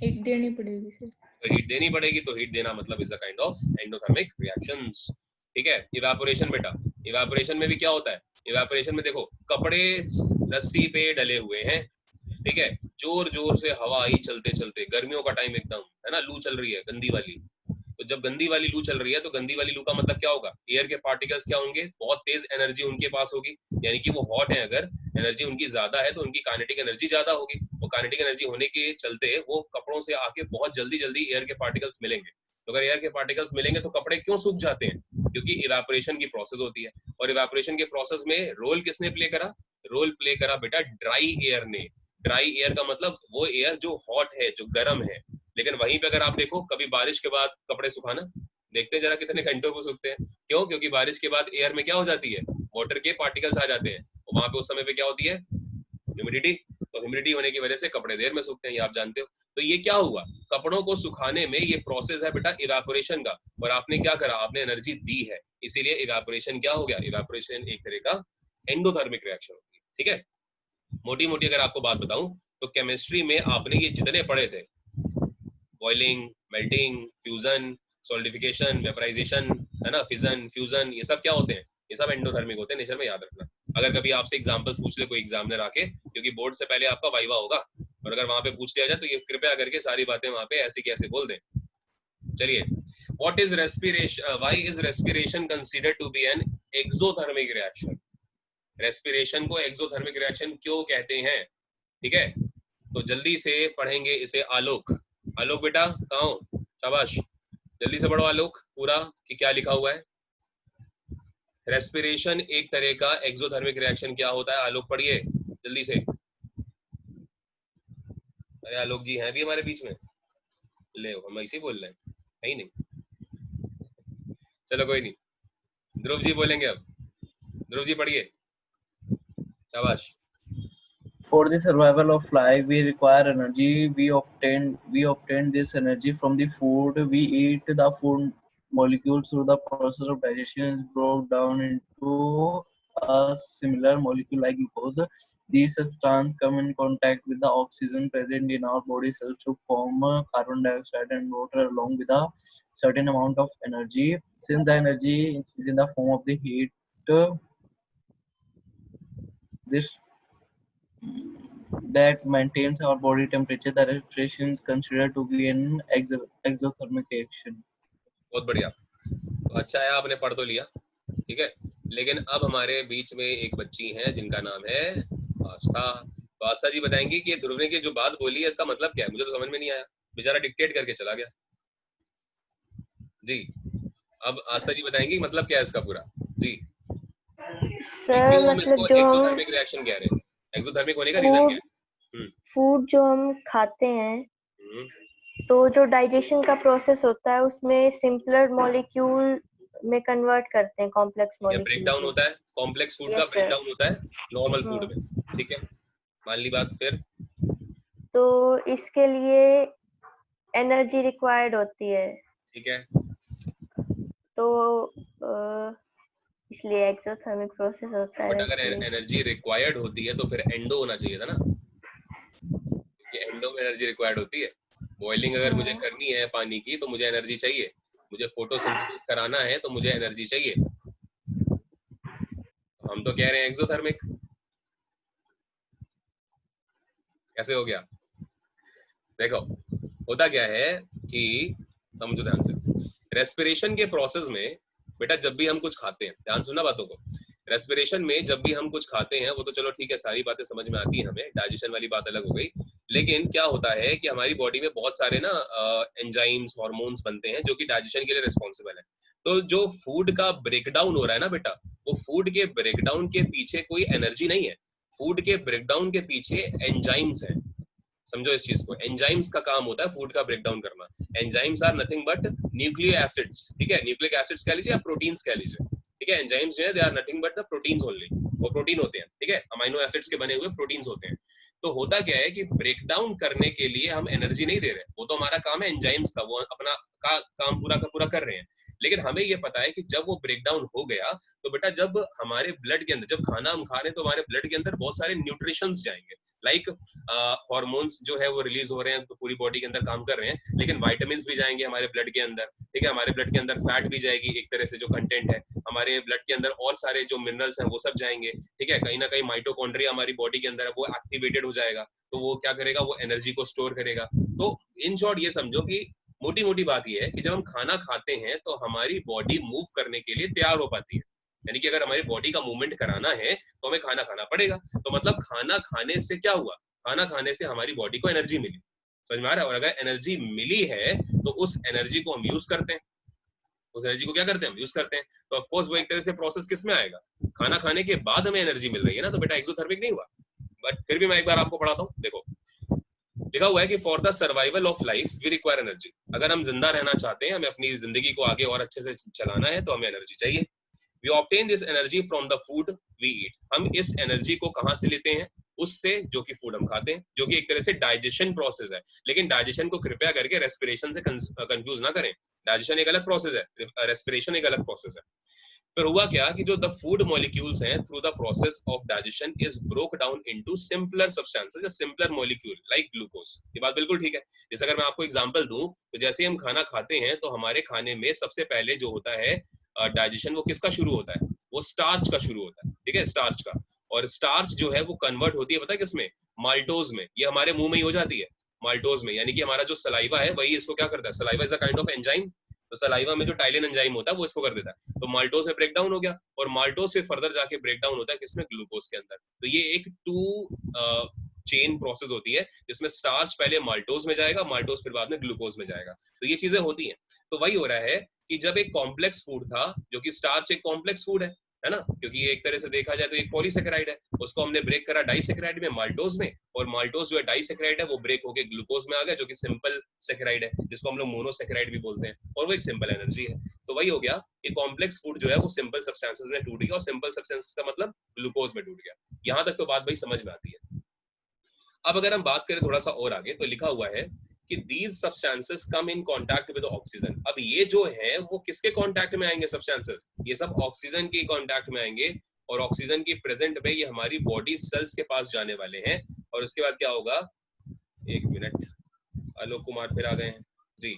हीट देनी पड़ेगी सर। तो हीट देनी पड़ेगी, तो हीट देना मतलब is a kind of endothermic reactions, ठीक है। इवेपोरेशन बेटा, इवेपोरेशन में भी क्या होता है? इवेपोरेशन में देखो, कपड़े रस्सी पे डले हुए हैं, ठीक है, जोर जोर से हवा आई चलते चलते, गर्मियों का टाइम एकदम है ना, लू चल रही है गंदी वाली। तो जब गंदी वाली लू चल रही है तो गंदी वाली लू का मतलब क्या होगा? एयर के पार्टिकल्स क्या होंगे? बहुत तेज एनर्जी उनके पास होगी, यानी कि वो हॉट है, अगर एनर्जी उनकी ज्यादा है तो उनकी काइनेटिक एनर्जी ज्यादा होगी, और काइनेटिक एनर्जी होने के चलते वो कपड़ों से आके बहुत जल्दी जल्दी एयर के पार्टिकल्स मिलेंगे। तो अगर एयर के पार्टिकल्स मिलेंगे तो कपड़े क्यों सूख जाते हैं? क्योंकि इवेपोरेशन की प्रोसेस होती है। और इवेपोरेशन के प्रोसेस में रोल किसने प्ले करा? रोल प्ले करा बेटा ड्राई एयर ने। ड्राई एयर का मतलब वो एयर जो हॉट है, जो गर्म है। लेकिन वहीं पे अगर आप देखो, कभी बारिश के बाद कपड़े सुखाना देखते हैं जरा कितने घंटों को सूखते हैं? क्यों? क्योंकि बारिश के बाद एयर में क्या हो जाती है? वाटर के पार्टिकल्स आ जाते हैं, और वहां पे उस समय पे क्या होती है? ह्यूमिडिटी। तो ह्यूमिडिटी होने की वजह से कपड़े देर में सूखते हैं, ये आप जानते हो। तो ये क्या हुआ? कपड़ों को सुखाने में ये प्रोसेस है बेटा इवेपोरेशन का, और आपने क्या करा, आपने एनर्जी दी है, इसीलिए इवेपोरेशन क्या हो गया, इवेपोरेशन एक तरह का एंडोथर्मिक रिएक्शन होती है। ठीक है, मोटी मोटी अगर आपको बात बताऊं तो केमिस्ट्री में आपने ये जितने पढ़े थे, boiling, melting, fusion, solidification, vaporisation, है ना, फिजन, फ्यूजन, ये सब क्या होते हैं, ये सब एंडोथर्मिक होते हैं नेचर में, याद रखना। अगर कभी आपसे एग्जांपल्स पूछ ले कोई एग्जामिनर आके, क्योंकि बोर्ड से पहले आपका वाइवा होगा, और अगर वहां पे पूछ लिया जाए तो ये कृपया करके सारी बातें वहां पे ऐसी कैसे बोल दें। चलिए, what is respiration, why is respiration considered to be an exothermic reaction? Respiration को एक्सोथर्मिक रिएक्शन क्यों कहते हैं? ठीक है, तो जल्दी से पढ़ेंगे इसे। आलोक, आलोक बेटा कहाँ हो, शाबाश, जल्दी से पढ़ो आलोक पूरा कि क्या लिखा हुआ है। रेस्पिरेशन एक तरह का एक्सोथर्मिक रिएक्शन क्या होता है, आलोक पढ़िए जल्दी से। अरे आलोक जी हैं भी हमारे बीच में, ले हम ऐसे ही बोल रहे हैं, है ही नहीं। चलो कोई नहीं, ध्रुव जी बोलेंगे अब। ध्रुव जी पढ़िए, शाबाश। For the survival of life, we require energy. We obtain this energy from the food we eat. The food molecules through the process of digestion is broken down into a similar molecule like glucose. These substances come in contact with the oxygen present in our body cells to form carbon dioxide and water along with a certain amount of energy. Since the energy is in the form of the heat, this that maintains our body temperature, the respiration is considered to be an exothermic reaction. बहुत बढ़िया, तो अच्छा है आपने पढ़ तो लिया, ठीक है। लेकिन अब हमारे बीच में एक बच्ची हैं जिनका नाम है आस्था। तो आस्था जी बताएंगी कि ये ध्रुव ने की जो बात बोली है इसका मतलब क्या है। मुझे तो समझ में नहीं आया, बेचारा डिक्टेट करके चला गया जी। अब आस्था जी बताएंगी मतलब क्या है इसका पूरा जी। सर क्यों हम मतलब इसको जो हम एक्सोथर्मिक रिएक्शन कह रहे हैं, एक्सोथर्मिक होने का रीजन क्या है? फूड जो हम खाते हैं हम्म, तो जो डाइजेशन का प्रोसेस होता है उसमें सिंपलर मॉलिक्यूल में कन्वर्ट करते हैं कॉम्प्लेक्स या मॉलिक्यूल ब्रेकडाउन होता है, कॉम्प्लेक्स फूड का Yes, sir. ब्रेकडाउन होता है नॉर्मल फूड में, ठीक है, मान ली बात। फिर तो इसके लिए एनर्जी रिक्वायर्ड होती है, ठीक है, तो इसलिए एक्सोथर्मिक प्रोसेस होता है। बट अगर एनर्जी रिक्वायर्ड होती है तो फिर एंडो होना चाहिए था ना, क्योंकि एंडो में एनर्जी रिक्वायर्ड होती है। बॉइलिंग अगर मुझे करनी है पानी की तो मुझे एनर्जी चाहिए, मुझे फोटोसिंथेसिस कराना है तो मुझे एनर्जी चाहिए। तो हम तो कह रहे हैं एक्सोथर्मिक, कैसे हो गया? देखो होता क्या है कि समझो ध्यान से, रेस्पिरेशन के प्रोसेस में बेटा जब भी हम कुछ खाते हैं, ध्यान सुनना बातों को, रेस्पिरेशन में जब भी हम कुछ खाते हैं वो तो चलो ठीक है, सारी बातें समझ में आती है हमें, डाइजेशन वाली बात अलग हो गई। लेकिन क्या होता है कि हमारी बॉडी में बहुत सारे ना एंजाइम्स, हार्मोन्स बनते हैं जो कि डाइजेशन के लिए रिस्पॉन्सिबल है। तो जो फूड का ब्रेकडाउन हो रहा है ना बेटा, वो फूड के ब्रेकडाउन के पीछे कोई एनर्जी नहीं है, फूड के ब्रेकडाउन के पीछे एंजाइम्स हैं। समझो इस चीज को, एंजाइम्स का काम होता है फूड का ब्रेकडाउन करना। Enzymes are nothing but nucleic acids, ठीक है, न्यूक्लिक एसिड्स कह लीजिए या प्रोटीन्स कह लीजिए, ठीक है। एंजाइम्स जो है they are nothing but the proteins only, वो प्रोटीन होते हैं, ठीक है, अमाइनो एसिड्स के बने हुए प्रोटीन्स होते हैं। तो होता क्या है कि ब्रेकडाउन करने के लिए हम एनर्जी नहीं दे रहे, वो तो हमारा काम है एंजाइम्स का, वो अपना काम पूरा का पूरा कर रहे हैं। लेकिन हमें ये पता है कि जब वो ब्रेकडाउन हो गया तो बेटा जब हमारे ब्लड के अंदर, जब खाना हम खा रहे हैं तो हमारे ब्लड के अंदर बहुत सारे न्यूट्रिशंस जाएंगे, लाइक हार्मोन्स जो है वो रिलीज हो रहे हैं तो पूरी बॉडी के अंदर काम कर रहे हैं, लेकिन विटामिन्स भी जाएंगे हमारे ब्लड के अंदर, ठीक है, हमारे ब्लड के अंदर फैट भी जाएगी एक तरह से जो कंटेंट है, हमारे ब्लड के अंदर और सारे जो मिनरल्स हैं वो सब जाएंगे, ठीक है। कहीं ना कहीं माइटोकॉन्ड्रिया हमारी बॉडी के अंदर है वो एक्टिवेटेड हो जाएगा, तो वो क्या करेगा, वो एनर्जी को स्टोर करेगा। तो इन शॉर्ट ये समझो कि मोटी मोटी बात ये है कि जब हम खाना खाते हैं तो हमारी बॉडी मूव करने के लिए तैयार हो पाती है, यानी कि अगर हमारी बॉडी का मूवमेंट कराना है तो हमें खाना खाना पड़ेगा। तो मतलब खाना खाने से क्या हुआ, खाना खाने से हमारी बॉडी को एनर्जी मिली, समझ में आ रहा है। और अगर एनर्जी मिली है तो उस एनर्जी को हम यूज करते हैं, उस एनर्जी को क्या करते हैं, हम यूज करते हैं। तो ऑफ कोर्स वो एक तरह से प्रोसेस किस में आएगा, खाना खाने के बाद हमें एनर्जी मिल रही है ना, तो बेटा एक्सोथर्मिक नहीं हुआ। बट फिर भी मैं एक बार आपको पढ़ाता हूँ, देखो लिखा हुआ है कि for the survival of life we require energy. अगर हम जिंदा रहना चाहते हैं, हमें अपनी जिंदगी को आगे और अच्छे से चलाना है तो हमें एनर्जी चाहिए। We obtain this energy from the food we eat. हम इस एनर्जी को कहां से लेते हैं, उससे जो कि फूड हम खाते हैं, जो कि एक तरह से डाइजेशन प्रोसेस है। लेकिन डाइजेशन को कृपया करके रेस्पिरेशन से कंफ्यूज ना करें। डाइजेशन एक अलग प्रोसेस है, रेस्पिरेशन एक अलग प्रोसेस है। फिर हुआ क्या कि जो द फूड मॉलिक्यूल्स हैं through the process of digestion is broke down into simpler substances या सिंपलर मॉलिक्यूल लाइक ग्लूकोज। ये बात बिल्कुल ठीक है। जैसे अगर मैं आपको एग्जांपल दूं तो जैसे हम खाना खाते हैं तो हमारे खाने में सबसे पहले जो होता है डाइजेशन, वो किसका शुरू होता है? वो स्टार्च का शुरू होता है, ठीक है, स्टार्च का। और स्टार्च जो है वो कन्वर्ट होती है पता है किसमें? माल्टोज में। ये हमारे मुंह में ही हो जाती है, माल्टोज में। यानी कि हमारा जो सलाइवा है वही इसको क्या करता है? Saliva is a kind of enzyme. तो सलाइवा में जो टाइलिन एंजाइम होता है वो इसको कर देता है। तो माल्टोज में ब्रेक डाउन हो गया और माल्टोज से फर्दर जाके ब्रेक डाउन होता है किसमें? ग्लूकोज के अंदर। तो ये एक टू चेन प्रोसेस होती है जिसमें स्टार्च पहले माल्टोज में जाएगा, माल्टोज फिर बाद में ग्लूकोज में जाएगा। तो ये चीजें होती हैं। तो वही हो रहा है कि जब एक कॉम्प्लेक्स फूड था, जो कि स्टार्च एक कॉम्प्लेक्स फूड है ना, क्योंकि ये एक तरह से देखा जाए तो एक पॉलीसेकेराइड है, उसको हमने ब्रेक करा डाइसेकेराइड में, माल्टोज में, और माल्टोज जो है डाइसेकेराइड है वो ब्रेक होके ग्लूकोज में आ गया, जो कि सिंपल सेकेराइड है, जिसको हम लोग मोनोसेकेराइड भी बोलते हैं, और वो एक सिंपल एनर्जी है। तो वही हो गया कि कॉम्प्लेक्स फूड जो है वो सिंपल सब्सटेंसेस में टूट गया, और सिंपल सब्सटेंसेस का मतलब ग्लूकोज में टूट गया। यहां तक तो बात भाई समझ में आती है। अब अगर हम बात करें थोड़ा सा और आगे, तो लिखा हुआ है कि these substances come in contact with oxygen। अब ये जो है वो किसके कांटेक्ट में आएंगे सब्सटेंसेस? ये सब ऑक्सीजन के कांटेक्ट में आएंगे, और ऑक्सीजन की प्रेजेंट में ये हमारी बॉडी सेल्स के पास जाने वाले हैं। और उसके बाद क्या होगा? एक मिनट, आलोक कुमार फिर आ गए हैं जी।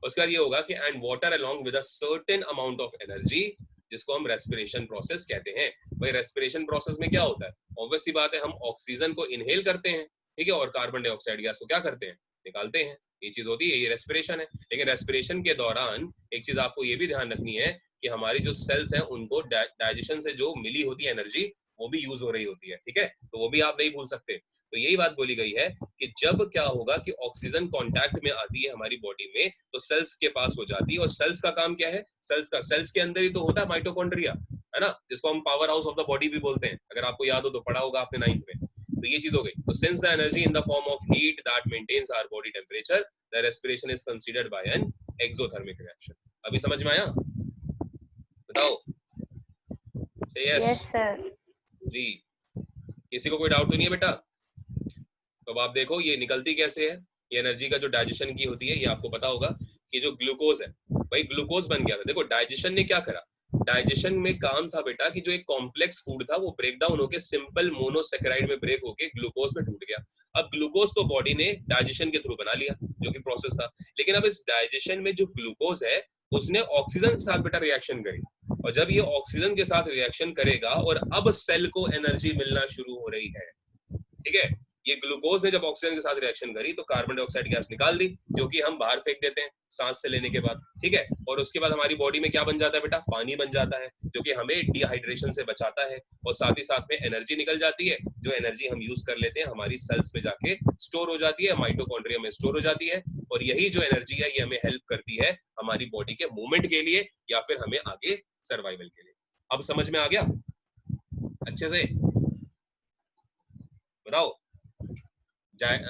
उसके बाद ये होगा कि and water along with a certain amount of energy, जिसको हम रेस्पिरेशन प्रोसेस कहते हैं। भाई रेस्पिरेशन प्रोसेस में क्या होता है? ऑब्वियस सी बात है, हम ऑक्सीजन को इनहेल करते हैं, ठीक है, और कार्बन डाइऑक्साइड गैस को क्या करते हैं? निकालते हैं। ये चीज होती है, ये रेस्पिरेशन है। लेकिन रेस्पिरेशन के दौरान एक चीज आपको ये भी ध्यान रखनी है कि हमारी जो सेल्स हैं उनको डाइजेशन से जो मिली होती है एनर्जी, वो भी यूज हो रही होती है, ठीक है, तो वो भी आप नहीं भूल सकते। तो यही बात बोली गई है कि जब क्या होगा कि ऑक्सीजन कांटेक्ट में आती है हमारी बॉडी में, तो सेल्स के पास हो जाती है। और सेल्स का काम क्या है? सेल्स के अंदर ही तो होता है माइटोकॉन्ड्रिया, है ना, जिसको हम power house of the body भी बोलते हैं। अगर आपको याद हो तो पढ़ा होगा आपने 9th में। तो ये चीज हो गई। तो since the energy in the form of heat that maintains our body temperature, the respiration is considered by an exothermic reaction. अभी समझ में आया? बताओ। Yes sir. जी, किसी को कोई डाउट तो नहीं है बेटा? तो अब आप देखो ये निकलती कैसे है। ये एनर्जी का जो डाइजेशन की होती है, ये आपको पता होगा कि जो ग्लूकोज है, भाई ग्लूकोज बन गया था। देखो डाइजेशन ने क्या करा, डाइजेशन में काम था बेटा कि जो एक कॉम्प्लेक्स फूड था वो ब्रेक डाउन होके सिंपल मोनोसेकेराइड में ब्रेक होके ग्लूकोज में टूट गया। अब ग्लूकोज तो बॉडी ने डाइजेशन के थ्रू बना लिया, जो कि प्रोसेस था। लेकिन अब इस डाइजेशन में जो ग्लूकोज है उसने ऑक्सीजन के साथ बेटा रिएक्शन करी, और जब ये ऑक्सीजन के साथ रिएक्शन करेगा और अब सेल को एनर्जी मिलना शुरू हो रही है, ठीक है। ये ग्लूकोज ने जब ऑक्सीजन के साथ रिएक्शन करी तो कार्बन डाइऑक्साइड गैस निकाल दी, जो कि हम बाहर फेंक देते हैं सांस से लेने के बाद, ठीक है। और उसके बाद हमारी बॉडी में क्या बन जाता है बेटा? पानी बन जाता है, जो कि हमें डिहाइड्रेशन से बचाता है। और साथ ही साथ में एनर्जी निकल जाती है, जो एनर्जी हम यूज कर लेते हैं हमारी सेल्स में जाके स्टोर हो जाती है, माइटोकॉन्ड्रिया में स्टोर हो जाती है। और यही जो एनर्जी है ये हमें हेल्प करती है हमारी बॉडी के मूवमेंट के लिए, या फिर हमें आगे सर्वाइवल के लिए। अब समझ में आ गया अच्छे से? बताओ।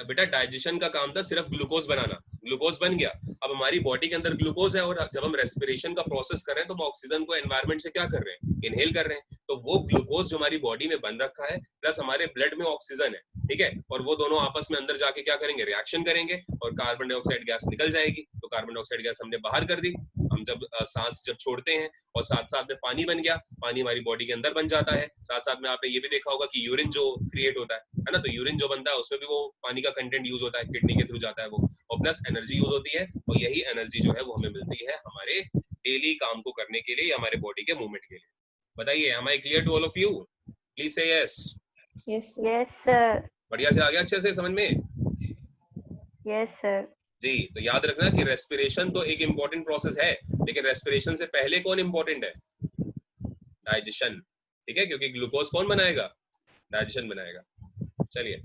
बेटा डाइजेशन का काम था सिर्फ ग्लूकोज बनाना, ग्लूकोज बन गया। अब हमारी बॉडी के अंदर ग्लूकोज है, और जब हम रेस्पिरेशन का प्रोसेस कर रहे हैं तो हम ऑक्सीजन को एनवायरनमेंट से क्या कर रहे हैं? इनहेल कर रहे हैं। तो वो ग्लूकोज जो हमारी बॉडी में बन रखा है, प्लस हमारे ब्लड में ऑक्सीजन है, ठीक है, और वो दोनों आपस में अंदर जाके क्या करेंगे? रिएक्शन करेंगे, और कार्बन डाइऑक्साइड गैस निकल जाएगी। तो कार्बन डाइऑक्साइड गैस हमने बाहर कर दी, हम जब सांस जब छोड़ते हैं, और साथ साथ में पानी बन गया, पानी हमारी बॉडी के अंदर बन जाता है। साथ साथ में आपने ये भी देखा होगा कि यूरिन जो क्रिएट होता है ना, तो यूरिन जो बनता है उसमें भी वो पानी का कंटेंट यूज होता है, किडनी के थ्रू जाता है वो, और प्लस एनर्जी यूज होती है। और यही एनर्जी जो है वो हमें मिलती है हमारे डेली काम को करने के लिए, या हमारे बॉडी के मूवमेंट के लिए। बताइए, am I clear to all of you? Please say yes. Yes sir. बढ़िया से आ गया अच्छे से समझ में? Yes sir. जी, तो याद रखना कि रेस्पिरेशन तो एक इंपॉर्टेंट प्रोसेस है, लेकिन रेस्पिरेशन से पहले कौन इंपॉर्टेंट है? डाइजेशन, ठीक है, क्योंकि ग्लूकोज कौन बनाएगा? डाइजेशन बनाएगा। चलिए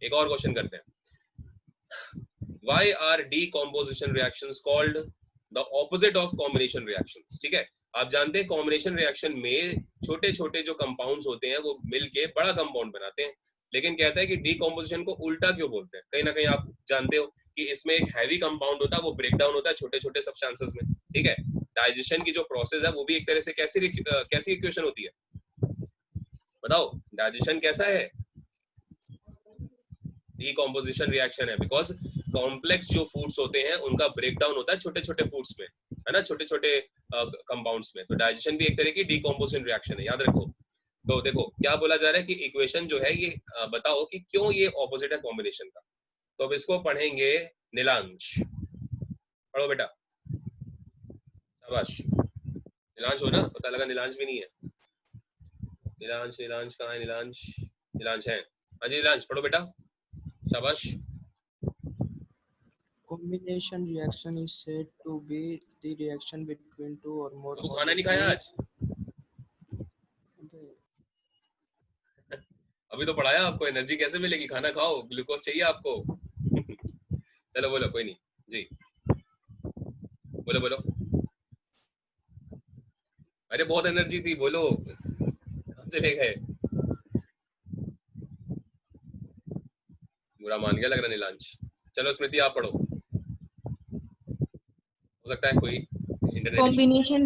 एक और क्वेश्चन करते हैं। Why are decomposition reactions called the opposite of combination reactions? ठीक है, आप जानते हैं कॉम्बिनेशन रिएक्शन में छोटे छोटे जो कंपाउंड्स होते हैं वो मिलके बड़ा कंपाउंड बनाते हैं, लेकिन कहता है कि डीकॉम्पोजिशन को उल्टा क्यों बोलते हैं? कहीं ना कहीं आप जानते हो कि इसमें एक हैवी कंपाउंड होता है, वो ब्रेक डाउन होता है छोटे छोटे सब्सटेंसेस में, ठीक है। डाइजेशन की जो प्रोसेस है वो भी एक तरह से कैसी इक्वेशन होती है? बताओ, डाइजेशन कैसा है? डीकॉम्पोजिशन रिएक्शन है, बिकॉज कॉम्प्लेक्स जो फूड्स होते हैं उनका ब्रेकडाउन होता है छोटे छोटे फूड्स में, है ना, छोटे छोटे कंपाउंड्स में। तो डाइजेशन भी एक तरह की डीकॉम्पोजिशन रिएक्शन है, याद रखो। तो देखो क्या बोला जा रहा है कि इक्वेशन जो है ये बताओ कि क्यों ये ऑपोजिट है कॉम्बिनेशन का। तो अब इसको पढ़ेंगे नीलांश, पढ़ो बेटा, शाबाश। नीलांश हो ना, पता लगा नीलांश भी नहीं है। नीलांश, नीलांश कहाँ है? नीलांश, नीलांश है, हाँ जी नीलांश पढ़ो बेटा, शाबाश। Combination reaction is said to be the reaction between two or more तो खाना नहीं खाया आज? अभी तो पढ़ाया आपको, एनर्जी कैसे मिलेगी? खाना खाओ, ग्लूकोज चाहिए आपको। चलो बोलो, कोई नहीं जी, बोलो बोलो। अरे बहुत एनर्जी थी, बोलो, कहाँ चले गए? बुरा मान गया लग रहा नीलांश। चलो स्मृति आप पढ़ो, हो सकता है कोई internet Combination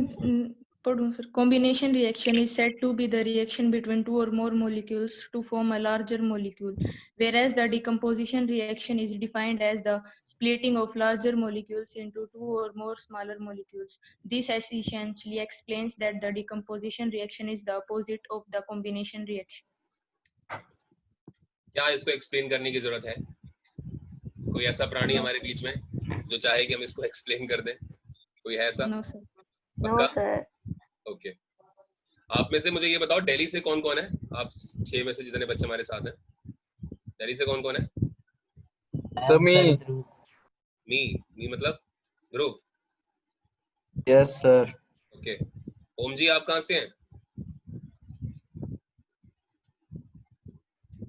pardon sir. Combination reaction is said to be the reaction between two or more molecules to form a larger molecule, whereas the decomposition reaction is defined as the splitting of larger molecules into two or more smaller molecules. This essentially explains that the decomposition reaction is the opposite of the combination reaction. क्या इसको explain करने की जरूरत है? कोई ऐसा प्राणी हमारे बीच में जो चाहे कि हम इसको एक्सप्लेन कर दें? कोई है ऐसा? No sir. नो पक्का? सर। ओके, आप में से मुझे ये बताओ, दिल्ली से कौन कौन है? आप 6 में से जितने बच्चे हमारे साथ हैं, दिल्ली से कौन कौन है? समी। मी मतलब Dhruv. Yes sir. Okay, Om ji आप कहाँ से हैं?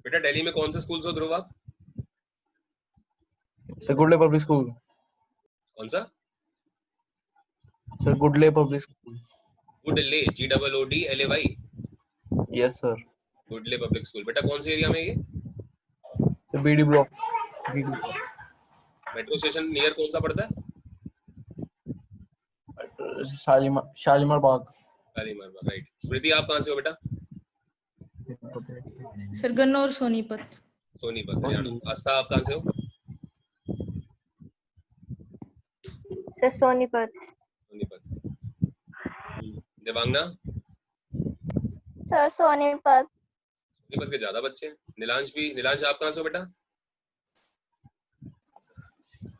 बेटा दिल्ली में कौन से स्कूल से हो ध्रुव आप? Sir Goodlay public school. कौन सा? Sir Goodlay public school. Goodlay, GOODLAY। Yes sir. Goodlay public school. बेटा कौन से एरिया में ये? Sir BD block. Metro station near कौन सा पड़ता है? शालीमार बाग। शालीमार बाग, राइट। स्मृति आप कहाँ से हो बेटा? Sir Gannor Sonipat. Sonipat, Haryana. आस्था आप कहाँ से हो? सर सोनीपत। सोनीपत। देवांगना? सर सोनीपत। सोनीपत के ज्यादा बच्चे हैं। नीलांश भी, नीलांश आप कहाँ से हो बेटा?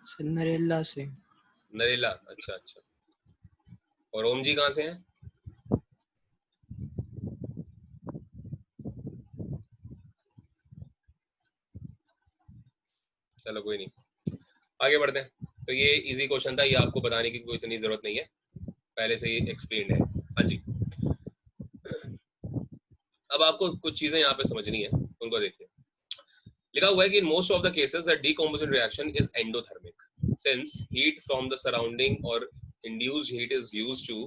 सर नरेला से। नरेला, अच्छा अच्छा। और ओम जी कहाँ से हैं? चलो कोई नहीं, आगे बढ़ते हैं। तो ये इजी क्वेश्चन था, ये आपको बताने की कोई इतनी जरूरत नहीं है, पहले से ही एक्सप्लेन्ड है। हाँ जी, अब आपको कुछ चीजें यहाँ पे समझनी है, उनको देखिए। लिखा हुआ है कि in most of the cases the decomposition reaction is endothermic since heat from the surrounding or induced heat is used to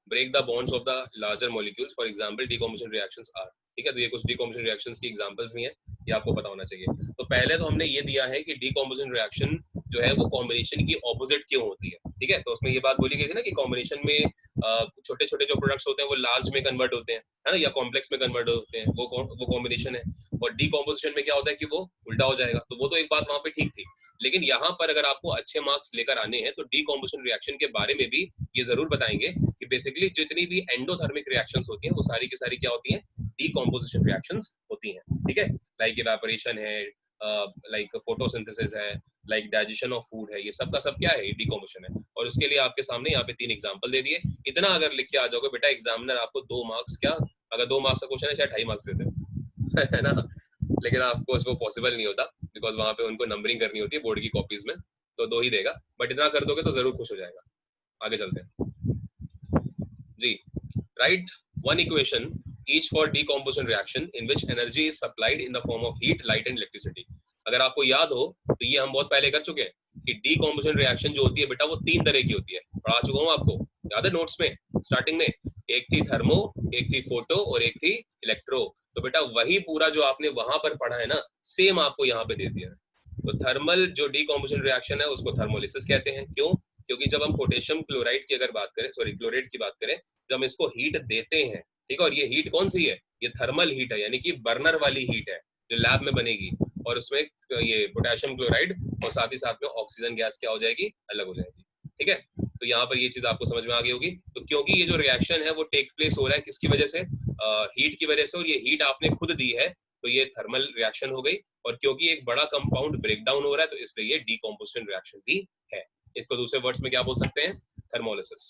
break the bonds of the larger molecules. For example, decomposition reactions are, ठीक है। तो ये कुछ decomposition reactions की examples भी हैं, ये आपको पता होना चाहिए। तो पहले तो हमने ये दिया है कि decomposition reaction जो है वो कॉम्बिनेशन की ऑपोजिट क्यों होती है, ठीक है। तो उसमें ये बात बोली गई थी ना कि कॉम्बिनेशन में छोटे छोटे जो प्रोडक्ट्स होते हैं वो लार्ज में कन्वर्ट होते हैं, है ना, या कॉम्प्लेक्स में कन्वर्ट होते हैं, वो कॉम्बिनेशन है। और डीकॉम्पोजिशन में क्या होता है कि वो उल्टा हो जाएगा। तो वो तो एक बात वहां पे ठीक थी, लेकिन यहाँ पर अगर आपको अच्छे मार्क्स लेकर आने हैं तो डीकॉम्पोजिशन रिएक्शन के बारे में भी ये जरूर बताएंगे कि बेसिकली जितनी भी एंडोथर्मिक रिएक्शंस होती हैं वो सारी की सारी क्या होती हैं? डीकॉम्पोजिशन रिएक्शंस होती हैं, ठीक है। लाइक इवेपोरेशन है, लाइक फोटोसिंथेसिस है, लाइक डाइजेशन ऑफ फूड है, ये सब का सब क्या है? डीकॉम्पोजिशन है। और उसके लिए आपके सामने यहाँ पे 3 एग्जांपल दे दिए। इतना अगर लिख के आ जाओगे बेटा, एग्जामिनर आपको 2 मार्क्स, क्या अगर 2 मार्क्स का क्वेश्चन है शायद 2.5 मार्क्स देते हैं है ना, लेकिन आपको वो पॉसिबल नहीं होता, बिकॉज वहां पे उनको नंबरिंग करनी होती है बोर्ड की कॉपीज में, तो 2 ही देगा। बट इतना कर दोगे तो जरूर खुश हो जाएगा। आगे चलते हैं जी। Right one equation each for decomposition reaction in which energy is supplied in the form of heat, light and electricity. अगर आपको याद हो तो ये हम बहुत पहले कर चुके हैं कि डीकॉम्पोजिशन रिएक्शन जो होती है बेटा वो 3 तरह की होती है, पढ़ा चुका हूँ आपको, याद है नोट्स में स्टार्टिंग में। एक थी थर्मो, एक थी फोटो और एक थी इलेक्ट्रो। तो बेटा वही पूरा जो आपने वहां पर पढ़ा है ना, सेम आपको यहाँ पे दे दिया है। तो थर्मल जो डीकॉम्पोजिशन रिएक्शन है उसको थर्मोलिसिस कहते हैं। क्यों? क्योंकि जब हम पोटेशियम क्लोराइड की अगर बात करें, सॉरी क्लोराइड की बात करें, जब हम इसको हीट देते हैं, ठीक है, और ये हीट कौन सी है? ये थर्मल हीट है, यानी कि बर्नर वाली हीट है जो लैब में बनेगी। और उसमें ये पोटेशियम क्लोराइड और साथ ही साथ में ऑक्सीजन गैस क्या हो जाएगी, अलग हो जाएगी। ठीक है, तो यहाँ पर ये चीज आपको समझ में आ गई होगी। तो क्योंकि ये जो रिएक्शन है वो टेक प्लेस हो रहा है किसकी वजह से, हीट की वजह से, और ये हीट आपने खुद दी है तो ये थर्मल रिएक्शन हो गई, और क्योंकि एक बड़ा कंपाउंड ब्रेक डाउन हो रहा है तो इसलिए ये डीकम्पोजिशन रिएक्शन भी है। इसको दूसरे वर्ड्स में क्या बोल सकते हैं, थर्मोलिसिस।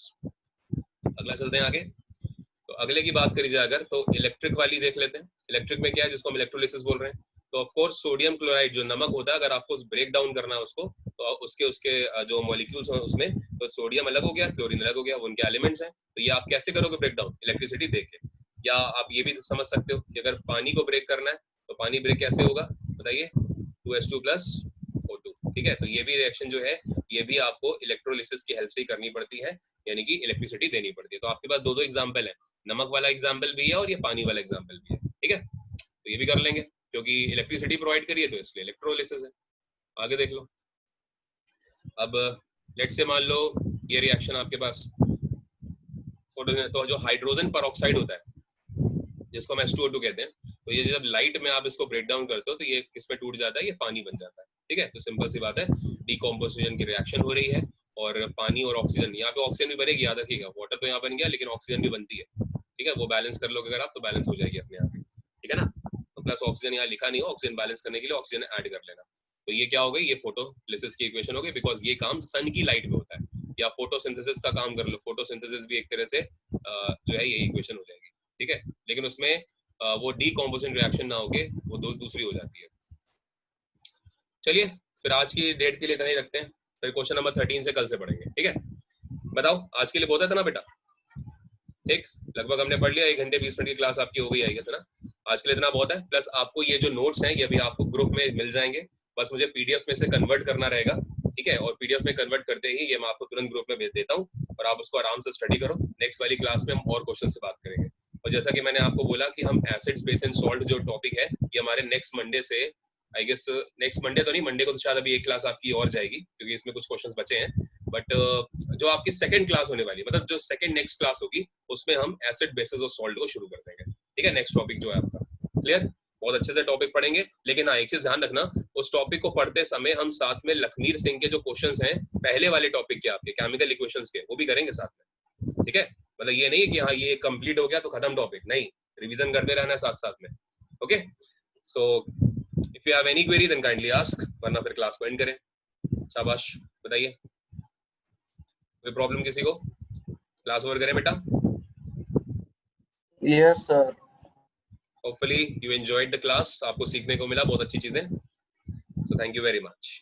अगला चलते हैं आगे। तो अगले की बात करी जाए अगर, तो इलेक्ट्रिक वाली देख लेते हैं। इलेक्ट्रिक में क्या है, जिसको हम इलेक्ट्रोलिसिस बोल रहे हैं। तो ऑफ कोर्स सोडियम क्लोराइड जो नमक होता है, अगर आपको ब्रेक डाउन करना है उसको, तो उसके जो मॉलिक्यूल्स हैं उसमें, तो सोडियम अलग हो गया, क्लोरीन अलग हो गया, वो उनके एलिमेंट्स हैं। तो ये आप कैसे करोगे ब्रेक डाउन, इलेक्ट्रिसिटी देके। या आप ये भी समझ सकते हो कि अगर पानी को ब्रेक करना है तो पानी ब्रेक कैसे होगा, बताइए, 2H2 + O2। ठीक है, तो ये भी रिएक्शन जो है ये भी आपको इलेक्ट्रोलिसिस की हेल्प से ही करनी पड़ती है, यानी कि इलेक्ट्रिसिटी देनी पड़ती है। तो आपके पास दो एग्जाम्पल है, नमक वाला एग्जाम्पल भी है और ये पानी वाला एग्जाम्पल भी है। ठीक है, तो ये भी कर लेंगे क्योंकि इलेक्ट्रिसिटी प्रोवाइड करिए तो इसलिए इलेक्ट्रोलिसिस है। आगे देख लो। अब लेट्स से मान लो ये रिएक्शन आपके पास, तो जो हाइड्रोजन परऑक्साइड होता है जिसको हम H2O2 कहते हैं, तो ये जब लाइट में आप इसको ब्रेक डाउन करते हो तो ये किसमें टूट जाता है, ये पानी बन जाता है। ठीक है, तो सिंपल सी बात है, डीकम्पोजिशन की रिएक्शन हो रही है और पानी और ऑक्सीजन, यहाँ पे ऑक्सीजन भी बनेगी, याद रखिएगा, वाटर तो यहाँ बन गया लेकिन ऑक्सीजन भी बनती है। ठीक है, वो बैलेंस कर लोगे अगर आप तो बैलेंस हो जाएगी अपने आप ही। ठीक है ना, तो प्लस ऑक्सीजन यहाँ लिखा नहीं हो, ऑक्सीजन बैलेंस करने के लिए ऑक्सीजन ऐड कर लेना। तो ये क्या हो गई, ये फोटोलिसिस की इक्वेशन हो गई, बिकॉज ये काम सन की लाइट में होता है। या फोटोसिंथेसिस का काम कर लो, फोटोसिंथेसिस भी एक तरह से जो है ये इक्वेशन हो जाएगी। ठीक है, लेकिन उसमें वो डीकम्पोजिशन रिएक्शन ना होके वो दूसरी हो जाती है। चलिए फिर आज की डेट के लिए इतना ही रखते हैं, फिर क्वेश्चन नंबर 13 से कल से पढ़ेंगे। ठीक है, बताओ आज के लिए बहुत है ना बेटा। ठीक, लगभग हमने पढ़ लिया, 1 घंटे 20 मिनट की क्लास आपकी हो गई है ना। आज के लिए इतना बहुत है, प्लस आपको ये जो नोट्स हैं ये भी आपको ग्रुप में मिल जाएंगे, बस मुझे पीडीएफ में से कन्वर्ट करना रहेगा। ठीक है, और पीडीएफ में कन्वर्ट करते ही ये मैं आपको तुरंत ग्रुप में भेज देता हूँ और आप उसको आराम से स्टडी करो। नेक्स्ट वाली क्लास में हम और क्वेश्चन से बात करेंगे। और जैसा कि मैंने आपको बोला कि हम एसिड्स, बेस एंड सॉल्ट जो टॉपिक है ये हमारे नेक्स्ट मंडे से, आई गेस नेक्स्ट मंडे तो नहीं, मंडे को तो शायद अभी एक क्लास आपकी और जाएगी क्योंकि इसमें कुछ क्वेश्चंस बचे हैं, बट जो आपकी सेकंड क्लास होने वाली है, मतलब जो सेकंड नेक्स्ट क्लास होगी उसमें हम एसिड, बेसिस और सॉल्ट को शुरू कर देंगे। ठीक है, नेक्स्ट टॉपिक जो है आपका, क्लियर, बहुत अच्छे से टॉपिक पढ़ेंगे। लेकिन हाँ, एक चीज ध्यान रखना, उस टॉपिक को पढ़ते समय हम साथ में लखमीर सिंह के जो क्वेश्चंस हैं पहले वाले टॉपिक के, आपके केमिकल इक्वेशंस के, वो भी करेंगे साथ में। ठीक है, मतलब ये नहीं कि हाँ ये कंप्लीट हो गया तो खत्म टॉपिक, नहीं, रिवीजन करते रहना साथ साथ में। Okay, so if you have any query then kindly ask, वरना फिर क्लास को एंड करें। शाबाश, बताइए, कोई प्रॉब्लम किसी को? क्लास ओवर करें बेटा? Yes sir. Hopefully you enjoyed the class, आपको सीखने को मिला बहुत अच्छी चीजें, so thank you very much.